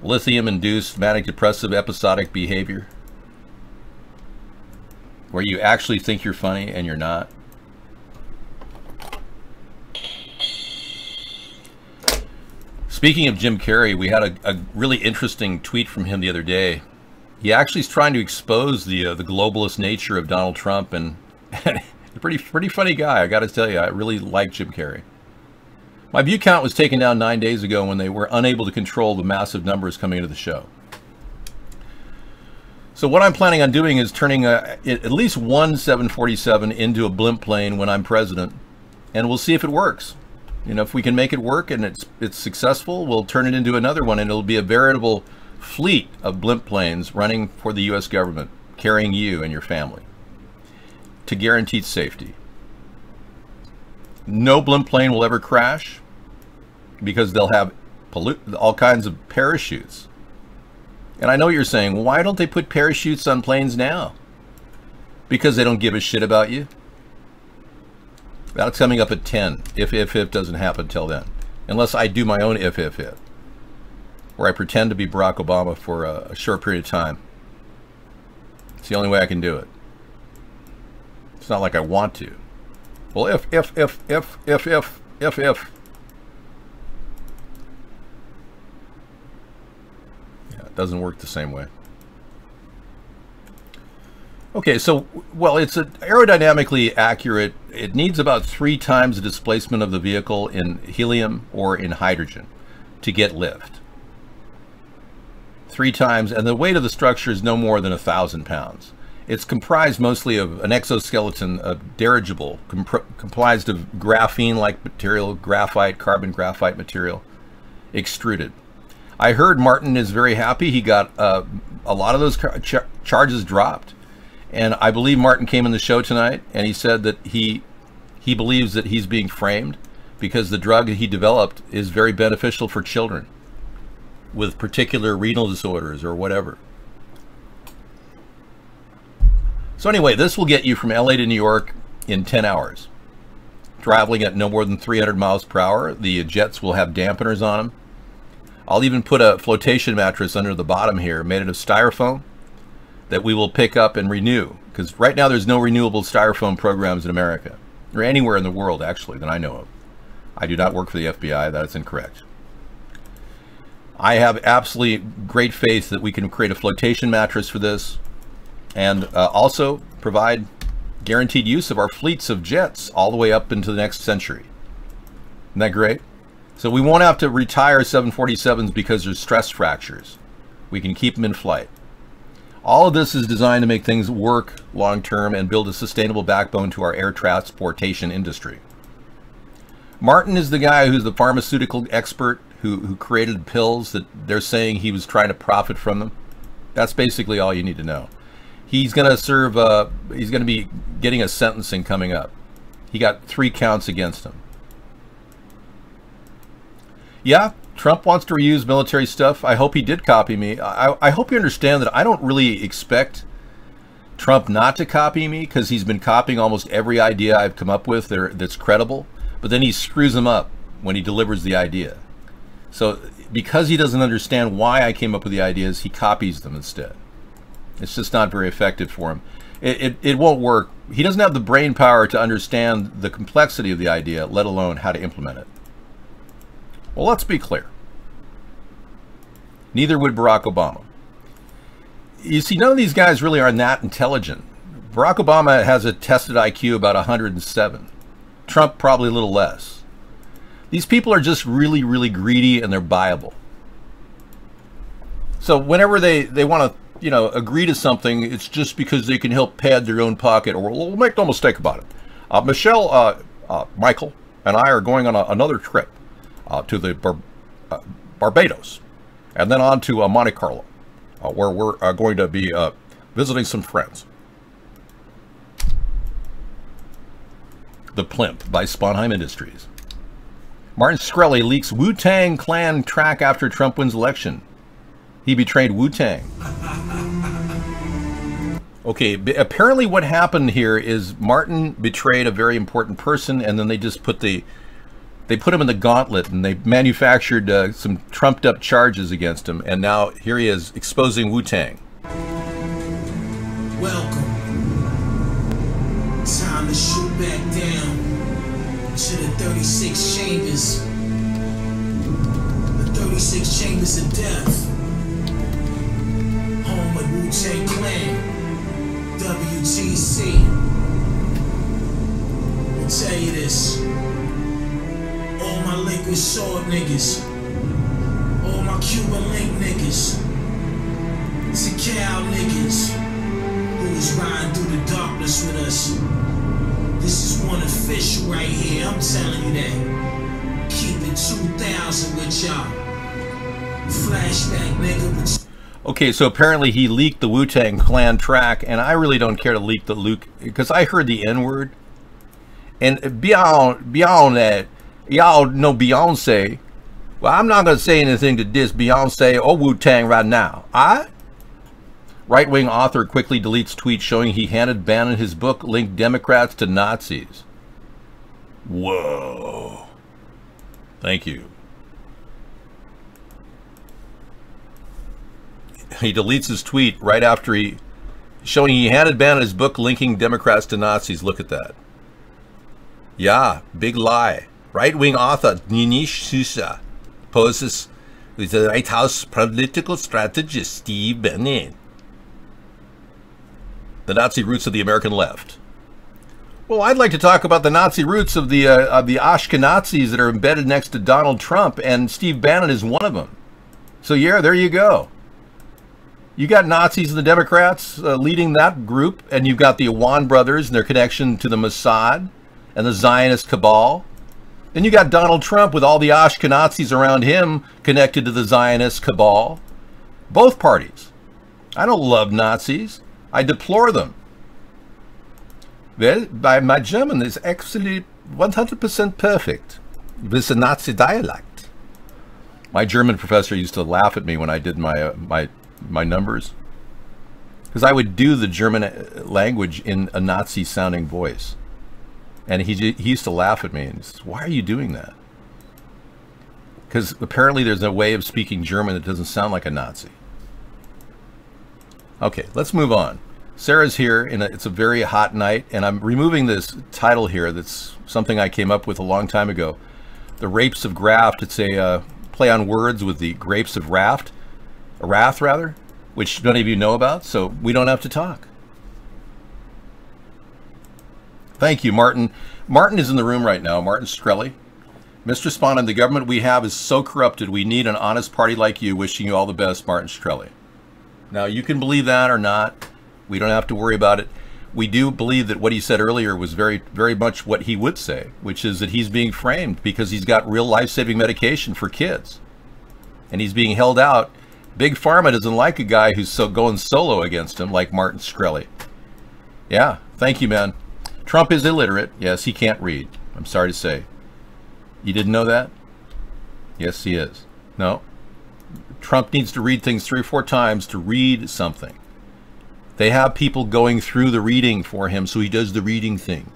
Lithium-induced manic depressive episodic behavior. Where you actually think you're funny and you're not. Speaking of Jim Carrey, we had a really interesting tweet from him the other day. He actually is trying to expose the globalist nature of Donald Trump, and a pretty funny guy, I got to tell you. I really like Jim Carrey. My view count was taken down 9 days ago when they were unable to control the massive numbers coming into the show. So what I'm planning on doing is turning at least one 747 into a blimp plane when I'm president, and we'll see if it works. If we can make it work and it's successful, we'll turn it into another one, and it'll be a veritable fleet of blimp planes running for the U.S. government, carrying you and your family to guaranteed safety. No blimp plane will ever crash because they'll have all kinds of parachutes. And I know you're saying, well, why don't they put parachutes on planes now? Because they don't give a shit about you. That's coming up at 10, if doesn't happen till then. Unless I do my own if. Where I pretend to be Barack Obama for a short period of time. It's the only way I can do it. It's not like I want to. Well, if. Yeah, it doesn't work the same way. Okay, so, well, it's aerodynamically accurate. It needs about 3 times the displacement of the vehicle in helium or in hydrogen to get lift. 3 times, and the weight of the structure is no more than 1,000 pounds. It's comprised mostly of an exoskeleton of dirigible, comprised of graphene-like material, graphite, carbon graphite material, extruded. I heard Martin is very happy. He got a lot of those charges dropped. And I believe Martin came in the show tonight and he said that he believes that he's being framed because the drug he developed is very beneficial for children with particular renal disorders or whatever. So anyway, this will get you from LA to New York in 10 hours. Traveling at no more than 300 miles per hour. The jets will have dampeners on them. I'll even put a flotation mattress under the bottom here made out of styrofoam that we will pick up and renew. Because right now there's no renewable styrofoam programs in America. Or anywhere in the world, actually, that I know of. I do not work for the FBI. That is incorrect. I have absolutely great faith that we can create a flotation mattress for this. And also provide guaranteed use of our fleets of jets all the way up into the next century. Isn't that great? So we won't have to retire 747s because there's stress fractures. We can keep them in flight. All of this is designed to make things work long term and build a sustainable backbone to our air transportation industry. Martin is the guy who's the pharmaceutical expert who created pills that they're saying he was trying to profit from them. That's basically all you need to know. He's going to serve, he's going to be getting a sentencing coming up. He got 3 counts against him. Yeah, Trump wants to reuse military stuff. I hope he did copy me. I hope you understand that I don't really expect Trump not to copy me because he's been copying almost every idea I've come up with that's credible, but then he screws them up when he delivers the idea. So because he doesn't understand why I came up with the ideas, he copies them instead. It's just not very effective for him. It won't work. He doesn't have the brain power to understand the complexity of the idea, let alone how to implement it. Well, let's be clear. Neither would Barack Obama. You see, none of these guys really are that intelligent. Barack Obama has a tested IQ about 107. Trump probably a little less. These people are just really, really greedy and they're buyable. So whenever they want to agree to something, it's just because they can help pad their own pocket. Or we'll make no mistake about it. Michelle, Michael, and I are going on another trip to the Barbados, and then on to Monte Carlo, where we're going to be visiting some friends. The Plimp by Sponheim Industries. Martin Shkreli leaks Wu-Tang Clan track after Trump wins election. He betrayed Wu-Tang. Okay, apparently what happened here is Martin betrayed a very important person, and then they just put him in the gauntlet, and they manufactured some trumped up charges against him, and now here he is exposing Wu-Tang. Welcome. Time to shoot back down to the 36 chambers. The 36 chambers of death. Home of Wu-Tang Clan. WTC. I'll tell you this. All my liquid sword niggas. All my Cuban link niggas. Tikal niggas. Who was riding through the darkness with us. This is one official right here, I'm telling you that. Keep it 2000 with y'all. Flashback nigga. Okay, so apparently he leaked the Wu-Tang Clan track, and I really don't care to leak the Luke, because I heard the N-word. And beyond that, y'all know Beyonce. Well, I'm not going to say anything to diss Beyonce or Wu-Tang right now. Right-wing author quickly deletes tweet showing he handed Bannon his book linked Democrats to Nazis. Whoa. Thank you. He deletes his tweet right after showing he handed Bannon his book linking Democrats to Nazis. Look at that. Yeah, big lie. Right-wing author Dinesh D'Souza poses with the White House political strategist Steve Bannon. The Nazi roots of the American left. Well, I'd like to talk about the Nazi roots of the Ashkenazis that are embedded next to Donald Trump, and Steve Bannon is one of them. So yeah, there you go. You got Nazis and the Democrats leading that group, and you've got the Iwan brothers and their connection to the Mossad and the Zionist cabal. Then you got Donald Trump with all the Ashkenazis around him connected to the Zionist cabal. Both parties I don't love Nazis. I deplore them. Well, my German is actually 100% perfect with the Nazi dialect. My German professor used to laugh at me when I did my numbers, because I would do the German language in a Nazi-sounding voice, and he used to laugh at me and says, "Why are you doing that?" Because apparently there's a way of speaking German that doesn't sound like a Nazi. Okay, let's move on. Sarah's here, and it's a very hot night, and I'm removing this title here that's something I came up with a long time ago. The Rapes of Graft. It's a play on words with the Grapes of Wrath, rather, which none of you know about, so we don't have to talk. Thank you, Martin. Martin is in the room right now, Martin Shkreli. Mr. Sponheim, the government we have is so corrupted, we need an honest party like you. Wishing you all the best, Martin Shkreli. Now, you can believe that or not. We don't have to worry about it. We do believe that what he said earlier was very, very much what he would say, which is that he's being framed because he's got real life-saving medication for kids. And he's being held out. Big Pharma doesn't like a guy who's going solo against him like Martin Shkreli. Yeah, thank you, man. Trump is illiterate. Yes, he can't read. I'm sorry to say. You didn't know that? Yes, he is. No. Trump needs to read things 3 or 4 times to read something. They have people going through the reading for him, so he does the reading thing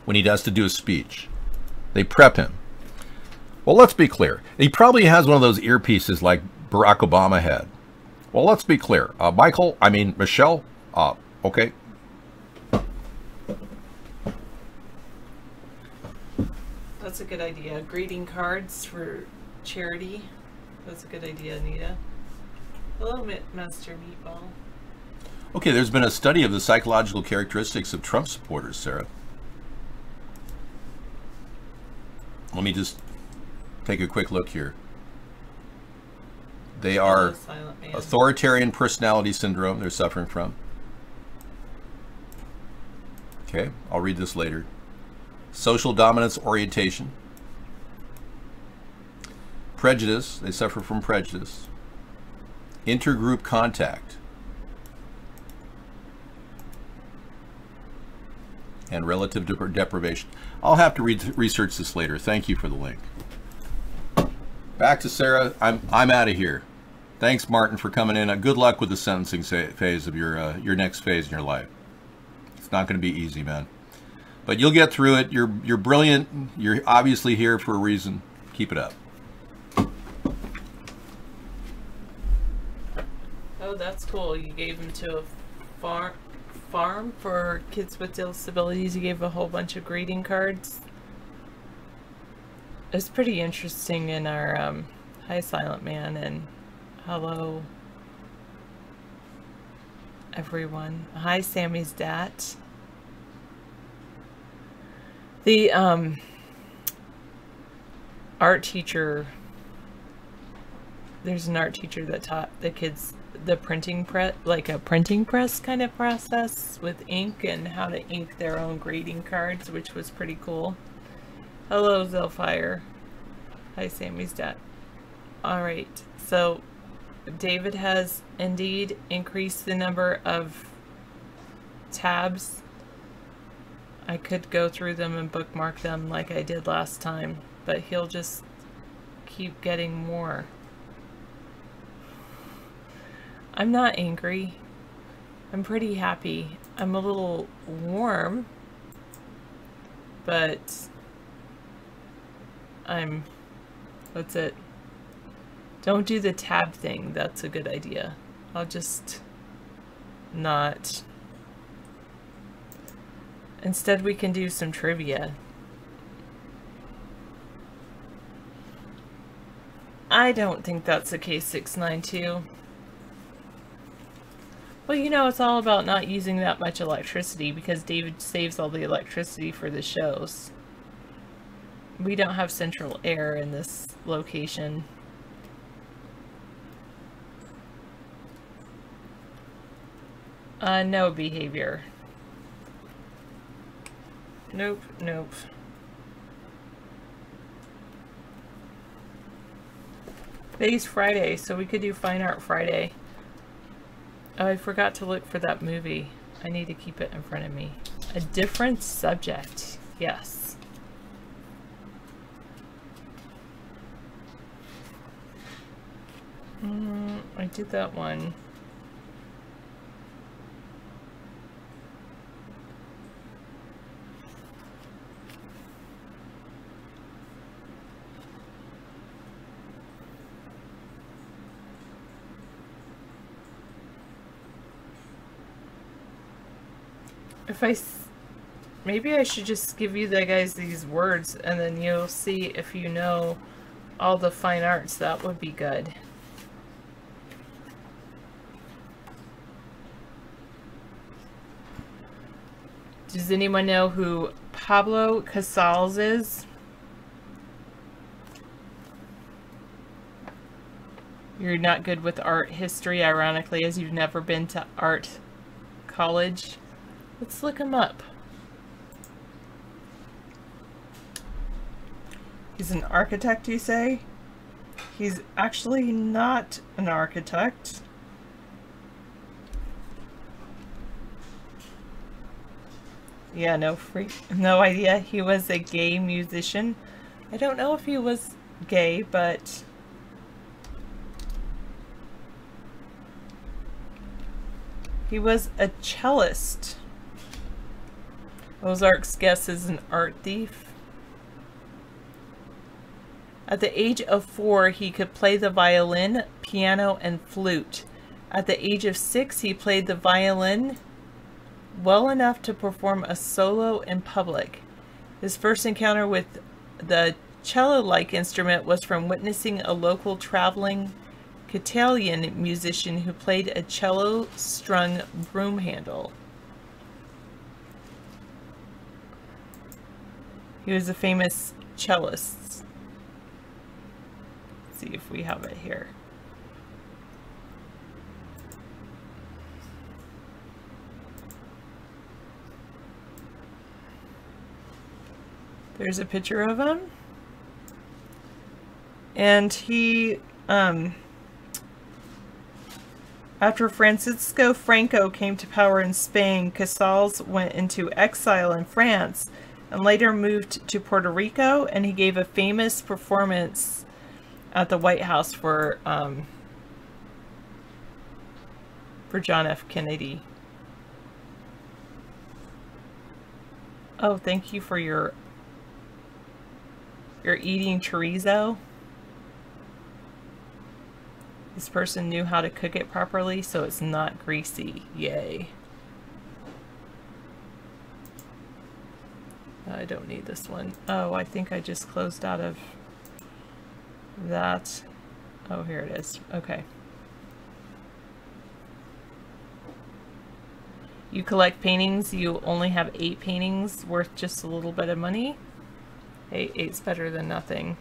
when he has to do a speech. They prep him. Well, let's be clear. He probably has one of those earpieces like Barack Obama had. Well, let's be clear. Michelle, okay. That's a good idea. Greeting cards for charity. That's a good idea, Anita. Hello, Master Meatball. Okay, there's been a study of the psychological characteristics of Trump supporters, Sarah. Let me just take a quick look here. They are authoritarian personality syndrome they're suffering from. Okay, I'll read this later. Social dominance orientation. Prejudice, they suffer from prejudice. Intergroup contact. And relative deprivation. I'll have to research this later. Thank you for the link. Back to Sarah. I'm out of here. Thanks, Martin, for coming in. Good luck with the sentencing phase of your next phase in your life. It's not going to be easy, man. But you'll get through it. You're brilliant. You're obviously here for a reason. Keep it up. Oh, that's cool. You gave him to a farm for kids with disabilities. You gave a whole bunch of greeting cards. It's pretty interesting in our Hi Silent Man and hello everyone. Hi Sammy's Dat. The art teacher, there's an art teacher that taught the kids the printing press, like a printing press kind of process with ink and how to ink their own greeting cards, which was pretty cool. Hello, Zelfire. Hi, Sammy's dad. Alright, so David has indeed increased the number of tabs. I could go through them and bookmark them like I did last time, but he'll just keep getting more. I'm not angry. I'm pretty happy. I'm a little warm, but that's it. Don't do the tab thing. That's a good idea. I'll just not. Instead, we can do some trivia. I don't think that's the case, 692. Well, you know, it's all about not using that much electricity because David saves all the electricity for the shows. We don't have central air in this location. No behavior. Nope, nope. Today's Friday, so we could do Fine Art Friday. Oh, I forgot to look for that movie. I need to keep it in front of me. A Different Subject. Yes. I did that one. Maybe I should just give you guys these words and then you'll see if you know all the fine arts. That would be good. Does anyone know who Pablo Casals is? You're not good with art history, ironically, as you've never been to art college. Let's look him up. He's an architect, you say? He's actually not an architect. Yeah, no idea. He was a gay musician. I don't know if he was gay, but he was a cellist. Ozark's guess is an art thief. At the age of 4, he could play the violin, piano, and flute. At the age of 6, he played the violin well enough to perform a solo in public. His first encounter with the cello-like instrument was from witnessing a local traveling Catalan musician who played a cello-strung broom handle. He was a famous cellist. See if we have it here. There's a picture of him. And he, after Francisco Franco came to power in Spain, Casals went into exile in France and later moved to Puerto Rico, and he gave a famous performance at the White House for John F. Kennedy. Oh, thank you for your eating chorizo. This person knew how to cook it properly, so it's not greasy. Yay. I don't need this one. Oh, I think I just closed out of that. Oh, here it is. Okay. You collect paintings. You only have 8 paintings worth just a little bit of money. Hey, 8's better than nothing.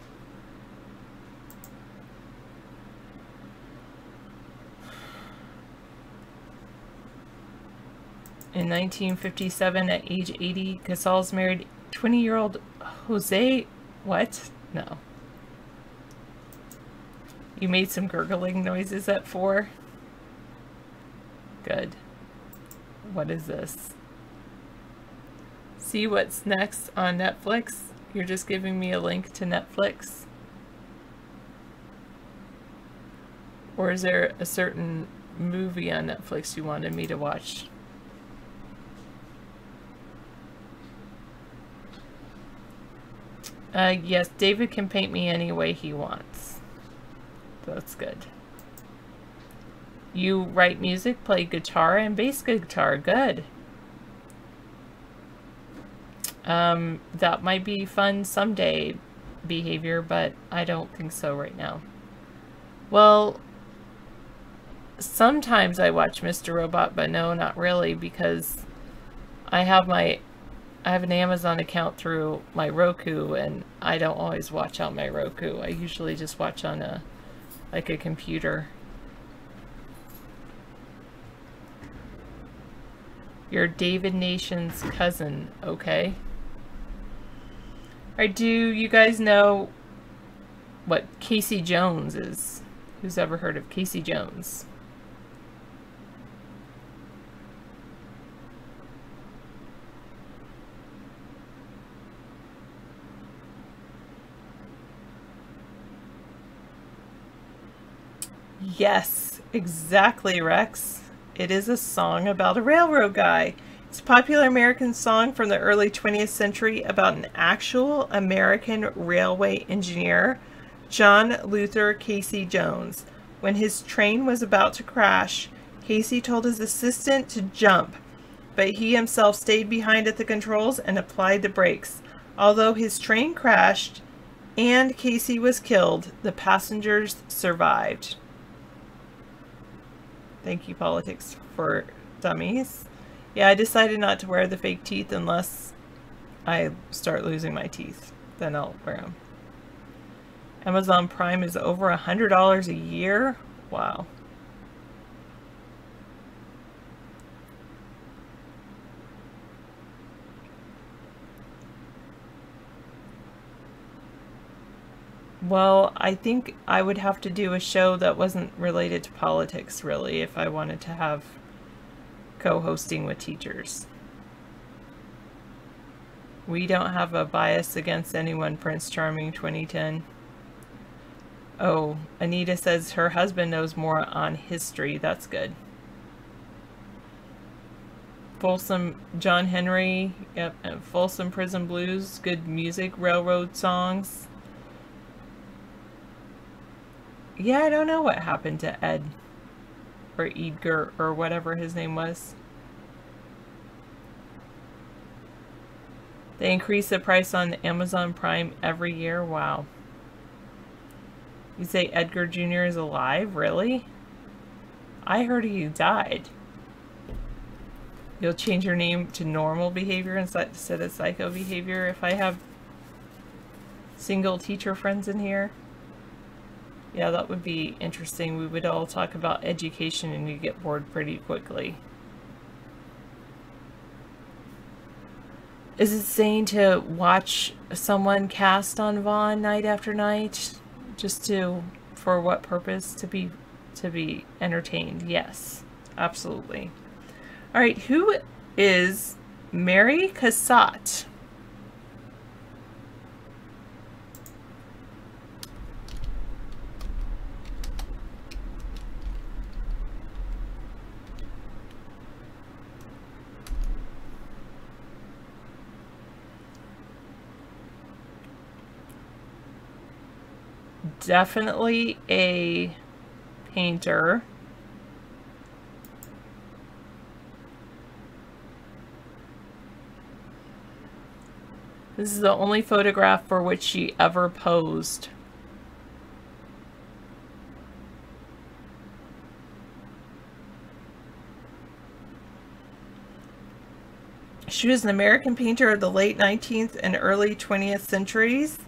In 1957, at age 80, Casals married 20-year-old Jose. What? No. You made some gurgling noises at 4? Good. What is this? See what's next on Netflix? You're just giving me a link to Netflix? Or is there a certain movie on Netflix you wanted me to watch? Yes, David can paint me any way he wants. That's good. You write music, play guitar and bass guitar. Good. That might be fun someday, Behavior, but I don't think so right now. Well, sometimes I watch Mr. Robot, but no, not really, because I have an Amazon account through my Roku, and I don't always watch on my Roku. I usually just watch on a computer. You're David Nation's cousin, okay? Or do you guys know what Casey Jones is? Who's ever heard of Casey Jones? Yes, exactly, Rex. It is a song about a railroad guy. It's a popular American song from the early 20th century about an actual American railway engineer, John Luther Casey Jones. When his train was about to crash, Casey told his assistant to jump, but he himself stayed behind at the controls and applied the brakes. Although his train crashed and Casey was killed, the passengers survived. Thank you, Politics for Dummies. Yeah, I decided not to wear the fake teeth unless I start losing my teeth. Then I'll wear them. Amazon Prime is over $100 a year? Wow. Well, I think I would have to do a show that wasn't related to politics, really, if I wanted to have co-hosting with teachers. We don't have a bias against anyone, Prince Charming 2010. Oh, Anita says her husband knows more on history. That's good. Folsom John Henry, yep, and Folsom Prison Blues, good music, railroad songs. Yeah, I don't know what happened to Ed or Edgar or whatever his name was. They increase the price on Amazon Prime every year. Wow. You say Edgar Jr. is alive? Really? I heard he died. You'll change your name to normal behavior instead of psycho behavior if I have single teacher friends in here. Yeah, that would be interesting. We would all talk about education and you get bored pretty quickly. Is it sane to watch someone cast on Vaughn night after night? Just to, for what purpose? To be entertained. Yes, absolutely. All right, who is Mary Cassatt? Definitely a painter. This is the only photograph for which she ever posed. She was an American painter of the late 19th and early 20th centuries.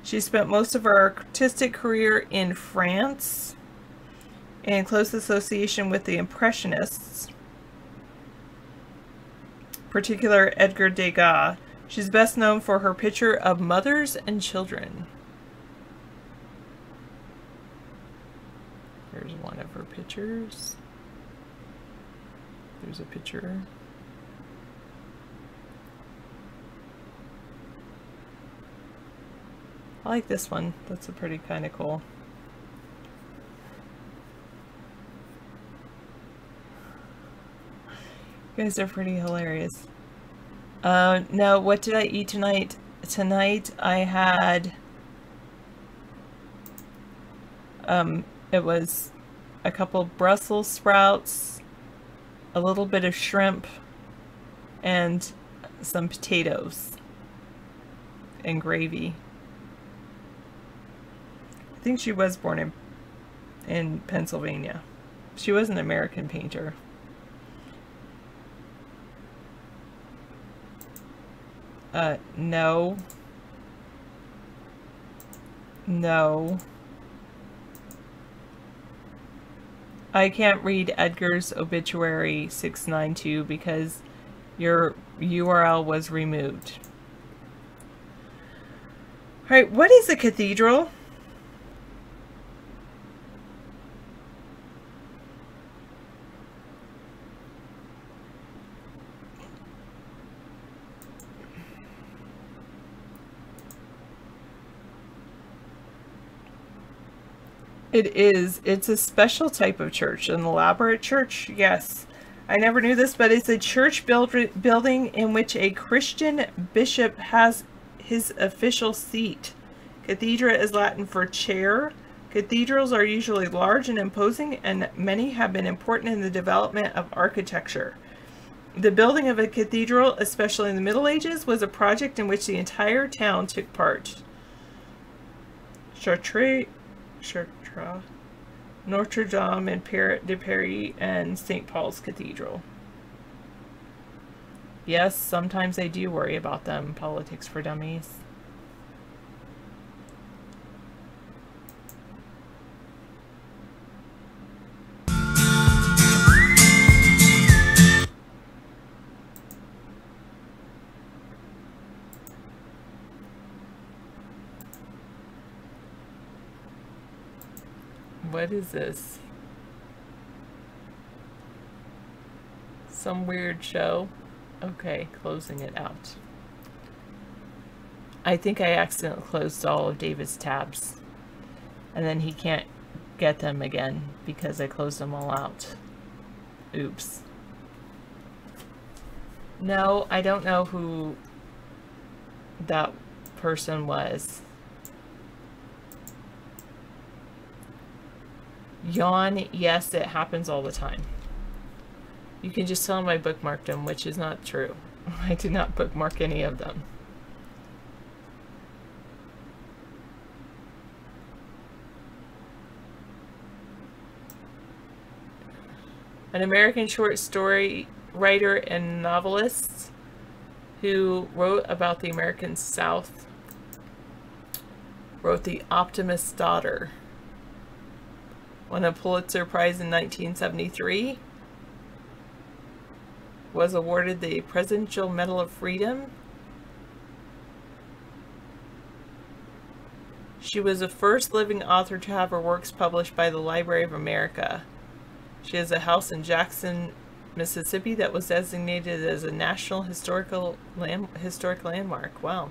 She spent most of her artistic career in France in close association with the Impressionists, particular Edgar Degas. She's best known for her picture of mothers and children. Here's one of her pictures. There's a picture. I like this one. That's a pretty kind of cool. You guys are pretty hilarious. Now, what did I eat tonight? Tonight I had, it was a couple Brussels sprouts, a little bit of shrimp, and some potatoes and gravy. I think she was born in Pennsylvania. She was an American painter. No. No. I can't read Edgar's obituary 692 because your URL was removed. Alright, what is a cathedral? It is. It's a special type of church. An elaborate church, yes. I never knew this, but it's a church building in which a Christian bishop has his official seat. Cathedra is Latin for chair. Cathedrals are usually large and imposing, and many have been important in the development of architecture. The building of a cathedral, especially in the Middle Ages, was a project in which the entire town took part. Chartres, Notre Dame and de Paris, and St. Paul's Cathedral. Yes, sometimes I do worry about them. Politics for dummies. What is this? Some weird show? Okay, closing it out. I think I accidentally closed all of David's tabs. And then he can't get them again because I closed them all out. Oops. No, I don't know who that person was. Yawn, yes, it happens all the time. You can just tell them I bookmarked them, which is not true. I did not bookmark any of them. An American short story writer and novelist who wrote about the American South wrote The Optimist's Daughter. Won a Pulitzer Prize in 1973. Was awarded the Presidential Medal of Freedom. She was the first living author to have her works published by the Library of America. She has a house in Jackson, Mississippi that was designated as a National Historic Landmark. Wow.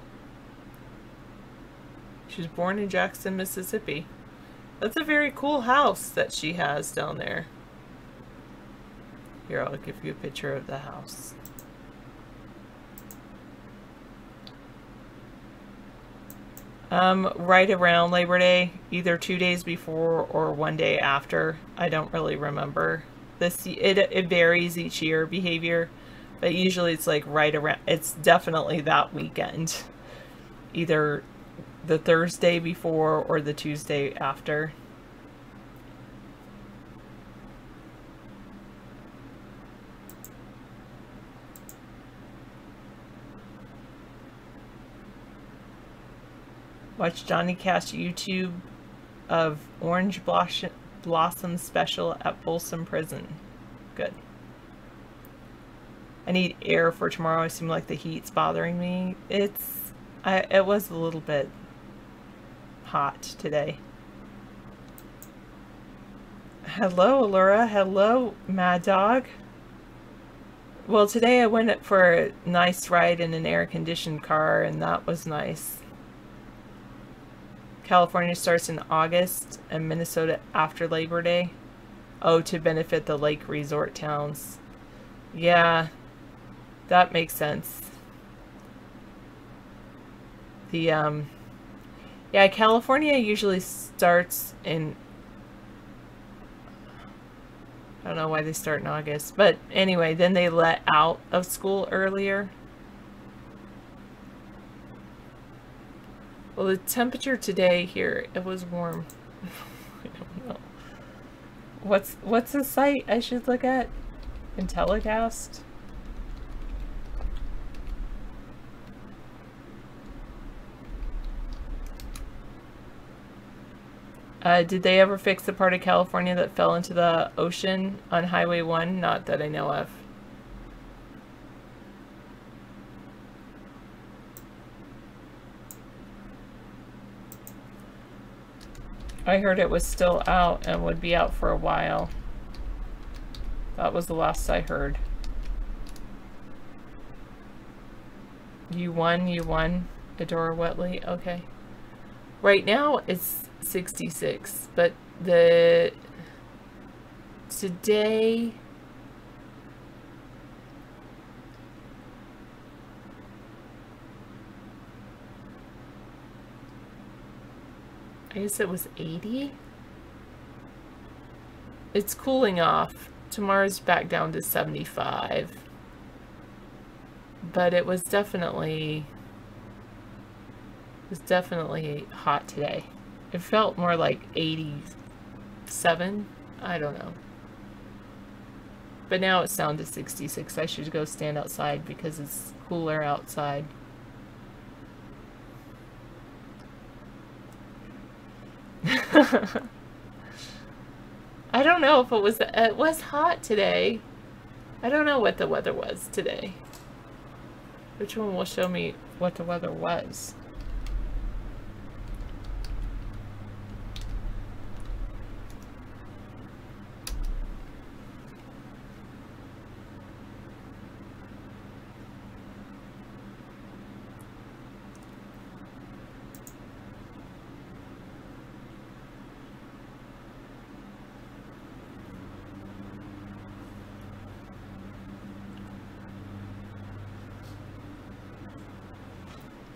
She was born in Jackson, Mississippi. That's a very cool house that she has down there. Here, I'll give you a picture of the house. Right around Labor Day, either 2 days before or 1 day after. I don't really remember. It varies each year, behavior, but usually it's like right around, it's definitely that weekend. Either the Thursday before or the Tuesday after. Watch Johnny Cash YouTube of Orange Blossom special at Folsom Prison. Good. I need air for tomorrow. I seem like the heat's bothering me. It was a little bit hot today. Hello, Allura. Hello, Mad Dog. Well, today I went for a nice ride in an air-conditioned car, and that was nice. California starts in August and Minnesota after Labor Day. Oh, to benefit the lake resort towns. Yeah, that makes sense. Yeah, California usually starts in, I don't know why they start in August, but anyway, then they let out of school earlier. Well, the temperature today here, it was warm. I don't know. What's the site I should look at? Intellicast? Did they ever fix the part of California that fell into the ocean on Highway 1? Not that I know of. I heard it was still out and would be out for a while. That was the last I heard. You won, Adora Wetley. Okay. Right now it's 66, but today I guess it was 80. It's cooling off. Tomorrow's back down to 75. But it was definitely hot today. It felt more like 87. I don't know. But now it's down to 66. I should go stand outside because it's cooler outside. I don't know if it was hot today. I don't know what the weather was today. Which one will show me what the weather was?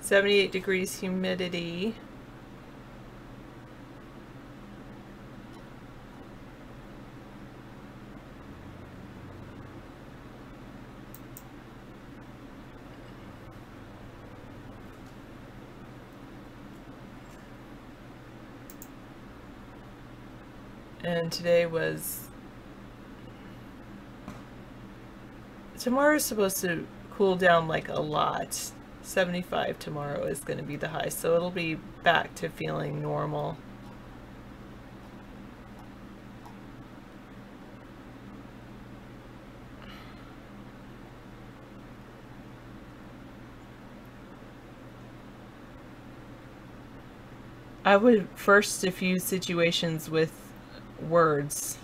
.78 degrees humidity. And today was... Tomorrow's supposed to cool down like a lot. 75 tomorrow is going to be the high, so it'll be back to feeling normal. I would first diffuse situations with words.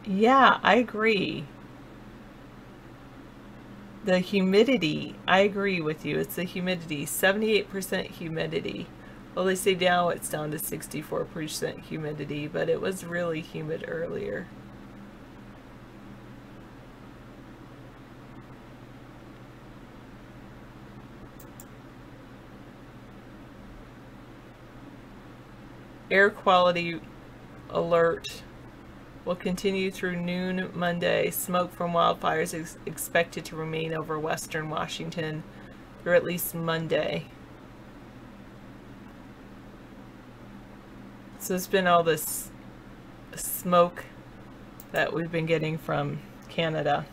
Yeah, I agree. The humidity, I agree with you. It's the humidity, 78% humidity. Well, they say now it's down to 64% humidity, but it was really humid earlier. Air quality alert will continue through noon Monday. Smoke from wildfires is expected to remain over western Washington through at least Monday. So it's been all this smoke that we've been getting from Canada.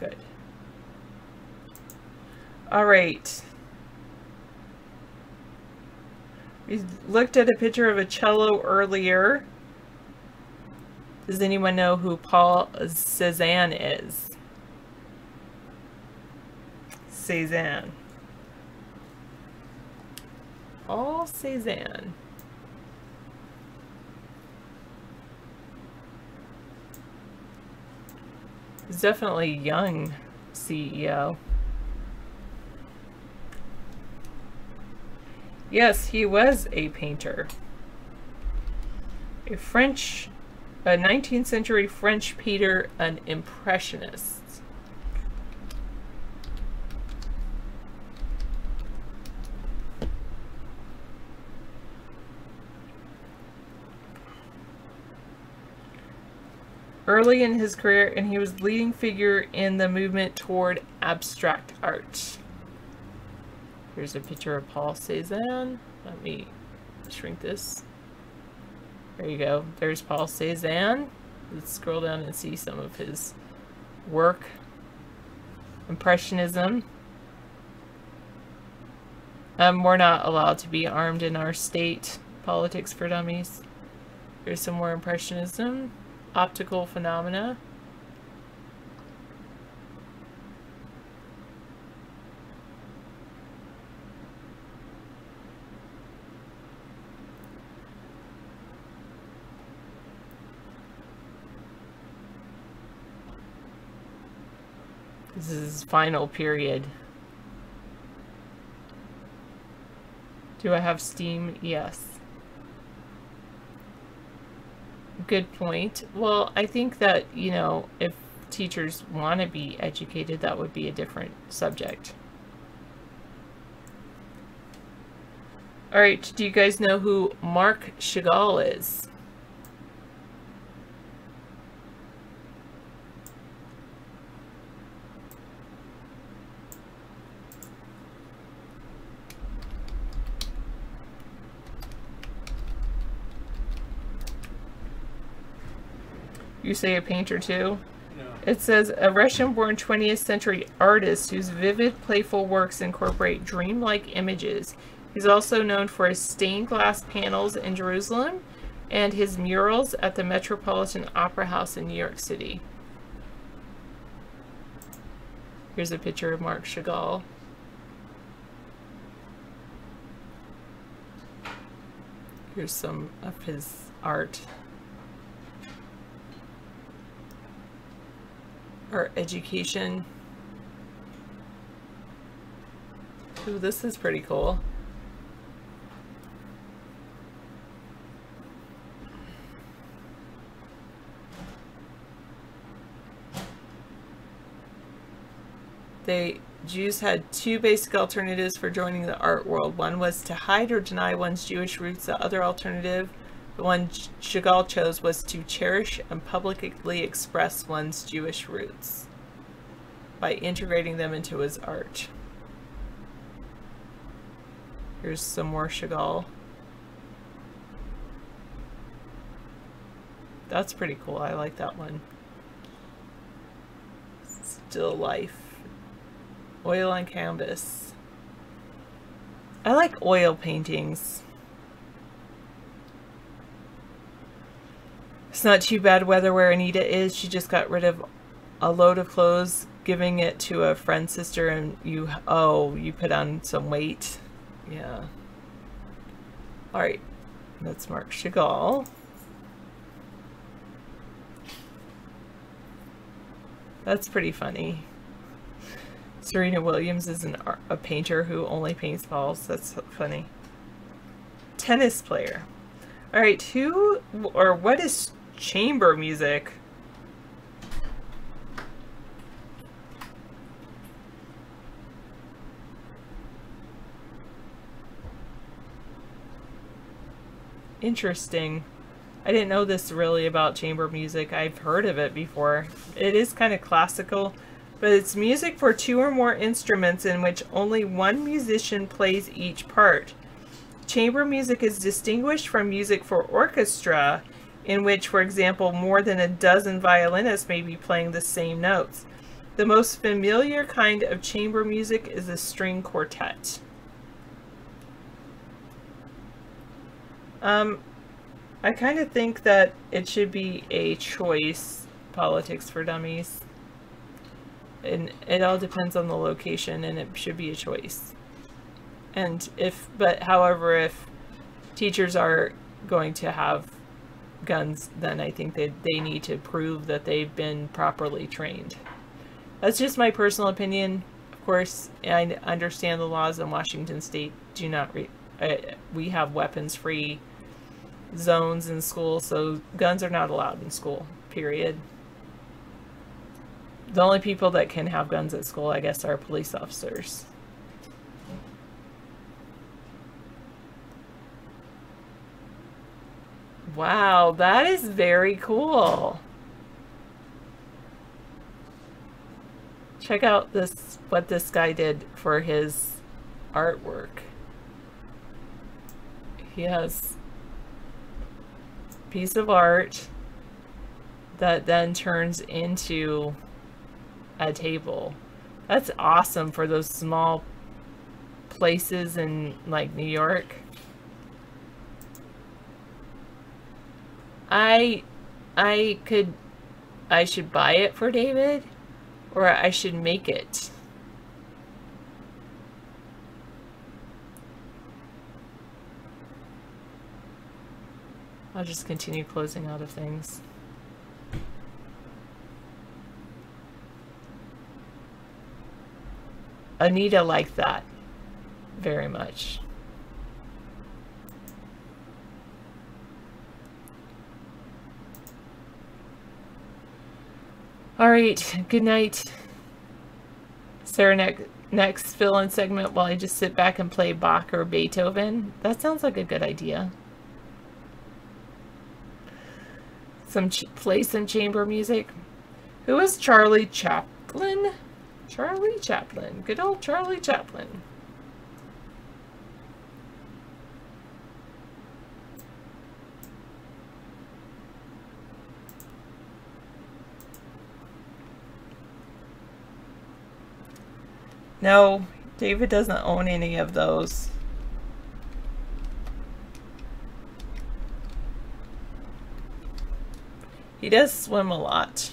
Good. All right. We looked at a picture of a cello earlier. Does anyone know who Paul Cézanne is? Cézanne. Paul Cézanne. He's definitely a young CEO. Yes, he was a painter. A 19th century French painter, an impressionist. Early in his career, and he was leading figure in the movement toward abstract art. Here's a picture of Paul Cézanne. Let me shrink this. There you go. There's Paul Cézanne. Let's scroll down and see some of his work. Impressionism. We're not allowed to be armed in our state. Politics for Dummies. Here's some more Impressionism. Optical phenomena. This is final period. Do I have Steam? Yes. Good point. Well, I think that, you know, if teachers want to be educated, that would be a different subject. Alright, do you guys know who Marc Chagall is? You say a painter too? No. It says a Russian-born 20th century artist whose vivid, playful works incorporate dreamlike images. He's also known for his stained glass panels in Jerusalem and his murals at the Metropolitan Opera House in New York City. Here's a picture of Marc Chagall. Here's some of his art. Or education. Ooh, this is pretty cool. Jews had two basic alternatives for joining the art world. One was to hide or deny one's Jewish roots. The other alternative, the one Chagall chose, was to cherish and publicly express one's Jewish roots by integrating them into his art. Here's some more Chagall. That's pretty cool. I like that one. Still life. Oil on canvas. I like oil paintings. It's not too bad weather where Anita is. She just got rid of a load of clothes, giving it to a friend's sister, and you put on some weight. Yeah. Alright. That's Marc Chagall. That's pretty funny. Serena Williams is a painter who only paints balls. That's funny. Tennis player. Alright, who or what is chamber music? Interesting. I didn't know this really about chamber music. I've heard of it before. It is kind of classical, but it's music for two or more instruments in which only one musician plays each part. Chamber music is distinguished from music for orchestra, in which, for example, more than a dozen violinists may be playing the same notes. The most familiar kind of chamber music is a string quartet. I kind of think that it should be a choice, Politics for Dummies. And it all depends on the location, and it should be a choice. And however, if teachers are going to have guns, then I think they need to prove that they've been properly trained. That's just my personal opinion. Of course, I understand the laws in Washington State do not, we have weapons-free zones in school, so guns are not allowed in school, period. The only people that can have guns at school, I guess, are police officers. Wow, that is very cool. Check out what this guy did for his artwork. He has a piece of art that then turns into a table. That's awesome for those small places in like New York. I I should buy it for David, or I should make it. I'll just continue closing out of things. Anita liked that very much. All right, good night. Sarah, next fill-in segment while I just sit back and play Bach or Beethoven. That sounds like a good idea. Play some chamber music. Who is Charlie Chaplin? Charlie Chaplin. Good old Charlie Chaplin. No, David doesn't own any of those. He does swim a lot.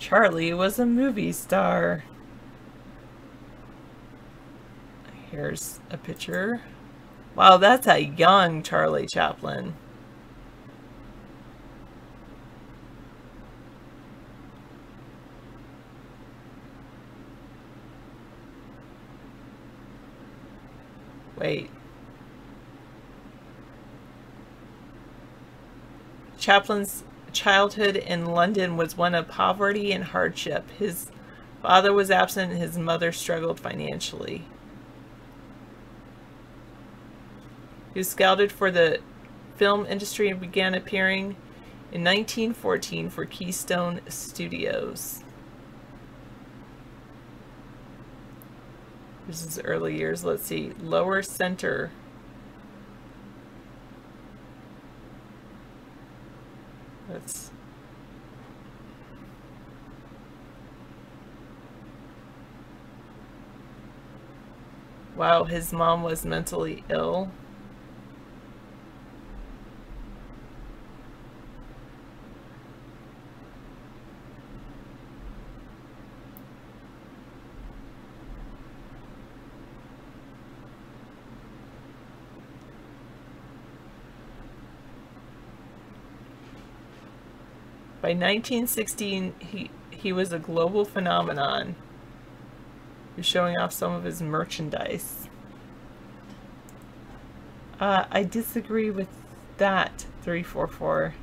Charlie was a movie star. Here's a picture. Wow, that's a young Charlie Chaplin. Wait. Chaplin's childhood in London was one of poverty and hardship. His father was absent and his mother struggled financially. He was scouted for the film industry and began appearing in 1914 for Keystone Studios. This is early years. Let's see. Lower center. That's... Wow, his mom was mentally ill. By 1916, he was a global phenomenon. He was showing off some of his merchandise. I disagree with that, 344.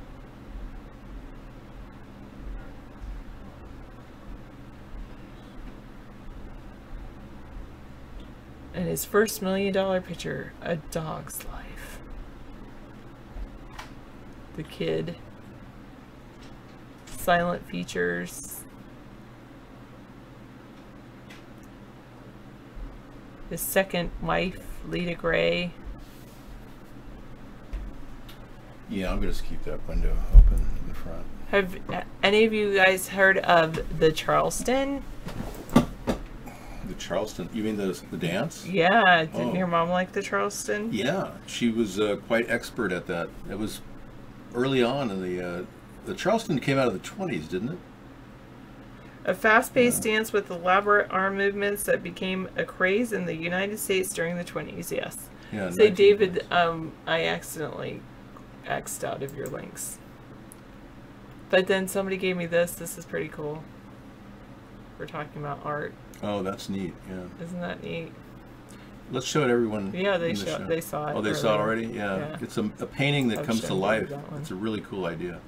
And his first $1 million picture, A Dog's Life. The kid. Silent features. His second wife, Lita Gray. Yeah, I'm going to keep that window open in the front. Have any of you guys heard of the Charleston? The Charleston? You mean the dance? Yeah. Didn't your mom like the Charleston? Yeah, she was quite expert at that. It was early on in the Charleston came out of the 20s, didn't it? A fast-paced dance with elaborate arm movements that became a craze in the United States during the 20s, yes. Yeah. Say, David, I accidentally X'd out of your links. But then somebody gave me this. This is pretty cool. We're talking about art. Oh, that's neat, yeah. Isn't that neat? Let's show it everyone. Yeah, they saw it. Oh, they saw it already? Yeah. It's a painting that comes to life. It's a really cool idea.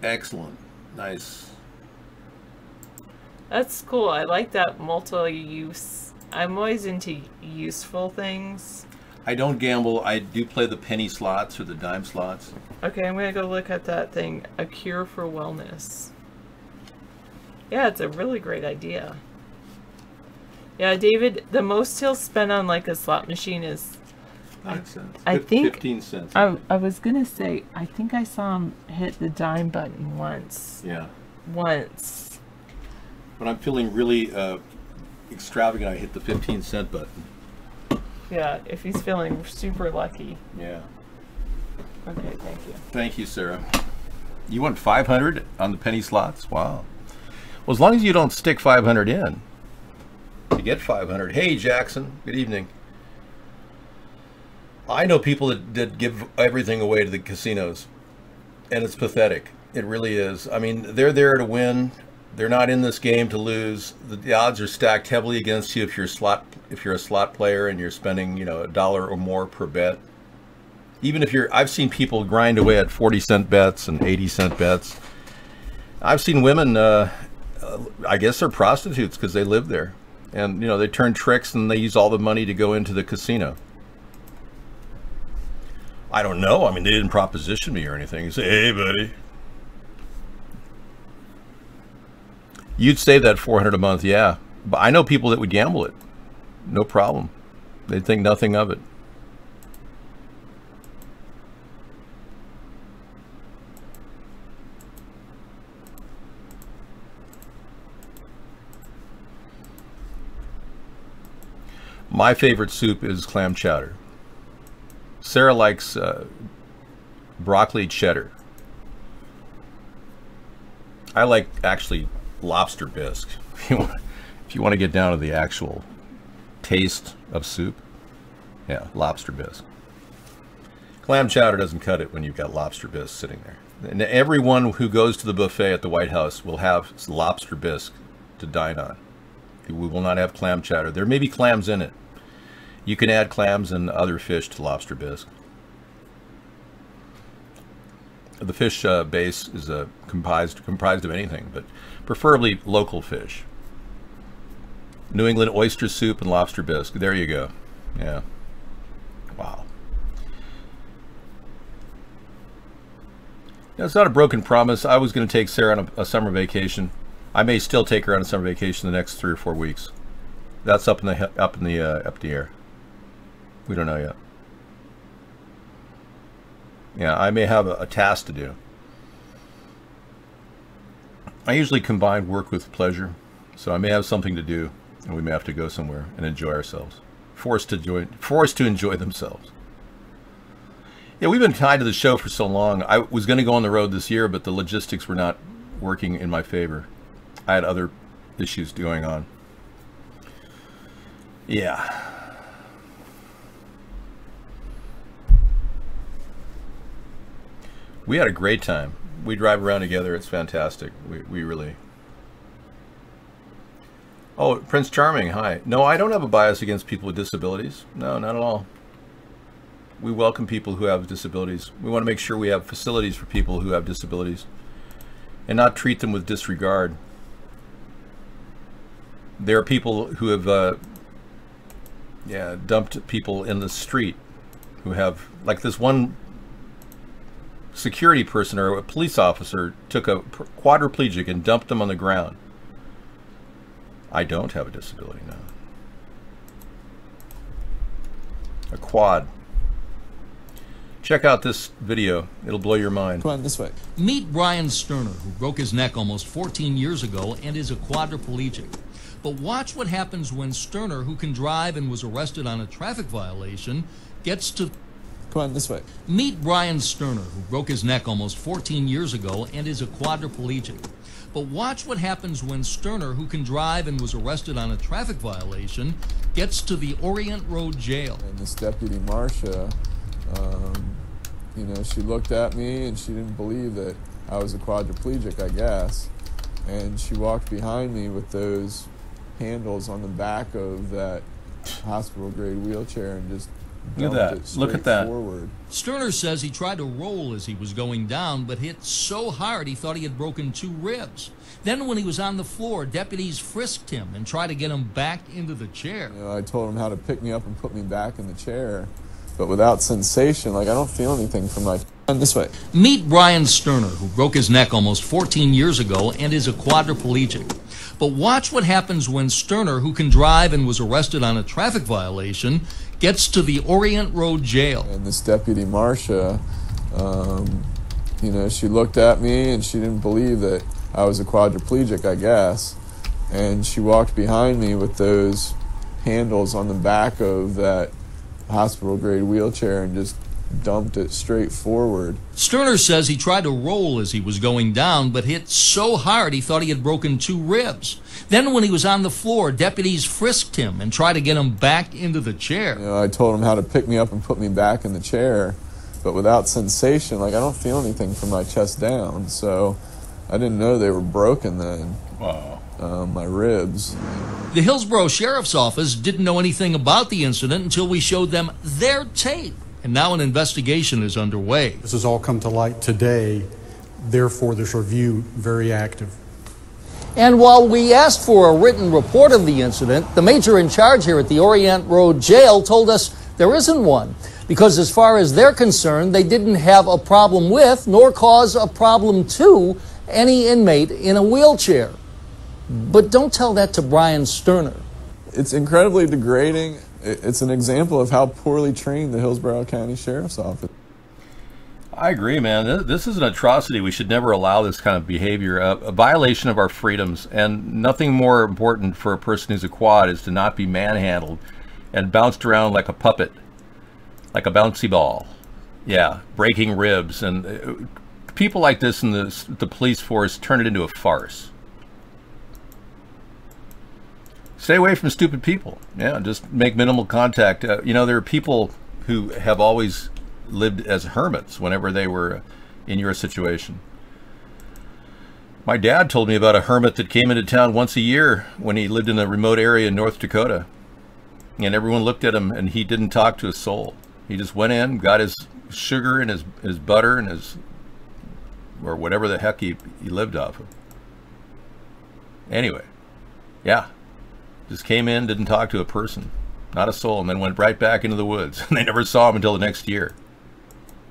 Excellent. Nice. That's cool. I like that multi-use. I'm always into useful things. I don't gamble. I do play the penny slots or the dime slots. Okay, I'm going to go look at that thing. A Cure for Wellness. Yeah, it's a really great idea. Yeah, David, the most he'll spend on like a slot machine is 9 cents. I think 15 cents. I was gonna say I think I saw him hit the dime button once. Yeah. Once. When I'm feeling really extravagant, I hit the 15-cent button. Yeah, if he's feeling super lucky. Yeah. Okay, thank you. Thank you, Sarah. You want 500 on the penny slots? Wow. Well, as long as you don't stick 500 in, you get 500. Hey, Jackson. Good evening. I know people that give everything away to the casinos, and it's pathetic. It really is. I mean, they're there to win. They're not in this game to lose. The odds are stacked heavily against you if you're a slot player and you're spending, you know, $1 or more per bet. Even if I've seen people grind away at 40-cent bets and 80-cent bets. I've seen women, I guess they're prostitutes because they live there. And, you know, they turn tricks and they use all the money to go into the casino. I don't know. I mean, they didn't proposition me or anything. You say, hey, buddy. You'd save that $400 a month, yeah. But I know people that would gamble it. No problem. They'd think nothing of it. My favorite soup is clam chowder. Sarah likes broccoli cheddar. I like actually lobster bisque. If you want to get down to the actual taste of soup, yeah, lobster bisque. Clam chowder doesn't cut it when you've got lobster bisque sitting there. And everyone who goes to the buffet at the White House will have lobster bisque to dine on. We will not have clam chowder. There may be clams in it. You can add clams and other fish to lobster bisque. The fish base is comprised of anything, but preferably local fish. New England oyster soup and lobster bisque. There you go. Yeah. Wow. Now, it's not a broken promise. I was going to take Sarah on a summer vacation. I may still take her on a summer vacation the next 3 or 4 weeks. That's up in the air. We don't know yet. Yeah, I may have a task to do. I usually combine work with pleasure, so I may have something to do, and we may have to go somewhere and enjoy ourselves. Forced to enjoy themselves. Yeah, we've been tied to the show for so long. I was going to go on the road this year, but the logistics were not working in my favor. I had other issues going on. Yeah. We had a great time. We drive around together. It's fantastic. We really... Oh, Prince Charming, hi. No, I don't have a bias against people with disabilities. No, not at all. We welcome people who have disabilities. We want to make sure we have facilities for people who have disabilities and not treat them with disregard. There are people who have dumped people in the street who have, like this one security person or a police officer took a quadriplegic and dumped them on the ground. I don't have a disability now. A quad. Check out this video. It'll blow your mind. Come on, this way. Meet Brian Sterner, who broke his neck almost 14 years ago and is a quadriplegic. But watch what happens when Sterner, who can drive and was arrested on a traffic violation, gets to... Come on, this way. Meet Brian Sterner, who broke his neck almost 14 years ago and is a quadriplegic. But watch what happens when Sterner, who can drive and was arrested on a traffic violation, gets to the Orient Road Jail. And this deputy, Marcia, you know, she looked at me and she didn't believe that I was a quadriplegic, I guess. And she walked behind me with those handles on the back of that hospital-grade wheelchair and just look at that. Look at that. Forward. Sterner says he tried to roll as he was going down, but hit so hard he thought he had broken 2 ribs. Then when he was on the floor, deputies frisked him and tried to get him back into the chair. You know, I told him how to pick me up and put me back in the chair, but without sensation. Like, I don't feel anything from my... This way. Meet Brian Sterner, who broke his neck almost 14 years ago and is a quadriplegic. But watch what happens when Sterner, who can drive and was arrested on a traffic violation, gets to the Orient Road Jail. And this deputy, Marcia, you know, she looked at me and she didn't believe that I was a quadriplegic, I guess. And she walked behind me with those handles on the back of that hospital-grade wheelchair and just dumped it straight forward. Sterner says he tried to roll as he was going down, but hit so hard he thought he had broken 2 ribs. Then when he was on the floor, deputies frisked him and tried to get him back into the chair. You know, I told him how to pick me up and put me back in the chair, but without sensation. Like, I don't feel anything from my chest down, so I didn't know they were broken then. Wow. My ribs. The Hillsborough Sheriff's Office didn't know anything about the incident until we showed them their tape. And now an investigation is underway. This has all come to light today, therefore this review very active. And while we asked for a written report of the incident, the major in charge here at the Orient Road Jail told us there isn't one, because as far as they're concerned, they didn't have a problem with, nor cause a problem to, any inmate in a wheelchair. But don't tell that to Brian Sterner. It's incredibly degrading. It's an example of how poorly trained the Hillsborough County Sheriff's Office. I agree, man. This is an atrocity. We should never allow this kind of behavior. A violation of our freedoms, and nothing more important for a person who's a quad is to not be manhandled and bounced around like a puppet, like a bouncy ball. Yeah, breaking ribs. And people like this in the police force turn it into a farce. Stay away from stupid people. Yeah, just make minimal contact. You know, there are people who have always lived as hermits whenever they were in your situation. My dad told me about a hermit that came into town once a year when he lived in a remote area in North Dakota. And everyone looked at him and he didn't talk to a soul. He just went in, got his sugar and his butter and his, or whatever the heck he lived off of. Anyway, yeah. Just came in, didn't talk to a person, not a soul, and then went right back into the woods. And they never saw him until the next year.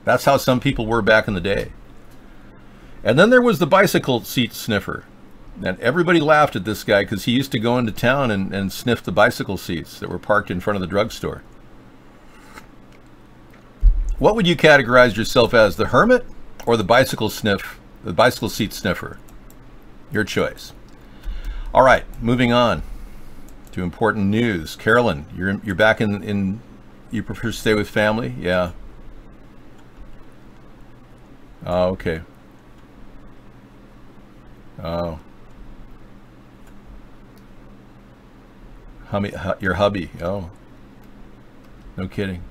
That's how some people were back in the day. And then there was the bicycle seat sniffer. And everybody laughed at this guy because he used to go into town and sniff the bicycle seats that were parked in front of the drugstore. What would you categorize yourself as, the hermit or the bicycle seat sniffer? Your choice. All right, moving on to important news. Carolyn, you're back in you prefer to stay with family? Yeah. Oh, okay. Oh. Your hubby. Oh. No kidding.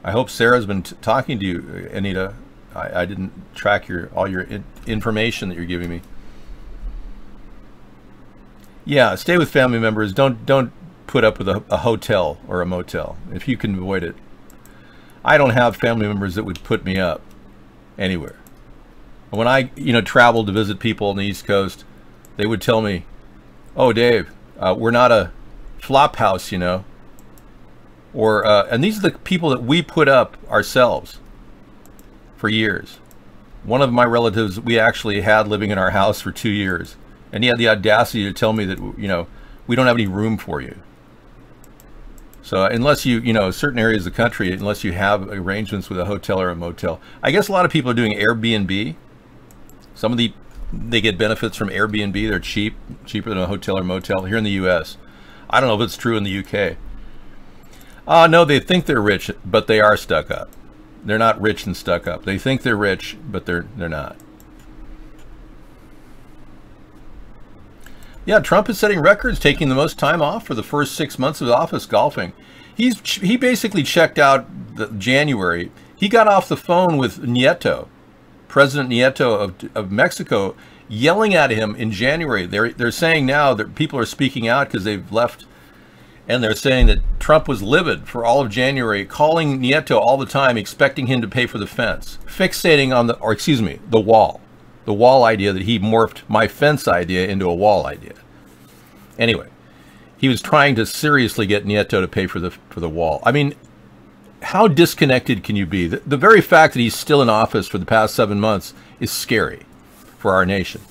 I hope Sarah's been talking to you, Anita. I didn't track all your information that you're giving me. Yeah, stay with family members. Don't put up with a hotel or a motel if you can avoid it. I don't have family members that would put me up anywhere. When I traveled to visit people on the East Coast, they would tell me, "Oh, Dave, we're not a flop house, you know." Or and these are the people that we put up ourselves for years. One of my relatives we actually had living in our house for 2 years. And he had the audacity to tell me that, we don't have any room for you. So unless certain areas of the country, unless you have arrangements with a hotel or a motel. I guess a lot of people are doing Airbnb. They get benefits from Airbnb. They're cheaper than a hotel or motel here in the U.S. I don't know if it's true in the U.K. No, they think they're rich, but they are stuck up. They're not rich and stuck up. They think they're rich, but they're not. Yeah, Trump is setting records, taking the most time off for the first 6 months of office golfing. He basically checked out January. He got off the phone with Nieto, President Nieto of Mexico, yelling at him in January. They're saying now that people are speaking out because they've left, and they're saying that Trump was livid for all of January, calling Nieto all the time, expecting him to pay for the fence, fixating on the wall. The wall idea, that he morphed my fence idea into a wall idea. Anyway, he was trying to seriously get Nieto to pay for the wall. I mean, how disconnected can you be? The very fact that he's still in office for the past 7 months is scary for our nation.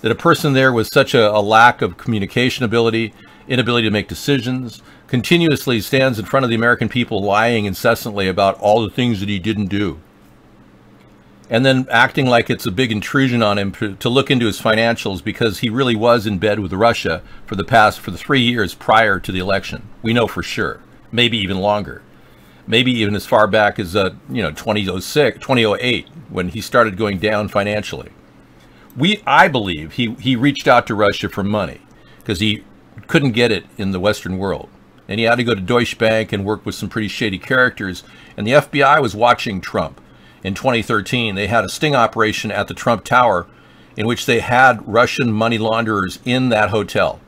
That a person there with such a lack of communication ability, inability to make decisions, continuously stands in front of the American people lying incessantly about all the things that he didn't do. And then acting like it's a big intrusion on him to look into his financials because he really was in bed with Russia for the 3 years prior to the election. We know for sure, maybe even longer. maybe even as far back as 2008, when he started going down financially. I believe he reached out to Russia for money because he couldn't get it in the Western world. And he had to go to Deutsche Bank and work with some pretty shady characters. And the FBI was watching Trump. In 2013, they had a sting operation at the Trump Tower in which they had Russian money launderers in that hotel.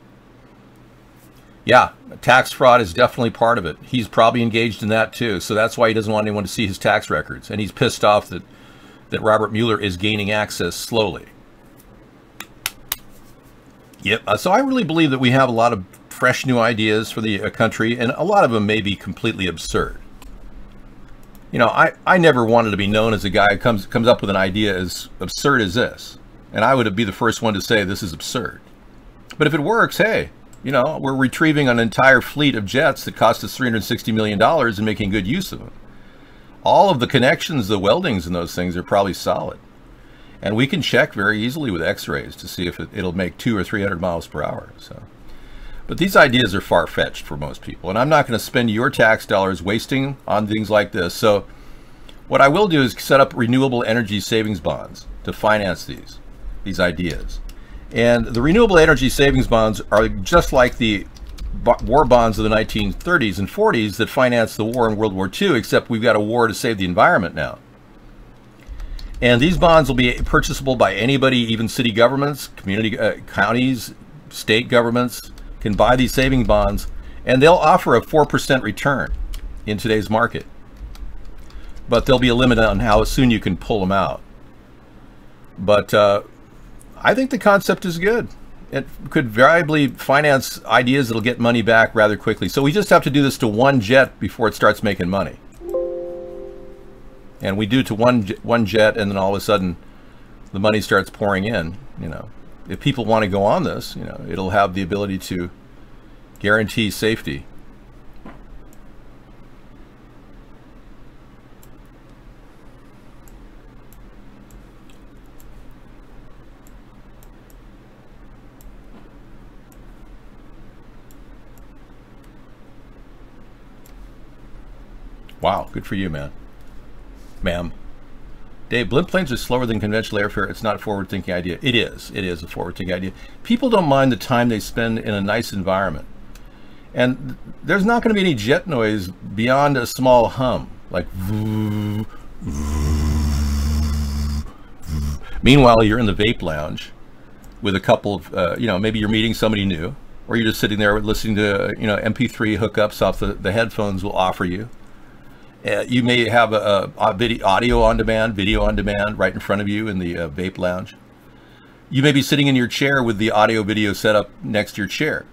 Yeah, tax fraud is definitely part of it. He's probably engaged in that too. So that's why he doesn't want anyone to see his tax records. And he's pissed off that Robert Mueller is gaining access slowly. Yep. So I really believe that we have a lot of fresh new ideas for the country, and a lot of them may be completely absurd. You know, I never wanted to be known as a guy who comes up with an idea as absurd as this. And I would be the first one to say this is absurd. But if it works, hey, you know, we're retrieving an entire fleet of jets that cost us $360 million and making good use of them. All of the connections, the weldings and those things are probably solid. And we can check very easily with x-rays to see if it'll make 200 or 300 miles per hour. So, but these ideas are far-fetched for most people. And I'm not going to spend your tax dollars wasting on things like this. So what I will do is set up renewable energy savings bonds to finance these ideas. And the renewable energy savings bonds are just like the war bonds of the 1930s and 40s that financed the war in World War II, except we've got a war to save the environment now. And these bonds will be purchasable by anybody, even city governments, community counties, state governments can buy these saving bonds, and they'll offer a 4% return in today's market. But there'll be a limit on how soon you can pull them out. But I think the concept is good. It could variably finance ideas that'll get money back rather quickly. So we just have to do this to one jet before it starts making money. And we do to one jet, and then all of a sudden the money starts pouring in. You know, if people want to go on this, you know, it'll have the ability to guarantee safety. Wow, good for you, man. Ma'am. Dave, blimp planes are slower than conventional airfare. It's not a forward-thinking idea. It is. It is a forward-thinking idea. People don't mind the time they spend in a nice environment. And there's not going to be any jet noise beyond a small hum. Like, meanwhile, you're in the vape lounge with a couple of, you know, maybe you're meeting somebody new, or you're just sitting there listening to, you know, MP3 hookups off the headphones will offer you. You may have a audio on demand, video on demand right in front of you in the vape lounge. You may be sitting in your chair with the audio video set up next to your chair.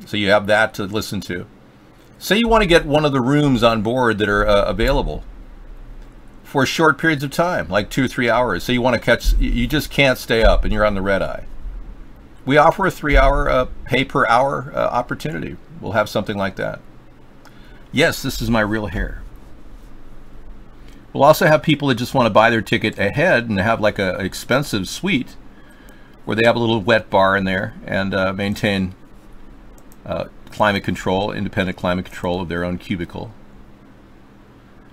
So you have that to listen to. Say you want to get one of the rooms on board that are available for short periods of time, like 2 or 3 hours. So you want to catch, you just can't stay up and you're on the red eye. We offer a 3-hour pay per hour opportunity. We'll have something like that. Yes, this is my real hair. We'll also have people that just want to buy their ticket ahead and have like an expensive suite where they have a little wet bar in there and maintain climate control, independent climate control of their own cubicle.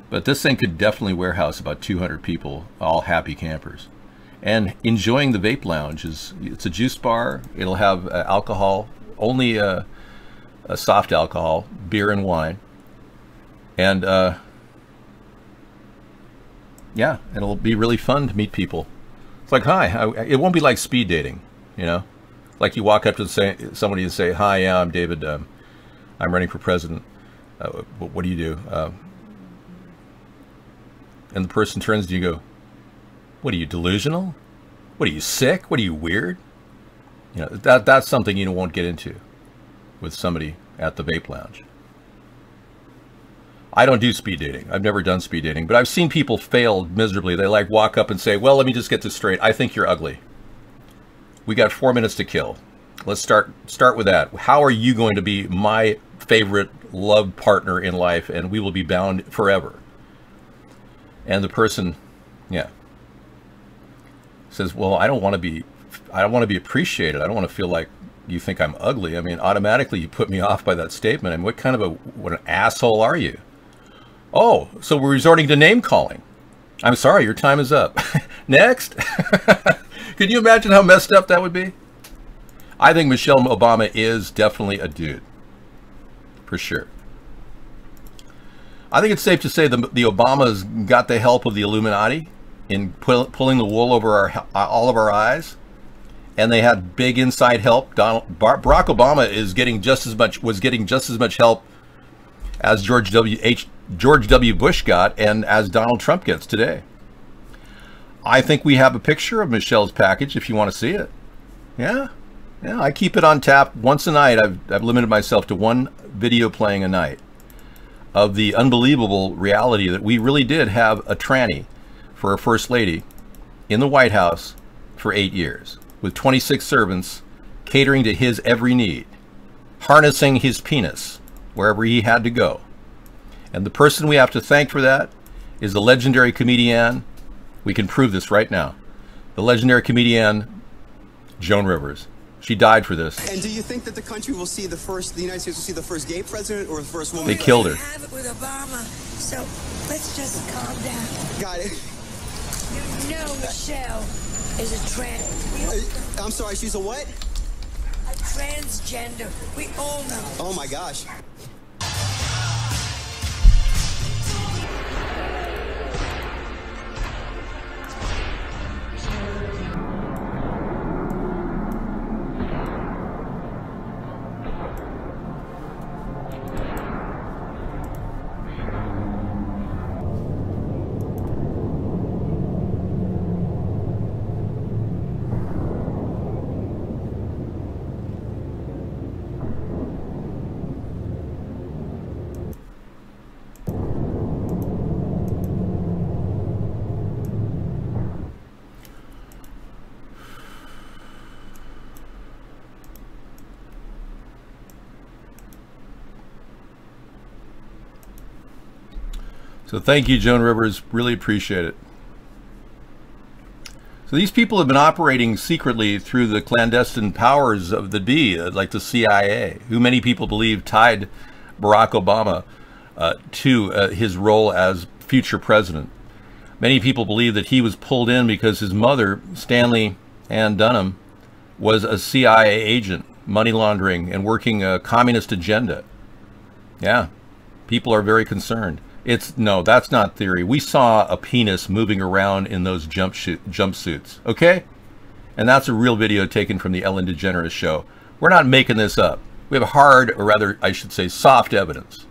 But this thing could definitely warehouse about 200 people, all happy campers. And enjoying the vape lounge it's a juice bar. It'll have alcohol, only a soft alcohol, beer and wine. And yeah, it'll be really fun to meet people. It's like, hi, it won't be like speed dating, you know? Like you walk up to somebody and say, hi, yeah, I'm David, I'm running for president. What do you do? And the person turns to you and go, what are you, delusional? What are you, sick? What are you, weird? You know, that's something you won't get into with somebody at the vape lounge. I don't do speed dating. I've never done speed dating, but I've seen people fail miserably. They like walk up and say, well, let me just get this straight. I think you're ugly. We got 4 minutes to kill. Let's start with that. How are you going to be my favorite love partner in life, and we will be bound forever? And the person, yeah, says, well, I don't want to be appreciated. I don't want to feel like you think I'm ugly. I mean, automatically you put me off by that statement. I mean, what an asshole are you? Oh, so we're resorting to name calling. I'm sorry, your time is up. Next. Can you imagine how messed up that would be? I think Michelle Obama is definitely a dude. For sure. I think it's safe to say the Obamas got the help of the Illuminati in pulling the wool over all of our eyes, and they had big inside help. Barack Obama was getting just as much help as George W. Bush got, and as Donald Trump gets today. I think we have a picture of Michelle's package if you want to see it. Yeah, I keep it on tap once a night. I've limited myself to one video playing a night of the unbelievable reality that we really did have a tranny for a first lady in the White House for 8 years, with 26 servants catering to his every need, harnessing his penis wherever he had to go. And the person we have to thank for that is the legendary comedian. We can prove this right now. The legendary comedian, Joan Rivers. She died for this. And do you think that the country will see the United States will see the first gay president or the first woman? They killed her. Have it with Obama, so let's just calm down. Got it. You know Michelle is a trans. I'm sorry, she's a what? A transgender. We all know. Oh my gosh. So thank you, Joan Rivers. Really appreciate it. So these people have been operating secretly through the clandestine powers of the B, like the CIA, who many people believe tied Barack Obama to his role as future president. Many people believe that he was pulled in because his mother, Stanley Ann Dunham, was a CIA agent, money laundering and working a communist agenda. Yeah, people are very concerned. No, that's not theory. We saw a penis moving around in those jumpsuits, okay? And that's a real video taken from the Ellen DeGeneres show. We're not making this up. We have hard, or rather, I should say, soft evidence.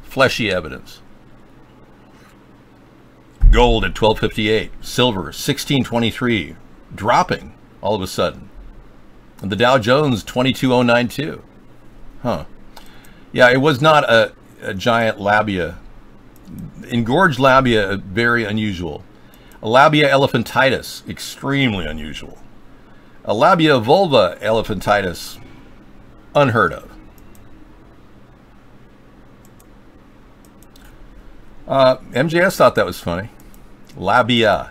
Fleshy evidence. Gold at 1258, silver 1623, dropping all of a sudden. And the Dow Jones 22092. Huh. Yeah, it was not a giant labia. Engorged labia, very unusual. A labia elephantitis, extremely unusual. A labia vulva elephantitis, unheard of. MJS thought that was funny. Labia.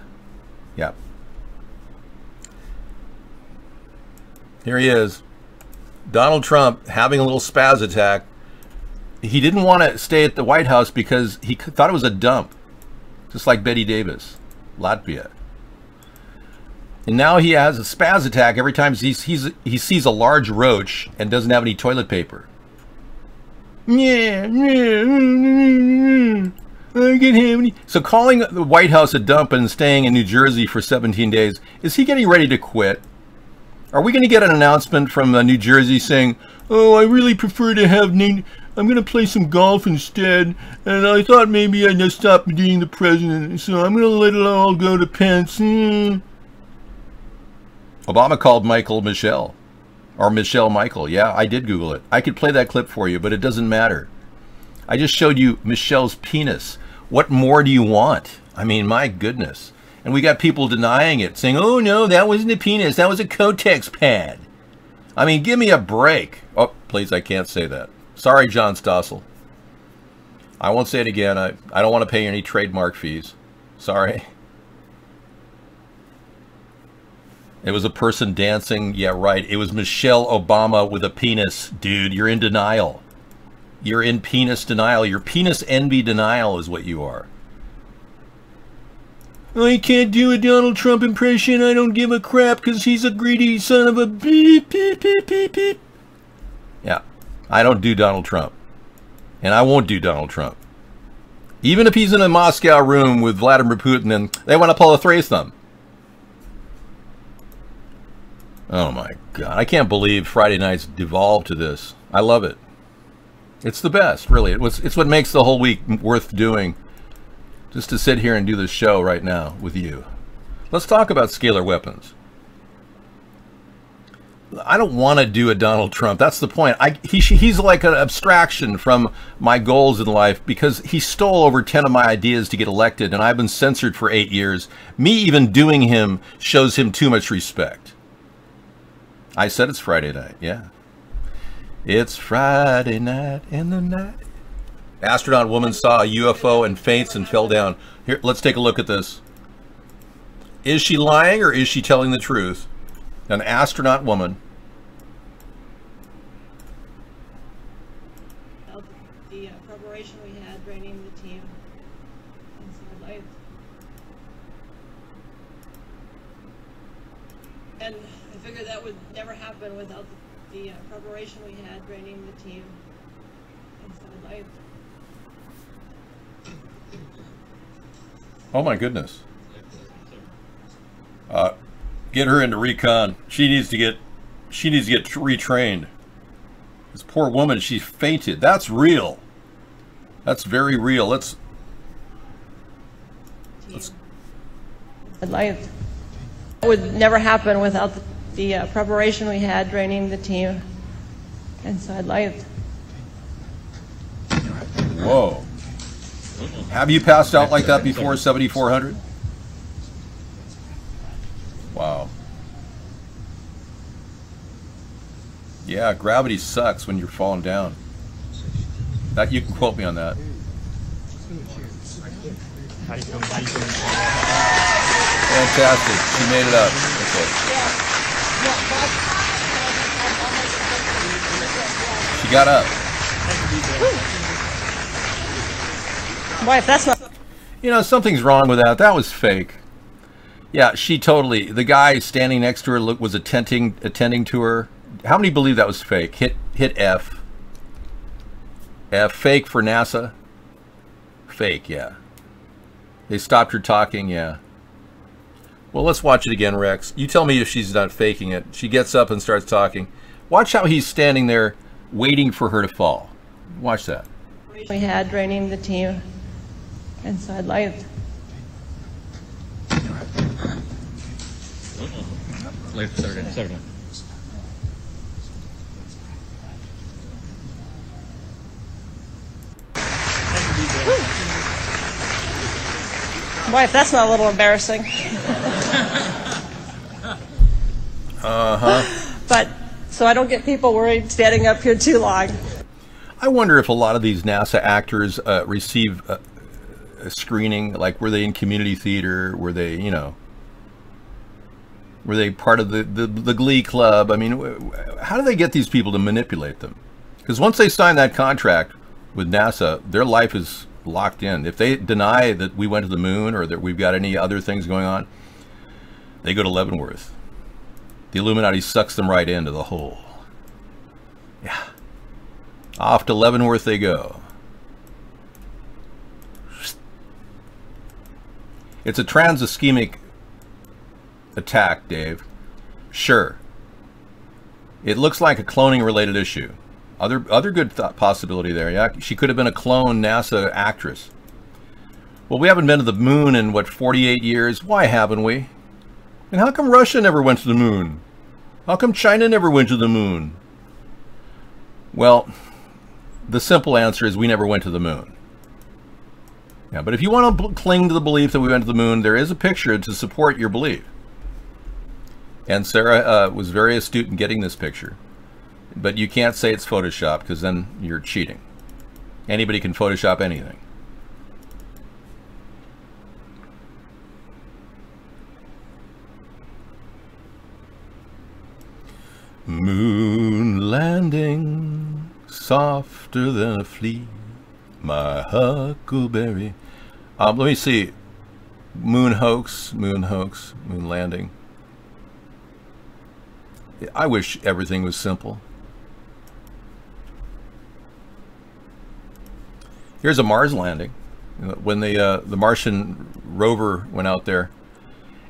Yeah. Here he is. Donald Trump having a little spaz attack. He didn't want to stay at the White House because he thought it was a dump, just like Betty Davis, Latvia. And now he has a spaz attack every time he sees a large roach and doesn't have any toilet paper. Yeah, I can have any. So calling the White House a dump and staying in New Jersey for 17 days, is he getting ready to quit? Are we going to get an announcement from New Jersey saying, oh, I really prefer to have I'm going to play some golf instead, and I thought maybe I'd just stop being the president, so I'm going to let it all go to Pence. Obama called Michelle Michael. Yeah, I did Google it. I could play that clip for you, but it doesn't matter. I just showed you Michelle's penis. What more do you want? I mean, my goodness. And we got people denying it, saying, oh, no, that wasn't a penis. That was a Kotex pad. I mean, give me a break. Oh, please, I can't say that. Sorry, John Stossel. I won't say it again. I don't want to pay any trademark fees. Sorry. It was a person dancing. Yeah, right. It was Michelle Obama with a penis. Dude, you're in denial. You're in penis denial. You're penis envy denial is what you are. I can't do a Donald Trump impression. I don't give a crap because he's a greedy son of a beep, beep, beep, beep, beep. Yeah, I don't do Donald Trump. And I won't do Donald Trump. Even if he's in a Moscow room with Vladimir Putin and they want to pull a threesome. Oh my God. I can't believe Friday nights devolved to this. I love it. It's the best, really. It's what makes the whole week worth doing. Just to sit here and do this show right now with you. Let's talk about scalar weapons. I don't want to do a Donald Trump. That's the point. He's like an abstraction from my goals in life because he stole over 10 of my ideas to get elected, and I've been censored for 8 years. Me even doing him shows him too much respect. I said it's Friday night, yeah. It's Friday night in the night. Astronaut woman saw a UFO and faints and fell down. Here, let's take a look at this. Is she lying or is she telling the truth? An astronaut woman. The preparation we had training the team inside life. And I figured that would never happen without the preparation we had training the team inside life. Oh my goodness. Get her into recon. She needs to get retrained. This poor woman, she fainted. That's real. That's very real. Let's life. It would never happen without the preparation we had training the team inside life. Whoa. Have you passed out like that before, 7400? Wow. Yeah, gravity sucks when you're falling down. That you can quote me on that. Fantastic. She made it up. Okay. She got up. Boy, if that's not... You know, something's wrong with that. That was fake. Yeah, she totally... The guy standing next to her was attending to her. How many believe that was fake? Hit F. F. Fake for NASA? Fake, yeah. They stopped her talking, yeah. Well, let's watch it again, Rex. You tell me if she's not faking it. She gets up and starts talking. Watch how he's standing there waiting for her to fall. Watch that. We had training the team inside life. Boy, if that's not a little embarrassing. But, so I don't get people worried standing up here too long. I wonder if a lot of these NASA actors receive a screening, like were they in community theater, were they, you know, were they part of the Glee Club? I mean, how do they get these people to manipulate them? Because once they sign that contract with NASA, their life is locked in. If they deny that we went to the moon or that we've got any other things going on, they go to Leavenworth. The Illuminati sucks them right into the hole. Yeah. Off to Leavenworth they go. It's a trans-ischemic attack, Dave. Sure. It looks like a cloning-related issue. Other good possibility there, yeah. She could have been a clone NASA actress. Well, we haven't been to the moon in, what, 48 years? Why haven't we? And how come Russia never went to the moon? How come China never went to the moon? Well, the simple answer is we never went to the moon. Yeah, but if you want to cling to the belief that we went to the moon, there is a picture to support your belief. And Sarah was very astute in getting this picture. But you can't say it's Photoshop because then you're cheating. Anybody can Photoshop anything. Moon landing softer than a flea, my huckleberry. Let me see. Moon hoax, moon landing. I wish everything was simple. Here's a Mars landing. When the Martian rover went out there.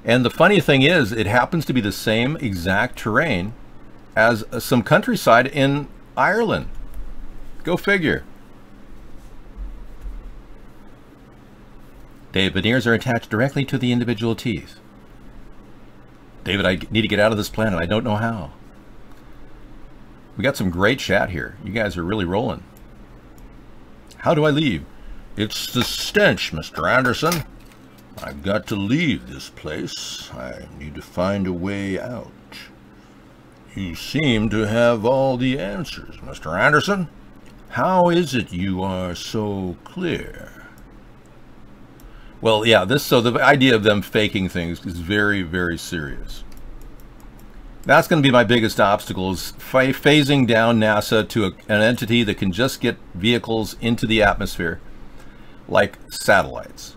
And the funny thing is, it happens to be the same exact terrain as some countryside in Ireland. Go figure. Dave, veneers are attached directly to the individual teeth. David, I need to get out of this planet. I don't know how. We got some great chat here. You guys are really rolling. How do I leave? It's the stench, Mr. Anderson. I've got to leave this place. I need to find a way out. You seem to have all the answers, Mr. Anderson. How is it you are so clear? Well, yeah, so the idea of them faking things is very, very serious. That's going to be my biggest obstacle, is phasing down NASA to an entity that can just get vehicles into the atmosphere, like satellites.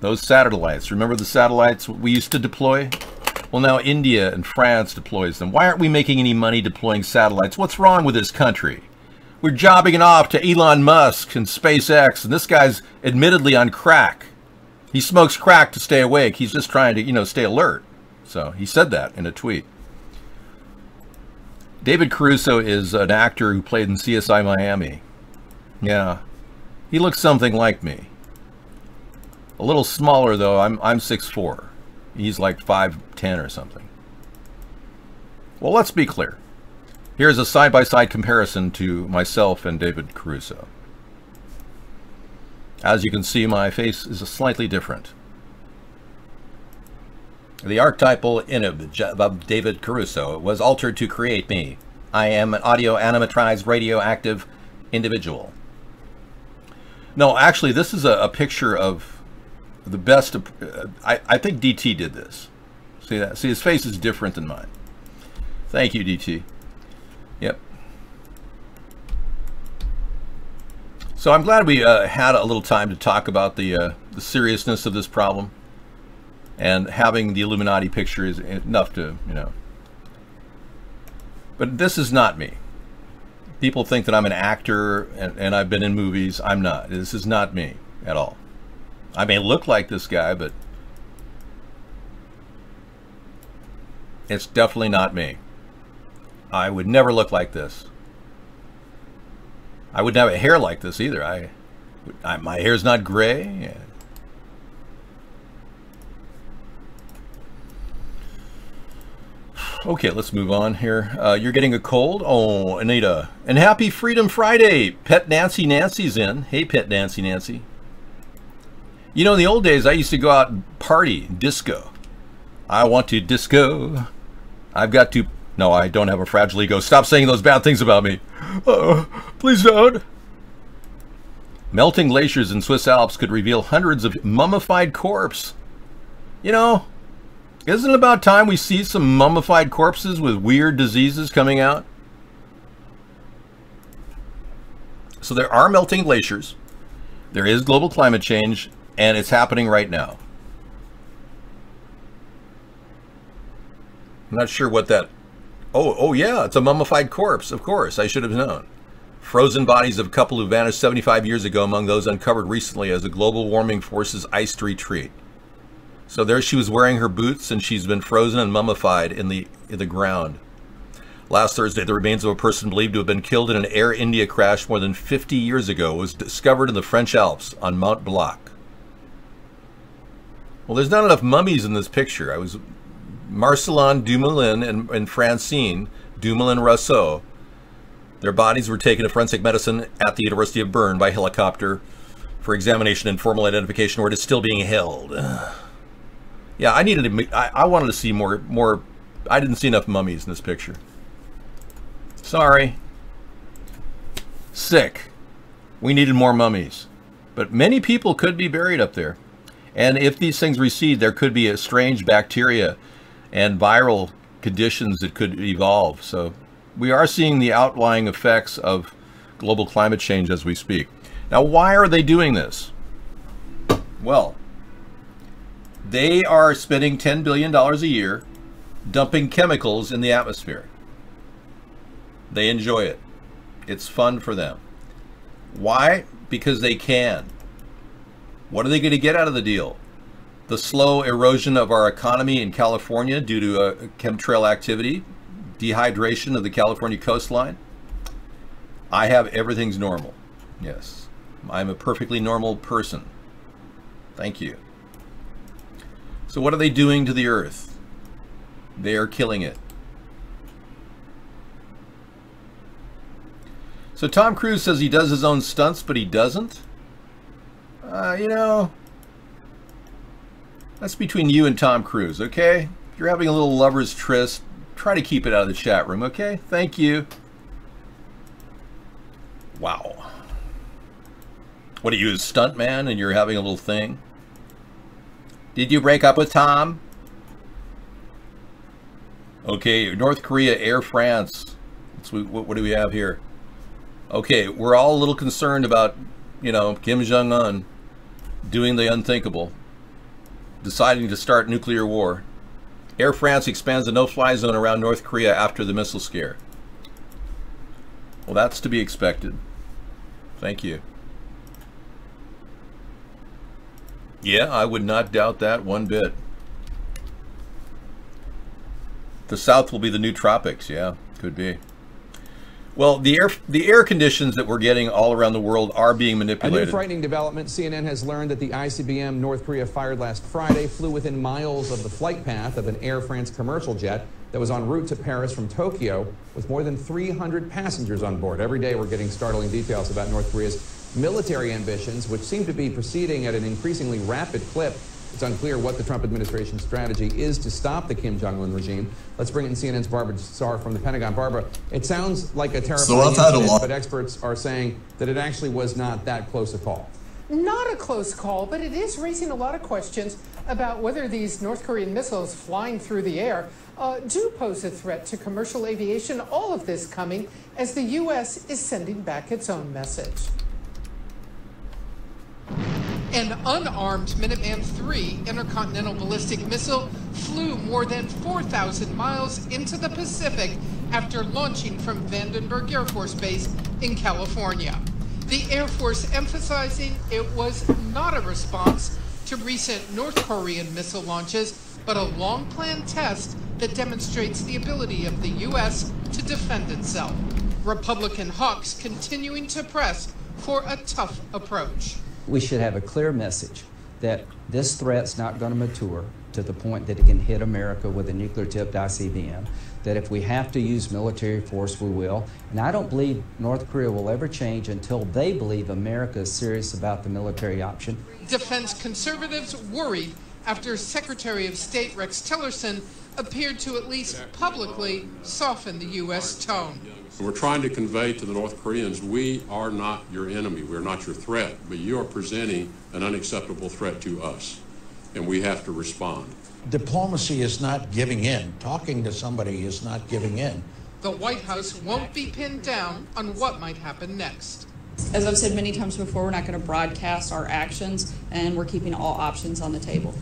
Those satellites, remember the satellites we used to deploy? Well, now India and France deploys them. Why aren't we making any money deploying satellites? What's wrong with this country? We're jobbing it off to Elon Musk and SpaceX, and this guy's admittedly on crack. He smokes crack to stay awake. He's just trying to, stay alert. So he said that in a tweet. David Caruso is an actor who played in CSI Miami. Yeah, he looks something like me. A little smaller though. I'm 6'4". He's like 5'10" or something. Well, let's be clear. Here's a side-by-side comparison to myself and David Caruso. As you can see, my face is slightly different. The archetypal image of David Caruso was altered to create me. I am an audio animatrized radioactive individual. No, actually, this is a picture of the best. I think DT did this. See that? See, his face is different than mine. Thank you, DT. Yep. So I'm glad we had a little time to talk about the seriousness of this problem, and having the Illuminati picture is enough to, But this is not me. People think that I'm an actor and I've been in movies. I'm not. This is not me at all. I may look like this guy, but it's definitely not me. I would never look like this. I wouldn't have a hair like this either. My hair's not gray. Okay, let's move on here. You're getting a cold? Oh, Anita. And happy Freedom Friday. Pet Nancy Nancy's in. Hey, Pet Nancy Nancy. In the old days, I used to go out and party, disco. I want to disco. I've got to... No, I don't have a fragile ego. Stop saying those bad things about me. Please don't. Melting glaciers in Swiss Alps could reveal hundreds of mummified corpses. Isn't it about time we see some mummified corpses with weird diseases coming out? So there are melting glaciers. There is global climate change, and it's happening right now. I'm not sure what that... Oh yeah, it's a mummified corpse. Of course, I should have known. Frozen bodies of a couple who vanished 75 years ago among those uncovered recently as the global warming forces ice to retreat. So there she was wearing her boots, and she's been frozen and mummified in the ground. Last Thursday, the remains of a person believed to have been killed in an Air India crash more than 50 years ago was discovered in the French Alps on Mont Blanc. Well, there's not enough mummies in this picture. Marcelin Dumoulin and Francine Dumoulin-Rousseau. Their bodies were taken to forensic medicine at the University of Bern by helicopter for examination and formal identification, where it is still being held. Yeah, I wanted to see more. I didn't see enough mummies in this picture. Sorry. Sick. We needed more mummies. But many people could be buried up there. And if these things recede, there could be a strange bacteria and viral conditions that could evolve. So we are seeing the outlying effects of global climate change as we speak. Now, why are they doing this? Well, they are spending $10 billion a year dumping chemicals in the atmosphere. They enjoy it. It's fun for them. Why? Because they can. What are they going to get out of the deal? The slow erosion of our economy in California due to chemtrail activity, dehydration of the California coastline. I have everything's normal. Yes, I'm a perfectly normal person. Thank you. So what are they doing to the earth? They are killing it. So Tom Cruise says he does his own stunts, but he doesn't. You know, that's between you and Tom Cruise, okay? If you're having a little lover's tryst, try to keep it out of the chat room, okay? Thank you. Wow. What are you, a stunt man, and you're having a little thing? Did you break up with Tom? Okay, North Korea, Air France. What do we have here? Okay, we're all a little concerned about, you know, Kim Jong-un doing the unthinkable, deciding to start nuclear war. Air France expands the no-fly zone around North Korea after the missile scare. Well, that's to be expected. Thank you. Yeah, I would not doubt that one bit. The South will be the new tropics. Yeah, could be. Well, the air conditions that we're getting all around the world are being manipulated. A new frightening development. CNN has learned that the ICBM North Korea fired last Friday flew within miles of the flight path of an Air France commercial jet that was en route to Paris from Tokyo with more than 300 passengers on board. Every day we're getting startling details about North Korea's military ambitions, which seem to be proceeding at an increasingly rapid clip. It's unclear what the Trump administration's strategy is to stop the Kim Jong-un regime. Let's bring in CNN's Barbara Saar from the Pentagon. Barbara, it sounds like a terrifying incident, but experts are saying that it actually was not that close a call. Not a close call, but it is raising a lot of questions about whether these North Korean missiles flying through the air do pose a threat to commercial aviation. All of this coming as the U.S. is sending back its own message. An unarmed Minuteman III intercontinental ballistic missile flew more than 4,000 miles into the Pacific after launching from Vandenberg Air Force Base in California. The Air Force emphasizing it was not a response to recent North Korean missile launches, but a long-planned test that demonstrates the ability of the U.S. to defend itself. Republican hawks continuing to press for a tough approach. We should have a clear message that this threat's not going to mature to the point that it can hit America with a nuclear-tipped ICBM, that if we have to use military force, we will. And I don't believe North Korea will ever change until they believe America is serious about the military option. Defense conservatives worried after Secretary of State Rex Tillerson appeared to at least publicly soften the U.S. tone. We're trying to convey to the North Koreans, we are not your enemy, we're not your threat, but you are presenting an unacceptable threat to us, and we have to respond. Diplomacy is not giving in. Talking to somebody is not giving in. The White House won't be pinned down on what might happen next. As I've said many times before, we're not going to broadcast our actions, and we're keeping all options on the table.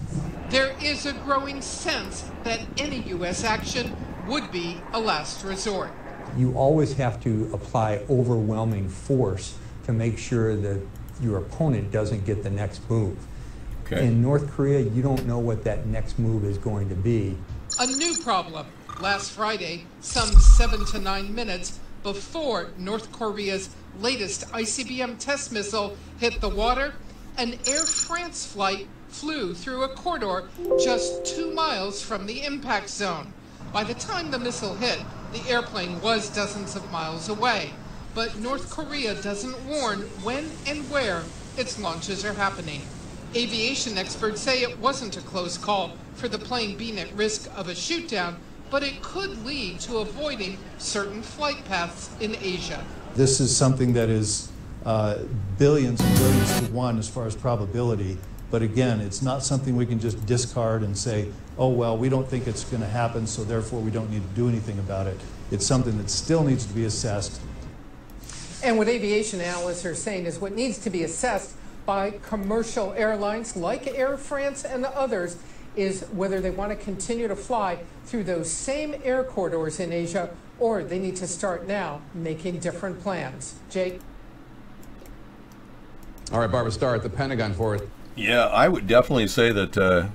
There is a growing sense that any U.S. action would be a last resort. You always have to apply overwhelming force to make sure that your opponent doesn't get the next move. Okay. In North Korea, you don't know what that next move is going to be. A new problem. Last Friday, some 7 to 9 minutes before North Korea's latest ICBM test missile hit the water, an Air France flight flew through a corridor just 2 miles from the impact zone. By the time the missile hit, the airplane was dozens of miles away. But North Korea doesn't warn when and where its launches are happening. Aviation experts say it wasn't a close call for the plane being at risk of a shoot-down, but it could lead to avoiding certain flight paths in Asia. This is something that is billions and billions to one as far as probability. But again, it's not something we can just discard and say, oh, well, we don't think it's going to happen, so therefore we don't need to do anything about it. It's something that still needs to be assessed. And what aviation analysts are saying is what needs to be assessed by commercial airlines like Air France and others is whether they want to continue to fly through those same air corridors in Asia, or they need to start now making different plans. Jake? All right, Barbara Starr at the Pentagon for it. Yeah, I would definitely say that,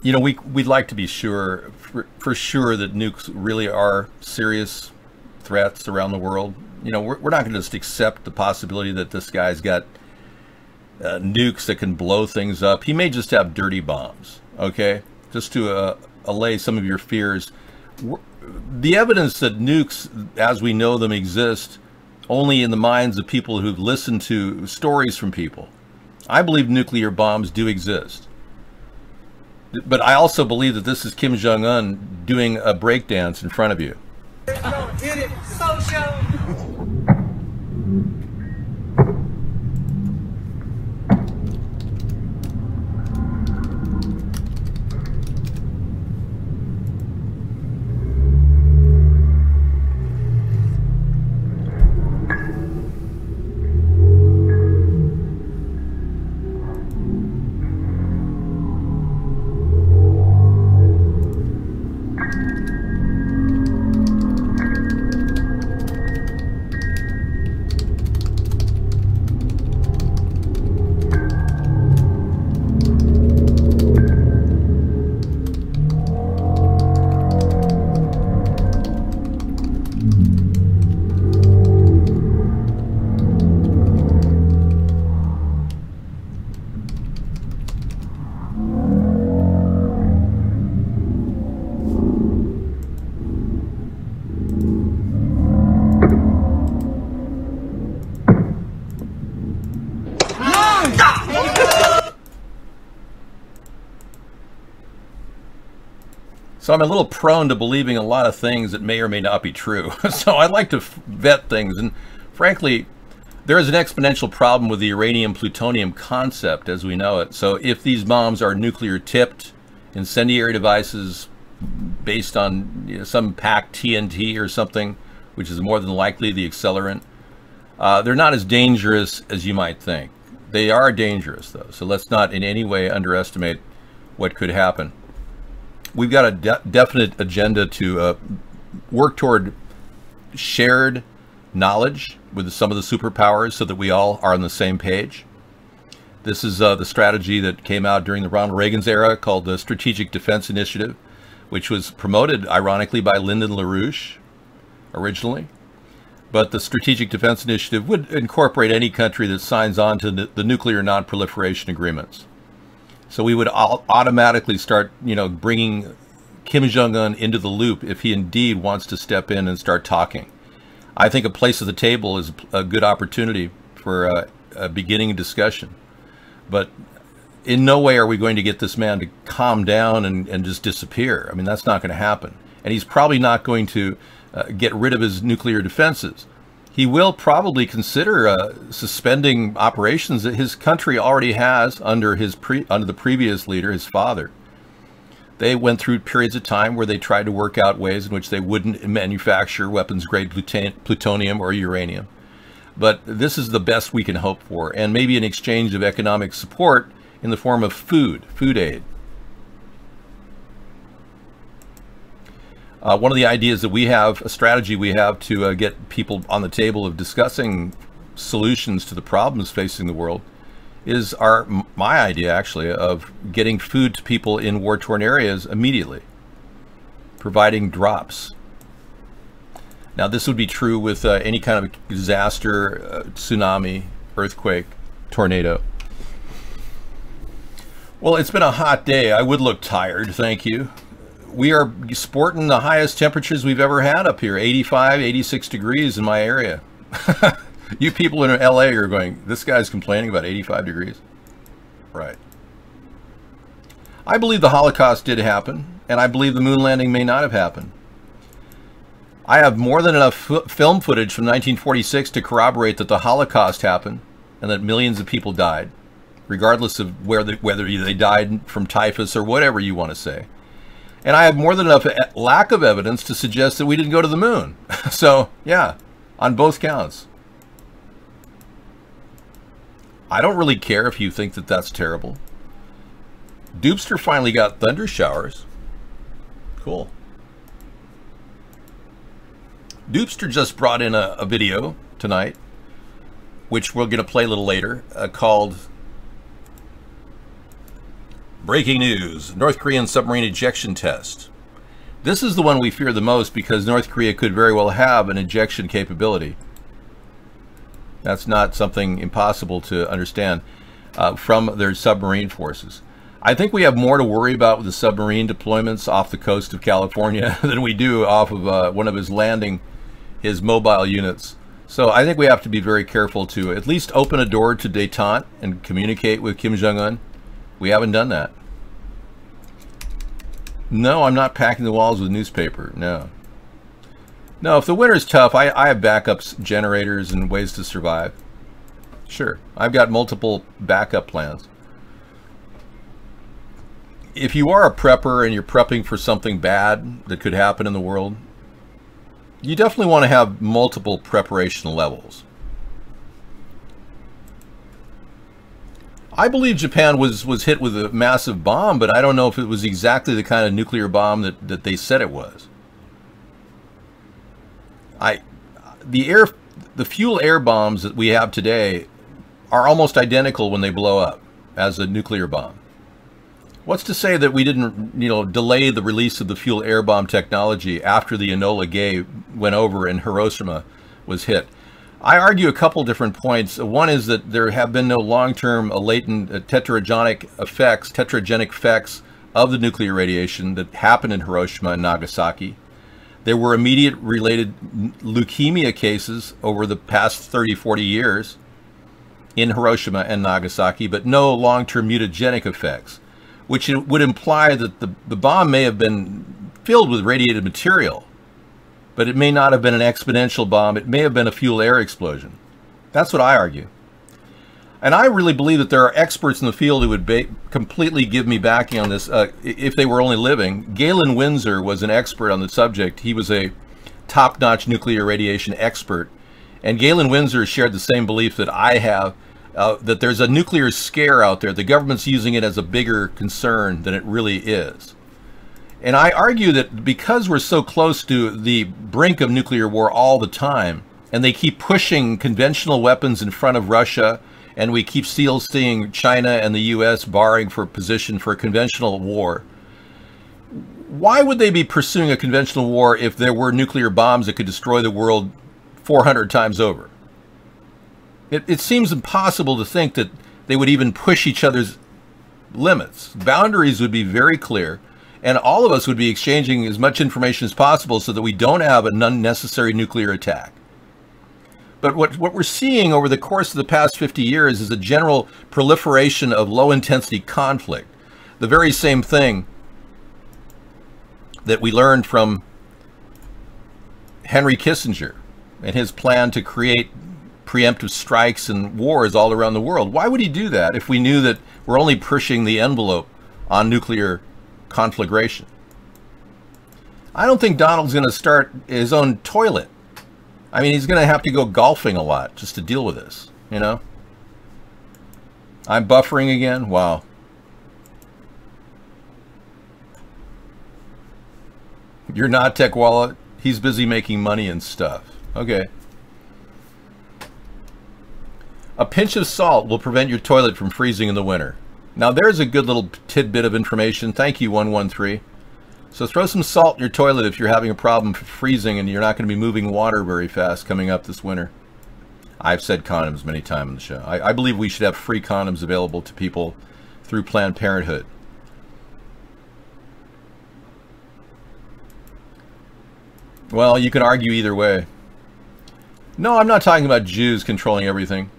you know, we'd like to be sure, for sure, that nukes really are serious threats around the world. You know, we're not going to just accept the possibility that this guy's got nukes that can blow things up. He may just have dirty bombs, okay? Just to allay some of your fears. The evidence that nukes, as we know them, exist only in the minds of people who've listened to stories from people. I believe nuclear bombs do exist. But I also believe that this is Kim Jong-un doing a breakdance in front of you. Get it, social. So I'm a little prone to believing a lot of things that may or may not be true. So I'd like to vet things. And frankly, there is an exponential problem with the uranium-plutonium concept as we know it. So if these bombs are nuclear-tipped, incendiary devices based on, you know, some packed TNT or something, which is more than likely the accelerant, they're not as dangerous as you might think. They are dangerous, though. So let's not in any way underestimate what could happen. We've got a definite agenda to work toward shared knowledge with some of the superpowers so that we all are on the same page. This is the strategy that came out during the Ronald Reagan's era called the Strategic Defense Initiative, which was promoted, ironically, by Lyndon LaRouche originally. But the Strategic Defense Initiative would incorporate any country that signs on to the nuclear non-proliferation agreements. So we would automatically start, you know, bringing Kim Jong-un into the loop if he indeed wants to step in and start talking. I think a place at the table is a good opportunity for a beginning discussion. But in no way are we going to get this man to calm down and just disappear. I mean, that's not going to happen. And he's probably not going to get rid of his nuclear defenses. He will probably consider suspending operations that his country already has under the previous leader, his father. They went through periods of time where they tried to work out ways in which they wouldn't manufacture weapons-grade plutonium or uranium. But this is the best we can hope for, and maybe an exchange of economic support in the form of food aid. One of the ideas that we have, a strategy we have to get people on the table of discussing solutions to the problems facing the world is my idea, actually, of getting food to people in war-torn areas immediately, providing drops. Now, this would be true with any kind of disaster, tsunami, earthquake, tornado. Well, it's been a hot day. I would look tired, thank you. We are sporting the highest temperatures we've ever had up here, 85, 86 degrees in my area. You people in LA are going, this guy's complaining about 85 degrees. Right. I believe the Holocaust did happen, and I believe the moon landing may not have happened. I have more than enough film footage from 1946 to corroborate that the Holocaust happened and that millions of people died, regardless of whether they died from typhus or whatever you want to say. And I have more than enough lack of evidence to suggest that we didn't go to the moon. So, yeah, on both counts. I don't really care if you think that that's terrible. Doopster finally got thunder showers. Cool. Doopster just brought in a video tonight, which we're going to play a little later, called Breaking News, North Korean Submarine Ejection Test. This is the one we fear the most because North Korea could very well have an ejection capability. That's not something impossible to understand from their submarine forces. I think we have more to worry about with the submarine deployments off the coast of California than we do off of one of his mobile units. So I think we have to be very careful to at least open a door to détente and communicate with Kim Jong-un. We haven't done that. No, I'm not packing the walls with newspaper. No. No, if the winter's tough, I have backups, generators, and ways to survive. Sure. I've got multiple backup plans. If you are a prepper and you're prepping for something bad that could happen in the world, you definitely want to have multiple preparation levels. I believe Japan was hit with a massive bomb, but I don't know if it was exactly the kind of nuclear bomb that they said it was. The fuel air bombs that we have today are almost identical when they blow up as a nuclear bomb. What's to say that we didn't, delay the release of the fuel air bomb technology after the Enola Gay went over and Hiroshima was hit? I argue a couple different points. One is that there have been no long-term latent tetragenic effects of the nuclear radiation that happened in Hiroshima and Nagasaki. There were immediate related leukemia cases over the past 30, 40 years in Hiroshima and Nagasaki, but no long-term mutagenic effects, which would imply that the bomb may have been filled with radiated material, but it may not have been an exponential bomb. It may have been a fuel air explosion. That's what I argue. And I really believe that there are experts in the field who would completely give me backing on this if they were only living. Galen Windsor was an expert on the subject. He was a top-notch nuclear radiation expert. And Galen Windsor shared the same belief that I have, that there's a nuclear scare out there. The government's using it as a bigger concern than it really is. And I argue that because we're so close to the brink of nuclear war all the time, and they keep pushing conventional weapons in front of Russia, and we keep still seeing China and the U.S. barring for position for a conventional war, why would they be pursuing a conventional war if there were nuclear bombs that could destroy the world 400 times over? It seems impossible to think that they would even push each other's limits. Boundaries would be very clear. And all of us would be exchanging as much information as possible so that we don't have an unnecessary nuclear attack. But what we're seeing over the course of the past 50 years is a general proliferation of low-intensity conflict. The very same thing that we learned from Henry Kissinger and his plan to create preemptive strikes and wars all around the world. Why would he do that if we knew that we're only pushing the envelope on nuclear conflagration? I don't think Donald's going to start his own toilet. I mean, he's going to have to go golfing a lot just to deal with this, I'm buffering again? Wow. You're not Tech Wallet? He's busy making money and stuff. Okay. A pinch of salt will prevent your toilet from freezing in the winter. Now there's a good little tidbit of information. Thank you, 113. So throw some salt in your toilet if you're having a problem freezing and you're not going to be moving water very fast coming up this winter. I've said condoms many times on the show. I believe we should have free condoms available to people through Planned Parenthood. Well, you can argue either way. No, I'm not talking about Jews controlling everything.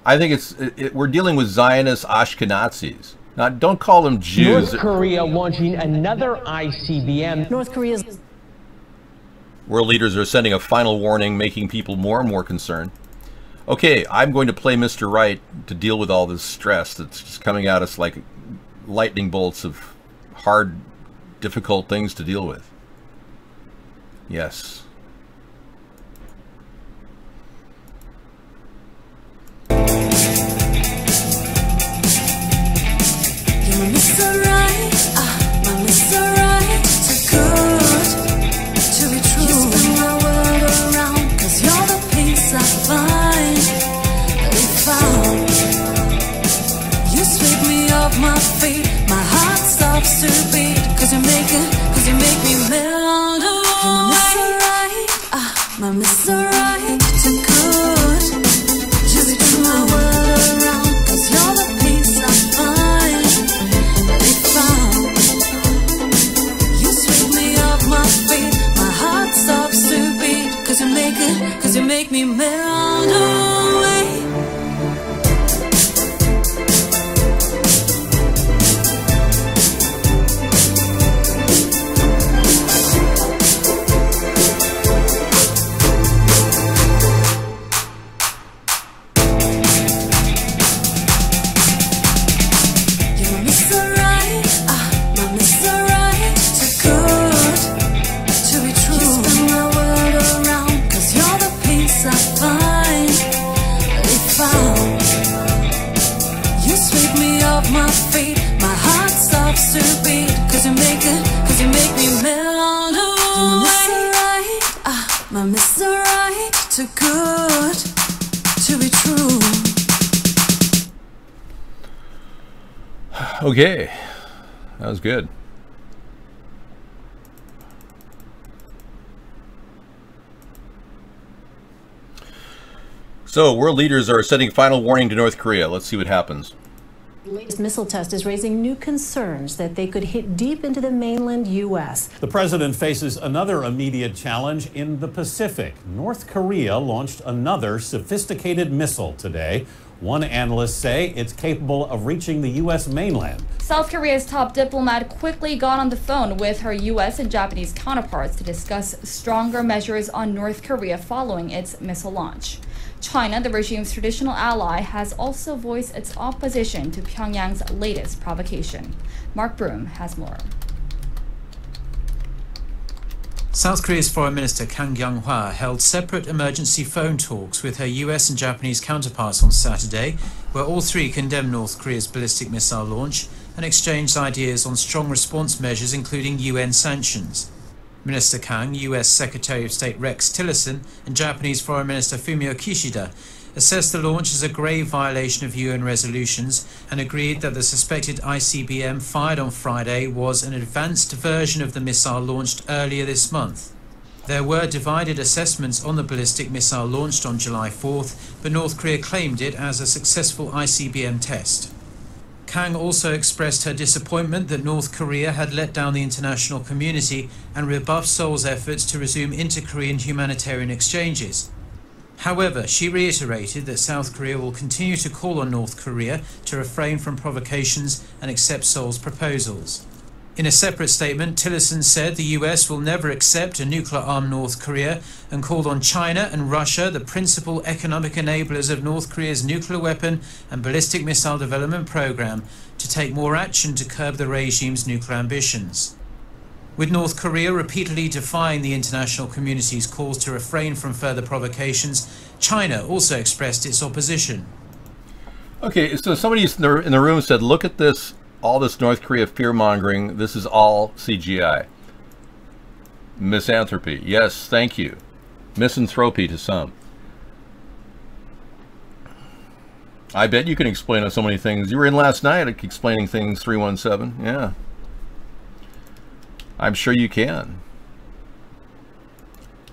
I think we're dealing with Zionist Ashkenazis. Now, don't call them Jews. North Korea launching another ICBM. North Korea's world leaders are sending a final warning, making people more and more concerned. Okay, I'm going to play Mr. Right to deal with all this stress that's just coming at us like lightning bolts of hard, difficult things to deal with. Yes. feet, my heart stops to beat. Cause you make me melt away. My Mr. Right, too good. Just spin my world around. Cause you're the peace I find. They found. You sweep me off my feet, my heart stops to beat. Cause you make me melt away. Okay, that was good. So, world leaders are sending final warning to North Korea. Let's see what happens. The latest missile test is raising new concerns that they could hit deep into the mainland U.S. The president faces another immediate challenge in the Pacific. North Korea launched another sophisticated missile today. One analyst say it's capable of reaching the U.S. mainland. South Korea's top diplomat quickly got on the phone with her U.S. and Japanese counterparts to discuss stronger measures on North Korea following its missile launch. China, the regime's traditional ally, has also voiced its opposition to Pyongyang's latest provocation. Mark Broom has more. South Korea's Foreign Minister Kang Kyung-hwa held separate emergency phone talks with her US and Japanese counterparts on Saturday, where all three condemned North Korea's ballistic missile launch and exchanged ideas on strong response measures, including UN sanctions. Minister Kang, US Secretary of State Rex Tillerson, and Japanese Foreign Minister Fumio Kishida assessed the launch as a grave violation of UN resolutions and agreed that the suspected ICBM fired on Friday was an advanced version of the missile launched earlier this month. There were divided assessments on the ballistic missile launched on July 4th, but North Korea claimed it as a successful ICBM test. Kang also expressed her disappointment that North Korea had let down the international community and rebuffed Seoul's efforts to resume inter-Korean humanitarian exchanges. However, she reiterated that South Korea will continue to call on North Korea to refrain from provocations and accept Seoul's proposals. In a separate statement, Tillerson said the US will never accept a nuclear-armed North Korea and called on China and Russia, the principal economic enablers of North Korea's nuclear weapon and ballistic missile development program, to take more action to curb the regime's nuclear ambitions. With North Korea repeatedly defying the international community's calls to refrain from further provocations, China also expressed its opposition. Okay, so somebody in the room said, look at this, all this North Korea fear-mongering, this is all CGI. Misanthropy. Yes, thank you. Misanthropy to some. I bet you can explain so many things. You were in last night explaining things, 317. Yeah. I'm sure you can.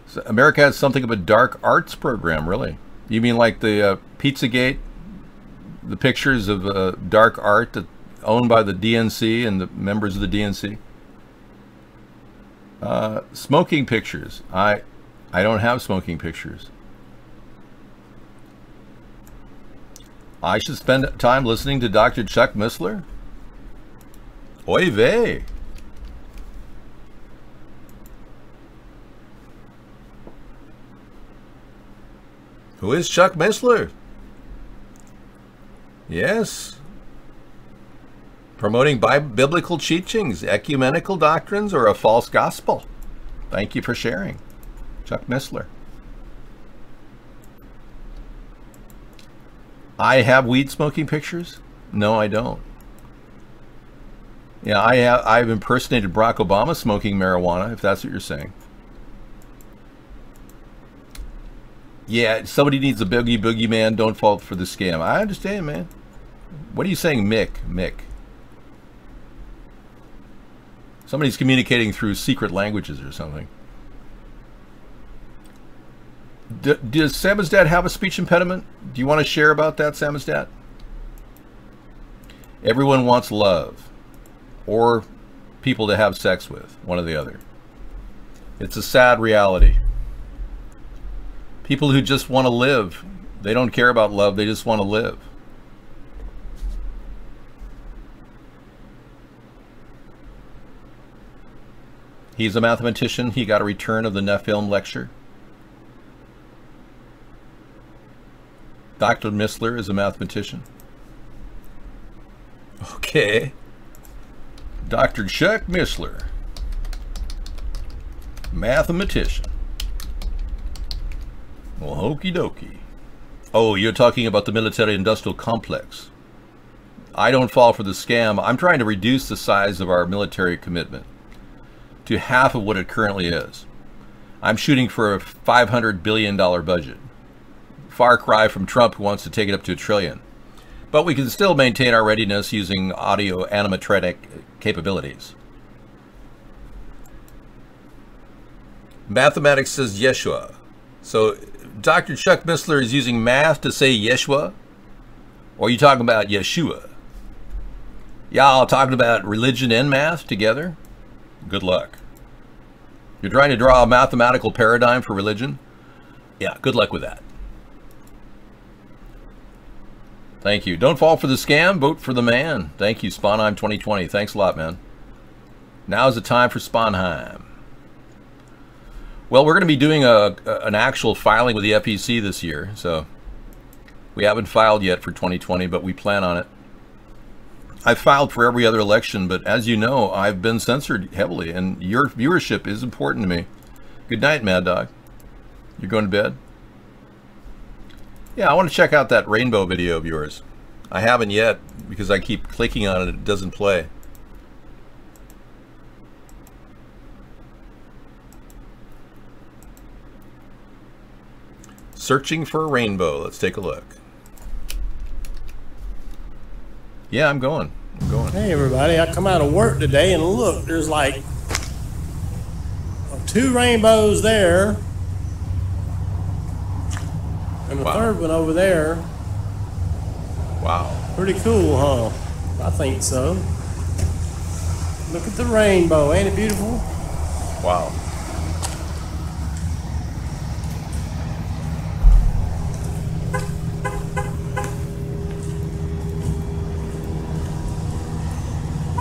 So America has something of a dark arts program, really. You mean like the Pizzagate, the pictures of dark art that owned by the DNC and the members of the DNC? Smoking pictures. I don't have smoking pictures. I should spend time listening to Dr. Chuck Missler? Oy vey. Who is Chuck Missler? Yes. Promoting biblical teachings, ecumenical doctrines, or a false gospel. Thank you for sharing. Chuck Missler. I have weed smoking pictures? No, I don't. Yeah, I've impersonated Barack Obama smoking marijuana, if that's what you're saying. Yeah, somebody needs a boogie man. Don't fall for the scam. I understand, man. What are you saying, Mick? Mick. Somebody's communicating through secret languages or something. Does Samizdat have a speech impediment? Do you want to share about that, Samizdat? Everyone wants love or people to have sex with, one or the other. It's a sad reality. People who just want to live, they don't care about love, they just want to live. He's a mathematician. He got a return of the Nephilim lecture. Dr. Missler is a mathematician. Okay. Dr. Chuck Missler, mathematician. Well, okie dokie. Oh, you're talking about the military-industrial complex. I don't fall for the scam. I'm trying to reduce the size of our military commitment to half of what it currently is. I'm shooting for a $500 billion budget. Far cry from Trump, who wants to take it up to $1 trillion. But we can still maintain our readiness using audio animatronic capabilities. Mathematics says Yeshua. So Dr. Chuck Missler is using math to say Yeshua? Or are you talking about Yeshua? Y'all talking about religion and math together? Good luck. You're trying to draw a mathematical paradigm for religion? Yeah, good luck with that. Thank you. Don't fall for the scam. Vote for the man. Thank you, Sponheim 2020. Thanks a lot, man. Now is the time for Sponheim. Well, we're going to be doing an actual filing with the FEC this year. So we haven't filed yet for 2020, but we plan on it. I've filed for every other election, but as you know, I've been censored heavily, and your viewership is important to me. Good night, Mad Dog. You're going to bed? Yeah, I want to check out that rainbow video of yours. I haven't yet because I keep clicking on it, it doesn't play. Searching for a rainbow. Let's take a look. Yeah, I'm going. Hey everybody, I come out of work today and look, there's like 2 rainbows there. And the third one over there. Wow. Pretty cool, huh? I think so. Look at the rainbow, ain't it beautiful? Wow.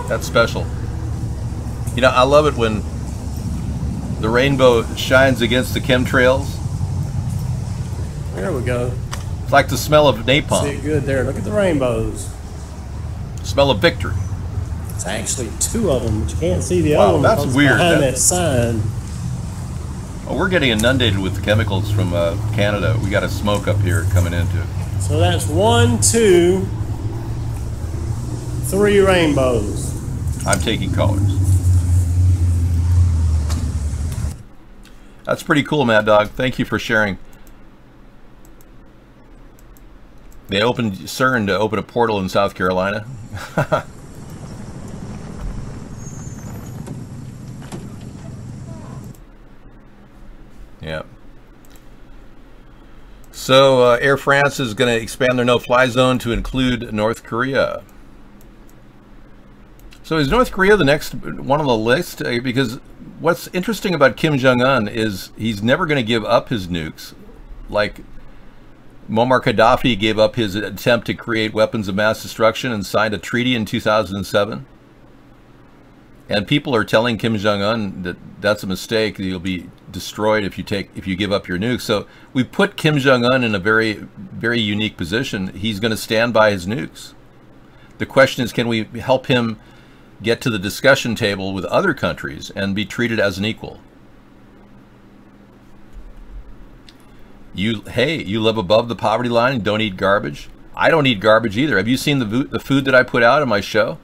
That's special. You know, I love it when the rainbow shines against the chemtrails. There we go. It's like the smell of napalm. See it good there. Look at the rainbows. Smell of victory. It's actually 2 of them, but you can't see the other one. That's weird. Behind that sign. Oh, we're getting inundated with chemicals from Canada. We got a smoke up here coming into. So that's 1, 2, 3 rainbows. I'm taking colors. That's pretty cool, Mad Dog. Thank you for sharing. They opened CERN to open a portal in South Carolina. Yeah. So Air France is going to expand their no-fly zone to include North Korea. So is North Korea the next one on the list? Because what's interesting about Kim Jong-un is he's never going to give up his nukes. Like Muammar Gaddafi gave up his attempt to create weapons of mass destruction and signed a treaty in 2007. And people are telling Kim Jong-un that that's a mistake. You'll be destroyed if you give up your nukes. So we put Kim Jong-un in a very, very unique position. He's going to stand by his nukes. The question is, can we help him get to the discussion table with other countries and be treated as an equal? You live above the poverty line and don't eat garbage? I don't eat garbage either. Have you seen the food that I put out in my show?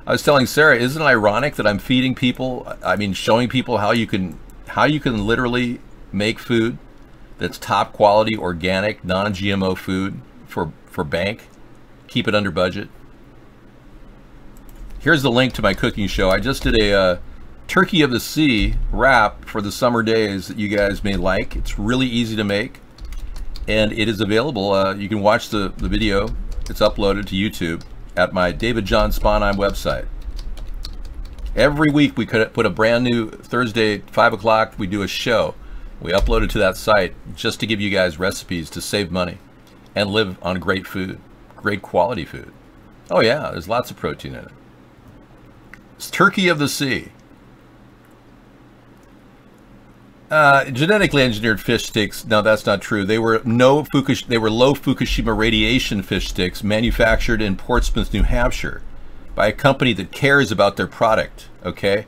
I was telling Sarah, isn't it ironic that I'm feeding people, showing people how you can literally make food that's top quality, organic, non-GMO food for bank, keep it under budget? Here's the link to my cooking show. I just did a turkey of the sea wrap for the summer days that you guys may like. It's really easy to make, and it is available. You can watch the video. It's uploaded to YouTube at my David John Sponheim website. Every week we could put a brand new Thursday, 5 o'clock, we do a show. We upload it to that site just to give you guys recipes to save money and live on great food, great quality food. Oh yeah, there's lots of protein in it. It's turkey of the sea. Genetically engineered fish sticks. No, that's not true. They were low Fukushima radiation fish sticks manufactured in Portsmouth, New Hampshire, by a company that cares about their product. Okay,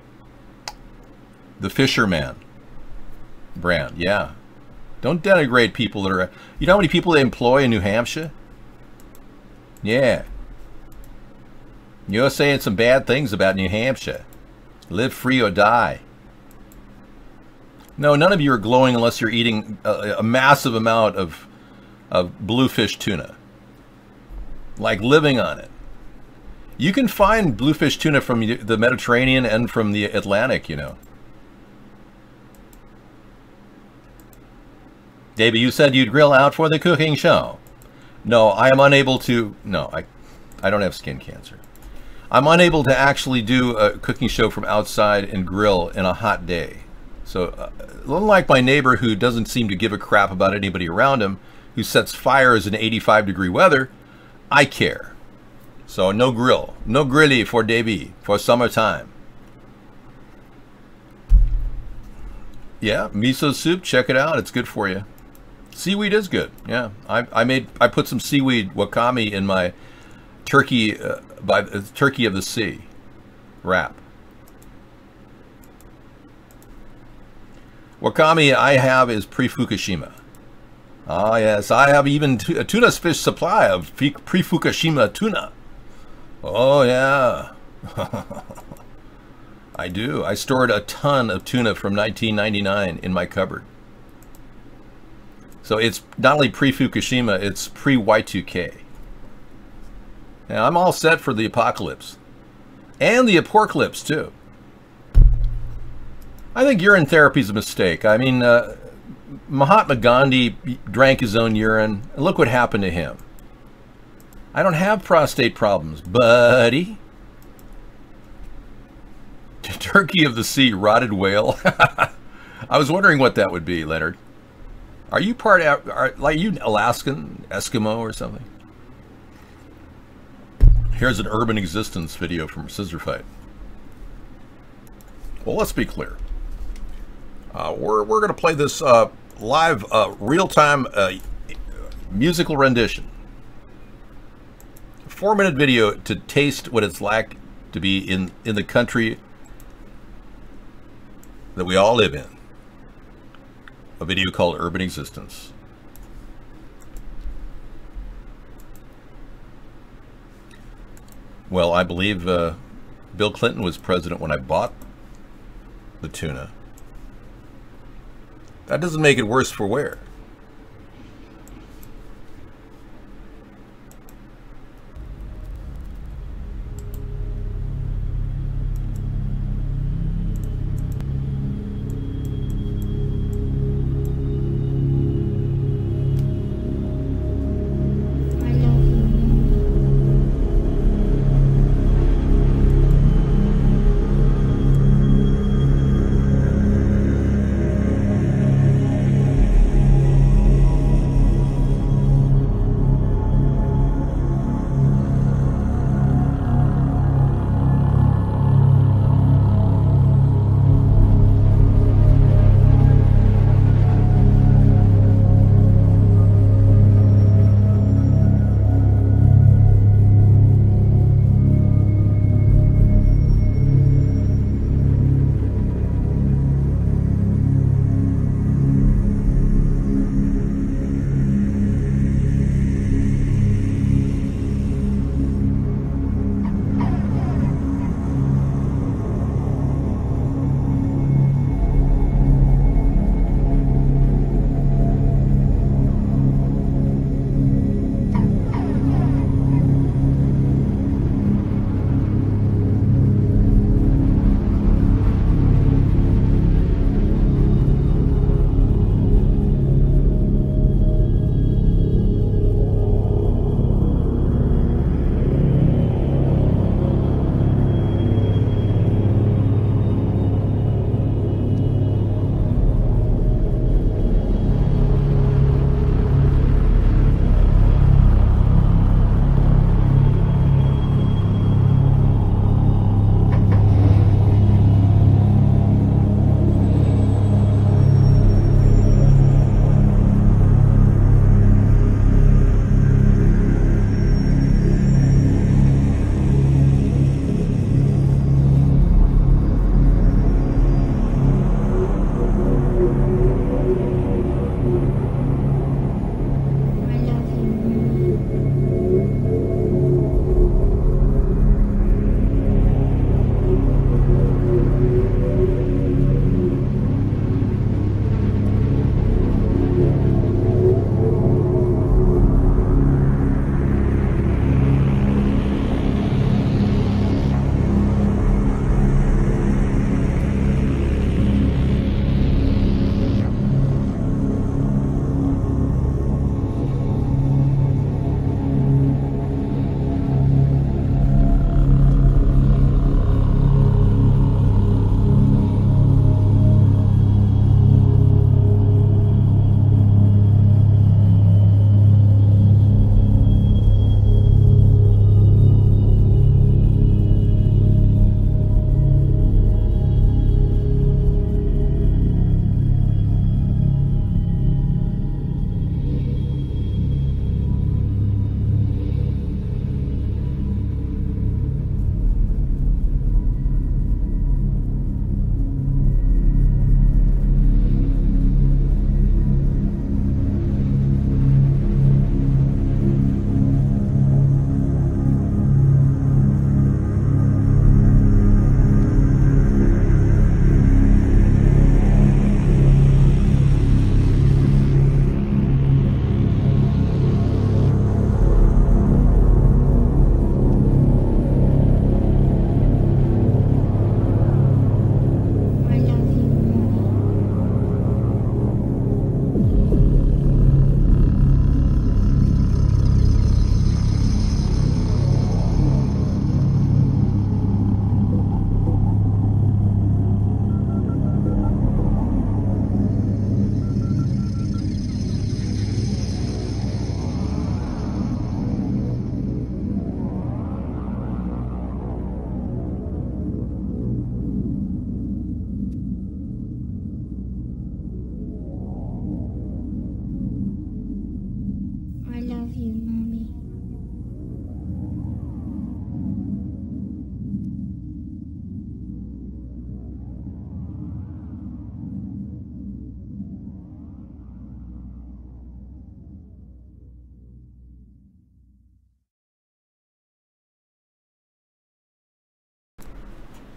the Fisherman brand. Yeah, don't denigrate people that are. You know how many people they employ in New Hampshire? Yeah, you're saying some bad things about New Hampshire. Live free or die. No, none of you are glowing unless you're eating a massive amount of bluefish tuna. Like living on it. You can find bluefish tuna from the Mediterranean and from the Atlantic, you know. David, you said you'd grill out for the cooking show. No, I am unable to. No, I don't have skin cancer. I'm unable to actually do a cooking show from outside and grill in a hot day. So, unlike my neighbor who doesn't seem to give a crap about anybody around him, who sets fires in 85-degree weather, I care. So, no grill. No grilly for Davey for summertime. Yeah, miso soup, check it out. It's good for you. Seaweed is good. Yeah, I put some seaweed wakame in my turkey turkey of the sea wrap. Wakame I have is pre-Fukushima. Ah, yes, I have even a tuna fish supply of pre-Fukushima tuna. Oh, yeah. I do. I stored a ton of tuna from 1999 in my cupboard. So it's not only pre-Fukushima, it's pre-Y2K. Now, I'm all set for the apocalypse. And the apocalypse, too. I think urine therapy is a mistake. I mean, Mahatma Gandhi drank his own urine, and look what happened to him. I don't have prostate problems, buddy. Turkey of the sea, rotted whale. I was wondering what that would be, Leonard. Are you like you Alaskan, Eskimo or something? Here's an urban existence video from Scissor Fight. Well, let's be clear. We're going to play this live, real-time musical rendition. A 4-minute video to taste what it's like to be in the country that we all live in. A video called Urban Existence. Well, I believe Bill Clinton was president when I bought the tuna. That doesn't make it worse for wear.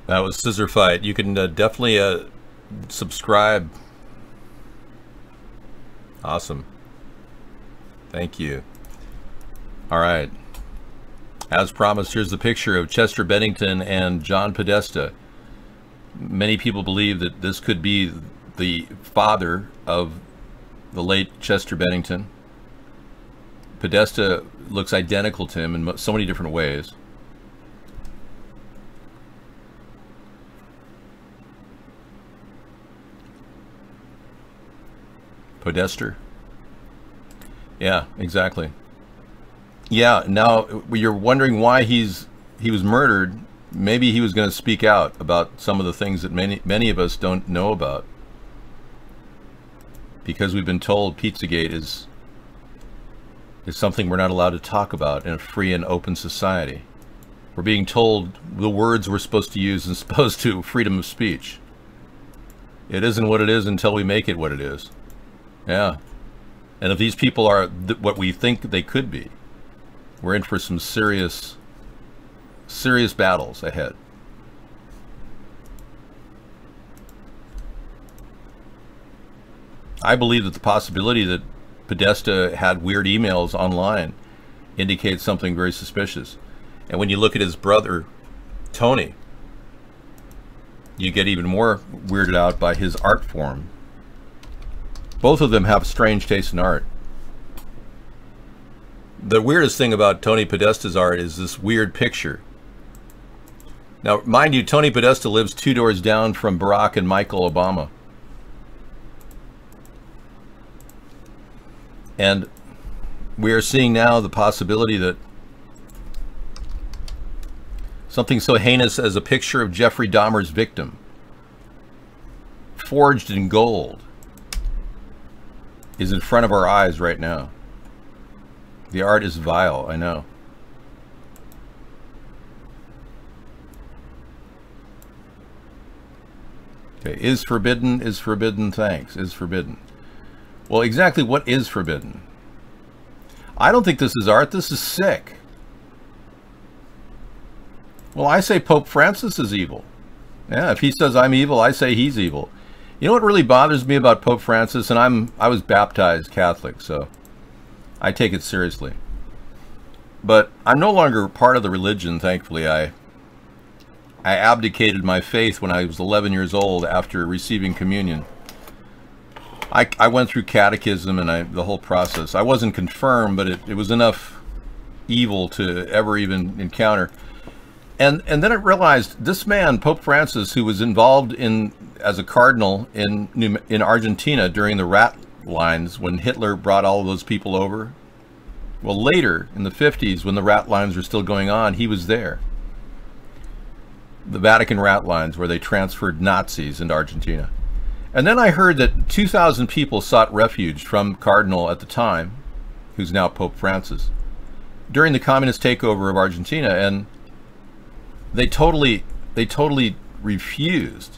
That was Scissor Fight. You can definitely subscribe. Awesome. Thank you. All right. As promised, here's the picture of Chester Bennington and John Podesta. Many people believe that this could be the father of the late Chester Bennington. Podesta looks identical to him in so many different ways. Podesta. Yeah, exactly. Yeah, now you're wondering why he was murdered. Maybe he was going to speak out about some of the things that many of us don't know about, because we've been told Pizzagate is something we're not allowed to talk about in a free and open society. We're being told the words we're supposed to use as opposed to freedom of speech. It isn't what it is until we make it what it is. Yeah. And if these people are what we think they could be, we're in for some serious battles ahead. I believe that the possibility that Podesta had weird emails online indicates something very suspicious. And when you look at his brother, Tony, you get even more weirded out by his art form. Both of them have strange taste in art. The weirdest thing about Tony Podesta's art is this weird picture. Now, mind you, Tony Podesta lives 2 doors down from Barack and Michael Obama. And we are seeing now the possibility that something so heinous as a picture of Jeffrey Dahmer's victim, forged in gold, is in front of our eyes right now. The art is vile, I know. Okay, is forbidden, thanks, is forbidden. Well, exactly what is forbidden? I don't think this is art, this is sick. Well, I say Pope Francis is evil. Yeah, if he says I'm evil, I say he's evil. You know what really bothers me about Pope Francis? And I was baptized Catholic, so I take it seriously. But I'm no longer part of the religion, thankfully. I abdicated my faith when I was 11 years old after receiving communion. I went through catechism and the whole process. I wasn't confirmed, but it was enough evil to ever even encounter. And then I realized this man, Pope Francis, who was involved as a cardinal in Argentina during the rat lines when Hitler brought all of those people over. Well, later in the 50s, when the rat lines were still going on, he was there. The Vatican rat lines, where they transferred Nazis into Argentina. And then I heard that 2,000 people sought refuge from Cardinal at the time, who's now Pope Francis, during the communist takeover of Argentina, and they totally refused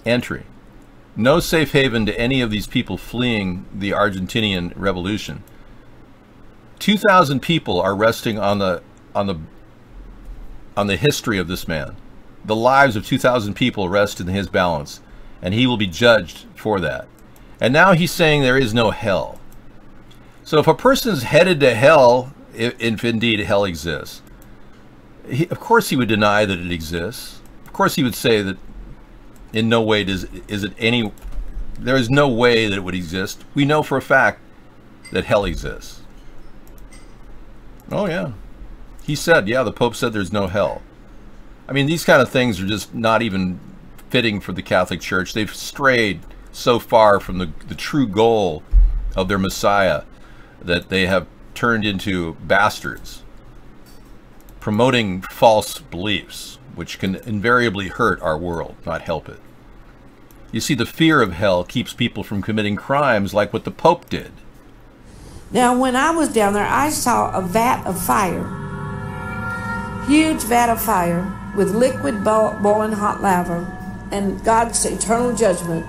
entry. No safe haven to any of these people fleeing the Argentinian revolution. 2,000 people are resting on the history of this man. The lives of 2,000 people rest in his balance, and he will be judged for that. And now he's saying there is no hell. So if a person's headed to hell, if indeed hell exists, of course he would deny that it exists. Of course he would say that in no way there is no way that it would exist. We know for a fact that hell exists. Oh yeah. He said, yeah, the Pope said there's no hell. I mean, these kind of things are just not even fitting for the Catholic Church. They've strayed so far from the true goal of their Messiah that they have turned into bastards, promoting false beliefs, which can invariably hurt our world, not help it. You see, the fear of hell keeps people from committing crimes like what the Pope did. Now, when I was down there, I saw a vat of fire, huge vat of fire with liquid boiling hot lava and God's eternal judgment.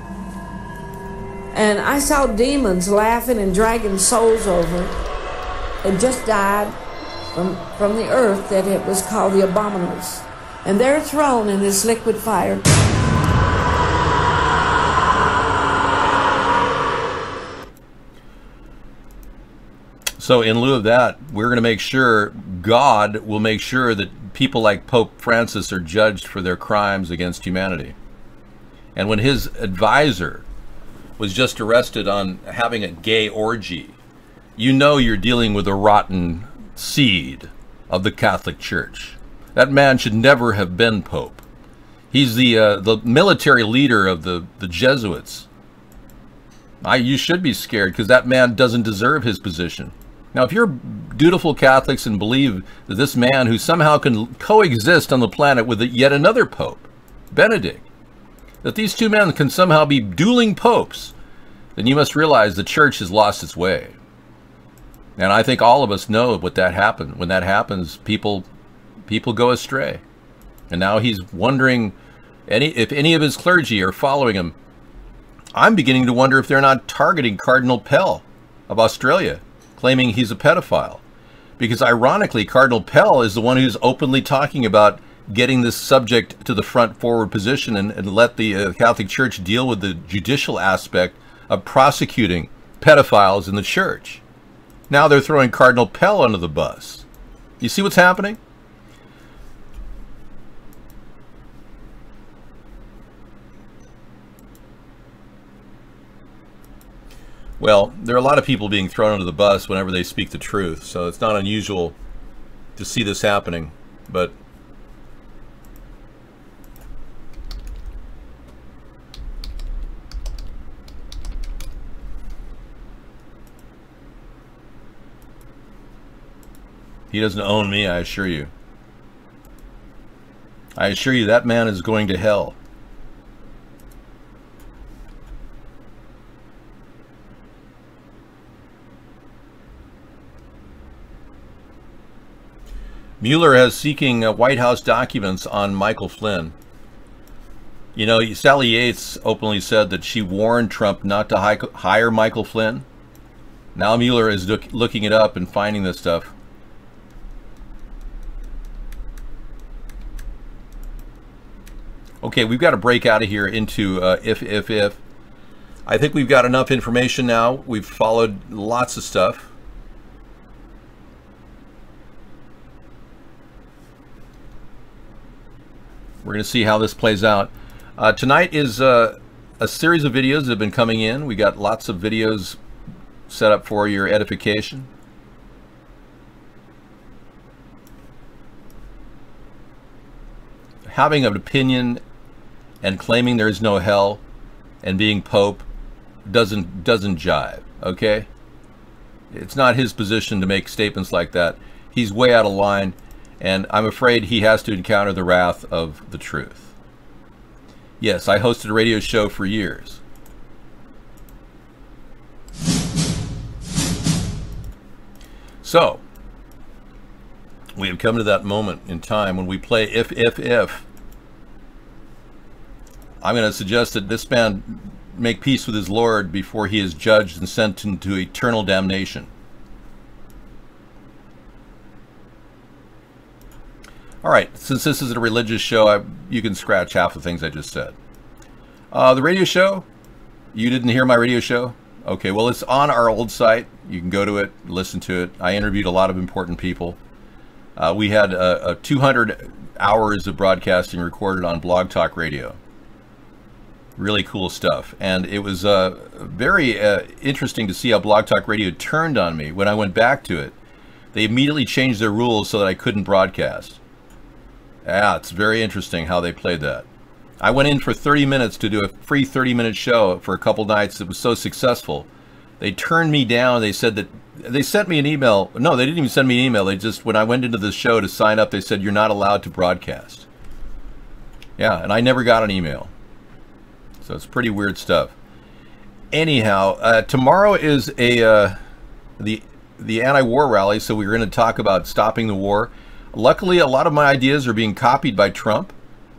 And I saw demons laughing and dragging souls over and just died from the earth, that it was called the abominables. and they're thrown in this liquid fire. So in lieu of that, we're going to make sure, God will make sure that people like Pope Francis are judged for their crimes against humanity. And when his advisor was just arrested on having a gay orgy, you know you're dealing with a rotten seed of the Catholic Church. That man should never have been Pope. He's the military leader of the Jesuits. You should be scared, because that man doesn't deserve his position. Now, if you're dutiful Catholics and believe that this man who somehow can coexist on the planet with yet another Pope, Benedict, that these two men can somehow be dueling popes, then you must realize the church has lost its way. And I think all of us know what that happened. When that happens, people go astray. And now he's wondering if any of his clergy are following him. I'm beginning to wonder if they're not targeting Cardinal Pell of Australia, claiming he's a pedophile. Because ironically, Cardinal Pell is the one who's openly talking about getting this subject to the front forward position and let the Catholic Church deal with the judicial aspect of prosecuting pedophiles in the church. Now they're throwing Cardinal Pell under the bus. You see what's happening? Well, there are a lot of people being thrown under the bus whenever they speak the truth, so it's not unusual to see this happening, but he doesn't own me, I assure you. I assure you that man is going to hell. Mueller is seeking White House documents on Michael Flynn. You know, Sally Yates openly said that she warned Trump not to hire Michael Flynn. Now Mueller is looking it up and finding this stuff. Okay, we've got to break out of here into if. I think we've got enough information now. We've followed lots of stuff. We're going to see how this plays out. Tonight is a series of videos that have been coming in. We got lots of videos set up for your edification. Having an opinion and claiming there is no hell and being Pope doesn't jive, okay? It's not his position to make statements like that. He's way out of line. And I'm afraid he has to encounter the wrath of the truth. Yes, I hosted a radio show for years. So, we have come to that moment in time when we play if. I'm going to suggest that this man make peace with his Lord before he is judged and sent into eternal damnation. All right, since this is a religious show, you can scratch half the things I just said. The radio show, you didn't hear my radio show? Okay, well, it's on our old site. You can go to it, listen to it. I interviewed a lot of important people. We had 200 hours of broadcasting recorded on Blog Talk Radio. Really cool stuff. And it was very interesting to see how Blog Talk Radio turned on me when I went back to it. They immediately changed their rules so that I couldn't broadcast. Yeah, it's very interesting how they played that. I went in for 30 minutes to do a free 30-minute show for a couple nights. It was so successful. They turned me down. They said that they sent me an email. No, they didn't even send me an email. They just, when I went into the show to sign up, they said, you're not allowed to broadcast. Yeah, and I never got an email. So it's pretty weird stuff. Anyhow, tomorrow is the anti-war rally, so we're going to talk about stopping the war. Luckily, a lot of my ideas are being copied by Trump,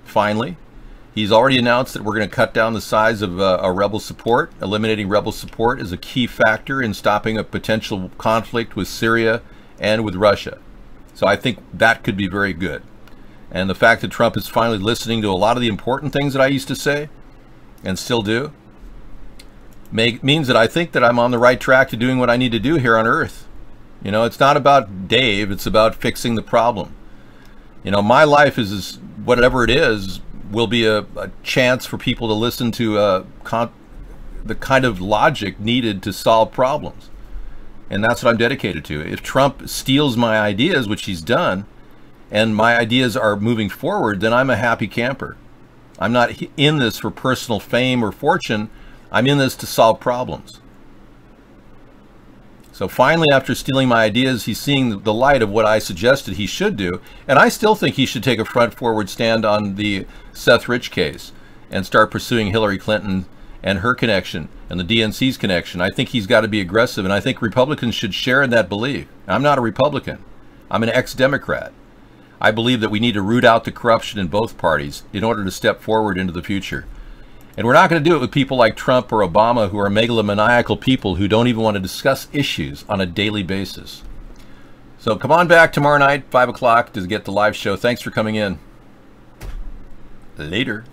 finally. He's already announced that we're going to cut down the size of our rebel support. Eliminating rebel support is a key factor in stopping a potential conflict with Syria and with Russia. So I think that could be very good. And the fact that Trump is finally listening to a lot of the important things that I used to say and still do means that I think that I'm on the right track to doing what I need to do here on Earth. You know, it's not about Dave, it's about fixing the problem. You know, my life is whatever it is, will be a chance for people to listen to the kind of logic needed to solve problems. And that's what I'm dedicated to. If Trump steals my ideas, which he's done, and my ideas are moving forward, then I'm a happy camper. I'm not in this for personal fame or fortune. I'm in this to solve problems. So finally, after stealing my ideas, he's seeing the light of what I suggested he should do. And I still think he should take a front forward stand on the Seth Rich case and start pursuing Hillary Clinton and her connection and the DNC's connection. I think he's got to be aggressive, and I think Republicans should share in that belief. I'm not a Republican. I'm an ex-Democrat. I believe that we need to root out the corruption in both parties in order to step forward into the future. And we're not going to do it with people like Trump or Obama, who are megalomaniacal people who don't even want to discuss issues on a daily basis. So come on back tomorrow night, 5 o'clock, to get the live show. Thanks for coming in. Later.